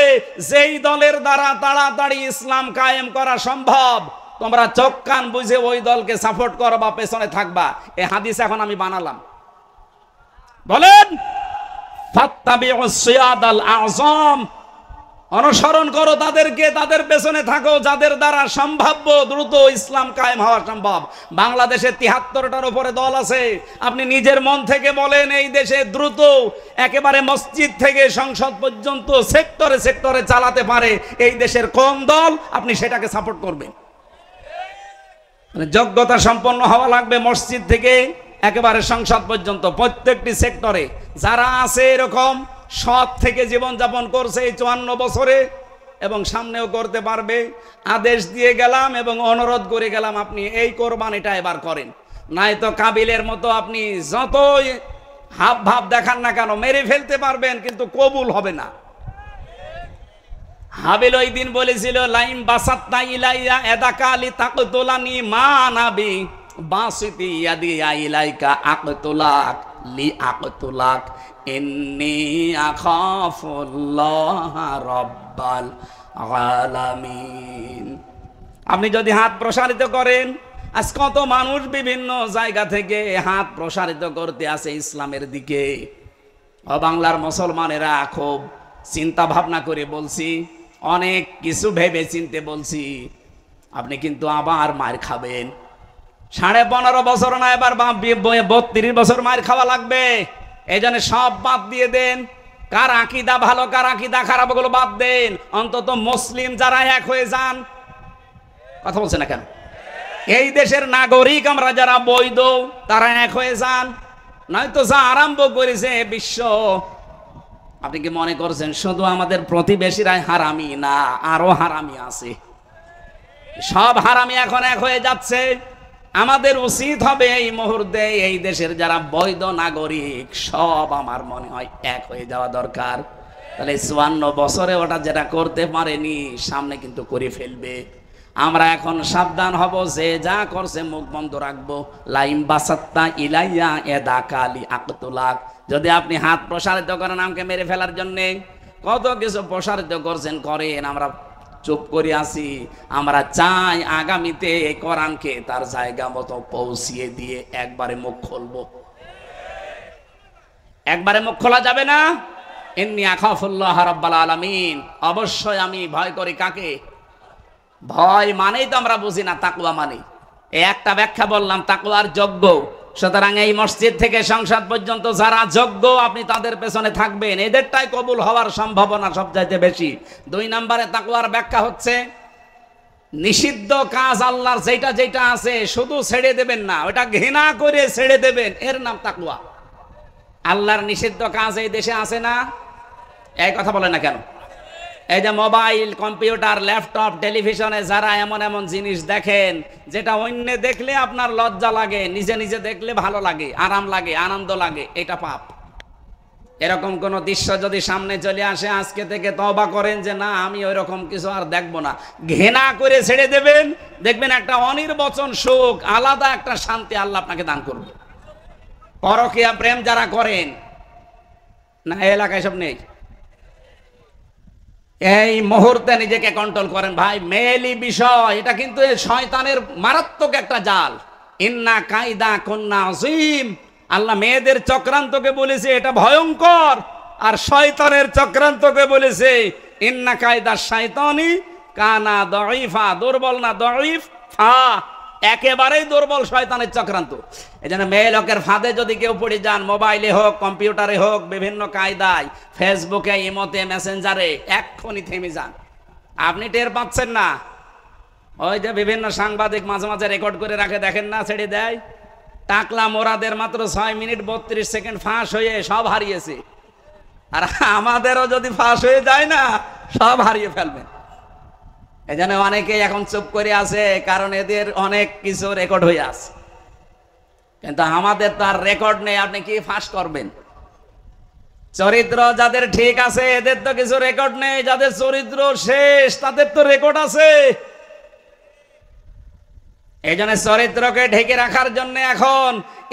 যেই দলের দ্বারা তাড়াতাড়ি ইসলাম কায়েম করা সম্ভব, তোমরা চোখ কান বুঝে ওই দলকে সাপোর্ট করবা, পেছনে থাকবা। এই হাদিস এখন আমি বানালাম। বলেন ফাত্তাবিউস সিরাতাল আযম, অনুসরণ করো তাদেরকে, তাদের পেছনে থাকো যাদের দ্বারা সম্ভাব্য দ্রুত ইসলাম কায়েম হওয়া সম্ভব। বাংলাদেশে 73টার উপরে দল আছে। আপনি নিজের মন থেকে বলেন এই দেশে দ্রুত একেবারে মসজিদ থেকে সংসদ পর্যন্ত সেক্টরে সেক্টরে চালাতে পারে এই দেশের কোন দল, আপনি সেটাকে সাপোর্ট করবেন। যোগ্যতা সম্পন্ন হওয়া লাগবে মসজিদ থেকে একেবারে সংসদ পর্যন্ত, প্রত্যেকটি সেক্টরে যারা আছে এরকম সৎ থেকে জীবনযাপন করছে এই 54 বছরে এবং সামনেও করতে পারবে। আদেশ দিয়ে গেলাম এবং অনুরোধ করে গেলাম আপনি এই কোরবানিটা এবার করেন, নাই তো কাবিলের মতো আপনি যতই হাব ভাব দেখান না কেন, মেরে ফেলতে পারবেন কিন্তু কবুল হবে না। হাবিল ওই দিন বলেছিল লাইম বাসাত্তা ইলাইয়া এদাকা লি তাকতুলানি মা নাবি বাসিতি ইয়াদিয়া ইলাইকা আকতুলাক লি আকতুলাক ইন্নী আখাফুল্লাহ রাব্বাল আলামিন। আপনি যদি হাত প্রসারিত করেন, আজ কত মানুষ বিভিন্ন জায়গা থেকে হাত প্রসারিত করতে আসে ইসলামের দিকে। ও বাংলার মুসলমানেরা, খুব চিন্তা ভাবনা করে বলছি, অনেক কিছু ভেবে চিনতে বলছি, আপনি কিন্তু আবার মার খাবেন। 15.5 বছর না, এবার 32 বছর মার খাওয়া লাগবে। এই জন্য সব বাদ দিয়ে দেন। কার আকীদা ভালো কার আকীদা খারাপ ওগুলো বাদ দেন। অন্তত মুসলিম যারা এক হয়ে যান। কথা বলছে না কেন? এই দেশের নাগরিক আমরা যারা বৈধ, তারা এক হয়ে যান। নয়তো যা আরম্ভ করেছে বিশ্ব, আপনি কি মনে করছেন শুধু আমাদের প্রতিবেশীরাই হারামি? না, আরো হারামি আছে। সব হারামি এখন এক হয়ে যাচ্ছে। আমাদের উচিত হবে এই মুহূর্তে এই দেশের যারা বৈধ নাগরিক সব, আমার মনে হয় এক হয়ে যাওয়া দরকার। তাহলে 54 বছরে ওটা যেটা করতে পারেনি, সামনে কিন্তু করে ফেলবে। আমরা এখন সাবধান হব, যে যা করছে মুখ বন্ধ রাখবো। লাইম বাসাত্তা ইলাইয়া এদাকা লি আকতুলাক। যদি আপনি হাত প্রসারিত করেন আমাকে মেরে ফেলার জন্যে, কত কিছু প্রসারিত করছেন, করেন, আমরা চুপ করে আছি। আমরা চাই আগামীতে এই কোরআনকে তার জায়গা মতো পৌঁছিয়ে দিয়ে একবারে মুখ খুলবো। একবারে মুখ খোলা যাবে না। ইন্নী আখাফুল্লাহ রাব্বাল আলামিন। অবশ্যই আমি ভয় করি কাকে? ভয় মানেই তো আমরা বুঝি না তাকওয়া মানে। এই একটা ব্যাখ্যা বললাম, তাকওয়ার যোগ্য। সুতরাং এই মসজিদ থেকে সংসদ পর্যন্ত যারা যোগ্য, আপনি তাদের পেছনে থাকবেন, এদেরটাই কবুল হওয়ার সম্ভাবনা সবচাইতে বেশি। 2 নম্বরে তাকওয়ার ব্যাখ্যা হচ্ছে, নিষিদ্ধ কাজ আল্লাহর যেটা যেটা আছে শুধু ছেড়ে দেবেন না, ওটা ঘৃণা করে ছেড়ে দেবেন, এর নাম তাকওয়া। আল্লাহর নিষিদ্ধ কাজ এই দেশে আছে না? এই কথা বলে না কেন? এই যে মোবাইল, কম্পিউটার, ল্যাপটপ, টেলিভিশনে যারা এমন এমন জিনিস দেখেন যেটা অন্য দেখলে আপনার লজ্জা লাগে, নিজে নিজে দেখলে ভালো লাগে, আরাম লাগে, আনন্দ লাগে, এটা পাপ। এরকম কোন দৃশ্য যদি সামনে চলে আসে, আজকে থেকে তওবা করেন যে না, আমি ওই রকম কিছু আর দেখবো না। ঘৃণা করে ছেড়ে দেবেন, দেখবেন একটা অনির্বচন সুখ, আলাদা একটা শান্তি আল্লাহ আপনাকে দান করবে। পরকীয়া প্রেম যারা করেন না, এই এলাকায় সব নেই, এই মুহূর্তে নিজেকে কন্ট্রোল করেন ভাই। মেয়েলি বিষয়, এটা কিন্তু শয়তানের মারাত্মক একটা জাল। ইন্না কায়দা কুন্না আযীম। আল্লাহ মেয়েদের চক্রান্তকে বলেছে এটা ভয়ঙ্কর, আর শয়তানের চক্রান্তকে বলেছে ইন্না কায়দা শাইতানি কানা দাঈফা। দুর্বল না দাঈফ, একেবারেই দুর্বল শয়তানের চক্রান্ত। এজন্য মেয়ে লোকের ফাঁদে যদি কেউ পড়ে যান, মোবাইলে হোক, কম্পিউটারে হোক, বিভিন্ন কায়দায়, ফেসবুকে, ইমোতে, মেসেঞ্জারে, এক্ষুনি থেমে যান। আপনি টের পাচ্ছেন না? ওই যে বিভিন্ন সাংবাদিক মাঝে মাঝে রেকর্ড করে রাখে, দেখেন না, ছেড়ে দেয়। টাকলা মোরাদের মাত্র 6 মিনিট 32 সেকেন্ড ফাঁস হয়ে সব হারিয়েছে। আর আমাদেরও যদি ফাঁস হয়ে যায় না, সব হারিয়ে ফেলবেন। এজন্য অনেকে এখন চুপ করে আছে, কারণ এদের অনেক কিছু রেকর্ড হয়ে আছে। কিন্তু আমাদের তো আর রেকর্ড নেই, আপনি কি ফাঁস করবেন? চরিত্র যাদের ঠিক আছে এদের তো কিছু রেকর্ড নেই, যাদের চরিত্র শেষ তাদের তো রেকর্ড আছে। এই জন্য চরিত্রকে ঢেকে রাখার জন্য এখন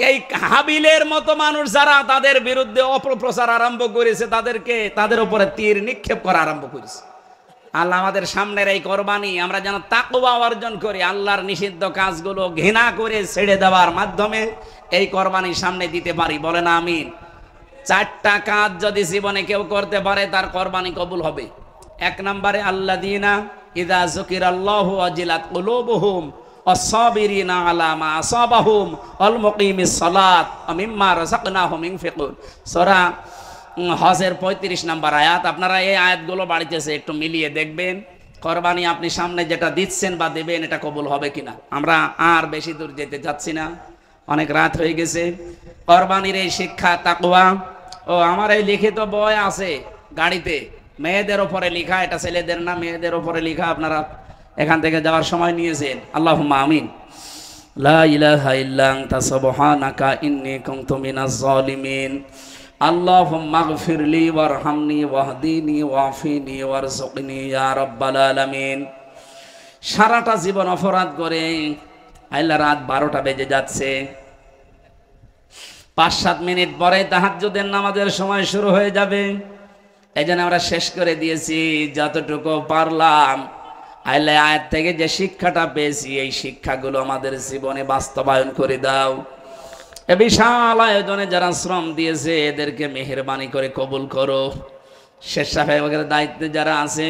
এই হাবিলের মতো মানুষ যারা তাদের বিরুদ্ধে অপপ্রচার আরম্ভ করেছে, তাদের উপরে তীর নিক্ষেপ করা আরম্ভ করেছে। আল্লাহ আমাদের সামনের এই কোরবানি আমরা যেন তাকওয়া অর্জন করি, আল্লাহর নিষিদ্ধ কাজগুলো ঘৃণা করে ছেড়ে দেওয়ার মাধ্যমে এই কোরবানি সামনে দিতে পারি। বলেন আমিন। 4টা কাজ যদি জীবনে কেউ করতে পারে, তার কোরবানি কবুল হবে। 1 নম্বরে আল্লাযীনা ইযা যুকিরাল্লাহু ওয়াজিলাত কুলুবুহুম ওয়াস-সাবিরিনা আলা মা আসাবাহুম ওয়াল মুকিমিস সালাত ওয়া মিম্মা রাযাকনাহুম ইনফিকুন। সূরা হজের 35 নম্বর আয়াত। আপনারা এই আয়াতগুলো বাড়িতেছে একটু মিলিয়ে দেখবেন, কোরবানি আপনি সামনে যেটা দিচ্ছেন বা দেবেন এটা কবুল হবে কিনা। আমরা আর বেশি দূর যেতে চাচ্ছি না, অনেক রাত হয়ে গেছে। কোরবানির এই শিক্ষা, তাকওয়া। ও আমার এই লিখিত বই আছে গাড়িতে, মেয়েদের ওপরে লেখা, এটা ছেলেদের না, মেয়েদের ওপরে লেখা। আপনারা এখান থেকে যাওয়ার সময় নিয়েছেন, আল্লাহুম্মা আমিন। লা ইলাহা ইল্লা আনতা সুবহানাকা ইন্নী কুনতু মিনাজ জালিমিন। আল্লাহুম্মা গফিরলি ওয়ারহামনি ওয়াহদিনি ওয়াফিনি ওয়ারযুকনি ইয়া রাব্বাল আলামিন। সারাটা জীবন অপরাধ করে আল্লাহ রাত 12টা বেজে যাচ্ছে, 5-7 মিনিট পরে তাহাজ্জুদের নামাজের সময় শুরু হয়ে যাবে। এই জন্য আমরা শেষ করে দিয়েছি যতটুকু পারলাম। আল্লাহ আয়াত থেকে যে শিক্ষাটা পেয়েছি এই শিক্ষাগুলো আমাদের জীবনে বাস্তবায়ন করে দাও। এ বিশাল আয়োজনে যারা শ্রম দিয়েছে এদেরকে মেহেরবানি করে কবুল করো। স্বেচ্ছাসেবকের দায়িত্বে যারা আছে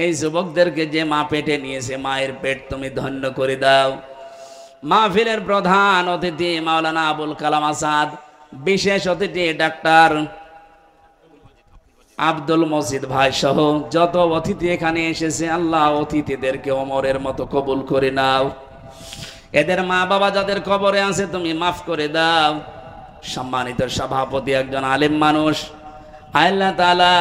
এই যুবকদেরকে যে মা পেটে নিয়েছে মায়ের পেট তুমি ধন্য করে দাও। মাহফিলের প্রধান অতিথি মাওলানা আবুল কালাম আসাদ, বিশেষ অতিথি ডাক্তার আব্দুল মজিদ ভাই সহ যত অতিথি এখানে এসেছে আল্লাহ অতিথিদেরকে ওমরের মতো কবুল করে নাও। এদের মা বাবা যাদের কবরে আছে তুমি মাফ করে দাও। সম্মানিত সভাপতি একজন আলেম মানুষ, আল্লাহ তাআলা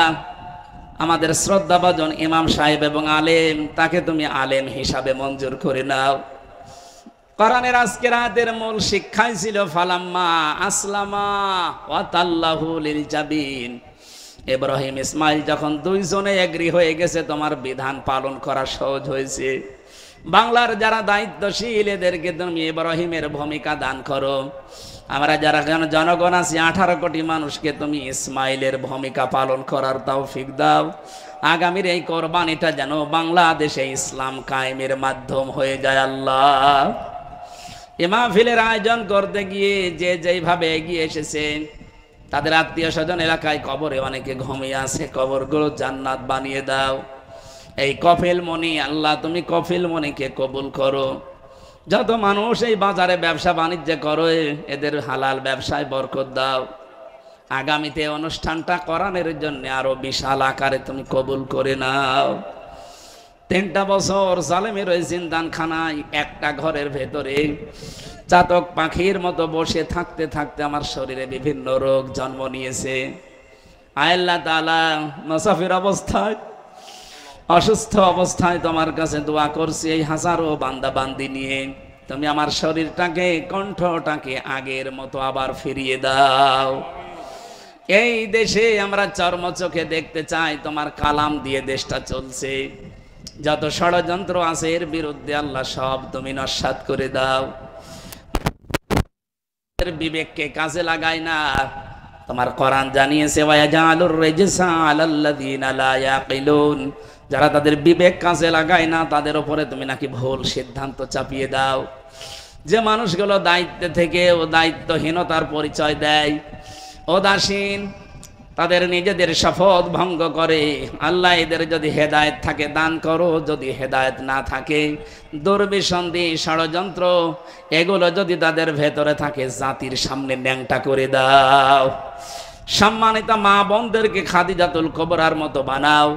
আমাদের শ্রদ্ধাভাজন ইমাম সাহেব এবং আলেম, তাকে তুমি আলেম হিসাবে মঞ্জুর করে নাও। কোরআনের আজকের আয়াতের মূল শিক্ষাই ছিল ফালাম্মা আসলামা ওয়া তাল্লাহু লিল জাবিন। ইব্রাহিম ইসমাইল যখন দুইজনে এগ্রি হয়ে গেছে তোমার বিধান পালন করা সহজ হয়েছে। বাংলার যারা দায়িত্বশীল এদেরকে তুমি ইব্রাহিমের ভূমিকা দান করো। আমরা যারা জনগণ আছি 18 কোটি মানুষকে তুমি ইসমাইলের ভূমিকা পালন করার তৌফিক দাও। আগামীর এই কোরবানিটা যেন বাংলাদেশে ইসলাম কায়েমের মাধ্যম হয়ে যায় আল্লাহ। এই মাহফিলের আয়োজন করতে গিয়ে যে যেইভাবে এগিয়ে এসেছে তাদের আত্মীয় স্বজন এলাকায় কবরে অনেকে ঘুমিয়ে আছে, কবরগুলো জান্নাত বানিয়ে দাও। এই কফিল মনি আল্লাহ তুমি কফিল মনিকে কবুল করো। যত মানুষ এই বাজারে ব্যবসা বাণিজ্য করো এদের হালাল ব্যবসায় বরকত দাও। আগামীতে অনুষ্ঠানটা কোরআনের জন্য আরো বিশাল আকারে তুমি কবুল করে নাও। 3টা বছর জালেমের ওই জিন্দানখানায় একটা ঘরের ভেতরে চাতক পাখির মতো বসে থাকতে থাকতে আমার শরীরে বিভিন্ন রোগ জন্ম নিয়েছে। আল্লাহ তাআলা মুসাফির অবস্থায় অসুস্থ অবস্থায় তোমার কাছে দোয়া করছি এই হাজারো বান্দা বান্দি নিয়ে তুমি আমার শরীরটাকে কণ্ঠটাকে আগের মতো আবার ফিরিয়ে দাও। এই দেশে আমরা চর্ম চোখে দেখতে চাই তোমার কালাম দিয়ে দেশটা চলছে। যত ষড়যন্ত্র আছে এর বিরুদ্ধে আল্লাহ সব তুমি নস্যাৎ করে দাও। বিবেককে কাজে লাগায় না। তোমার কোরআন জানিয়েছে ওয়ায়াজালুর রিজসা আলাল্লাযিনা লা ইয়াকিলুন, যারা তাদের বিবেক কাজে লাগায় না তাদের উপরে তুমি নাকি ভুল সিদ্ধান্ত চাপিয়ে দাও। যে মানুষগুলো দায়িত্বে থেকে ও দায়িত্বহীনতার পরিচয় দেয়, উদাসীন, তাদের নিজেদের শপথ ভঙ্গ করে, আল্লাহ এদের যদি হেদায়েত থাকে দান করো, যদি হেদায়েত না থাকে দুর্বিসন্ধি ষড়যন্ত্র এগুলো যদি তাদের ভেতরে থাকে জাতির সামনে ন্যাংটা করে দাও। সম্মানিত মা বোনদেরকে খাদিজাতুল কুবরার মতো বানাও,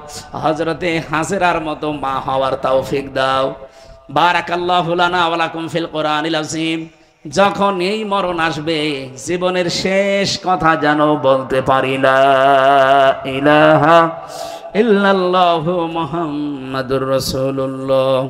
হযরতে হাজেরার মতো মা হওয়ার তৌফিক দাও। বারাকাল্লাহু লানা ওয়া লাকুম ফিল কোরআনিল আযীম। যখন এই মরণ আসবে জীবনের শেষ কথা যেন বলতে পারি লা ইলাহা ইল্লাল্লাহু মুহাম্মাদুর রাসূলুল্লাহ।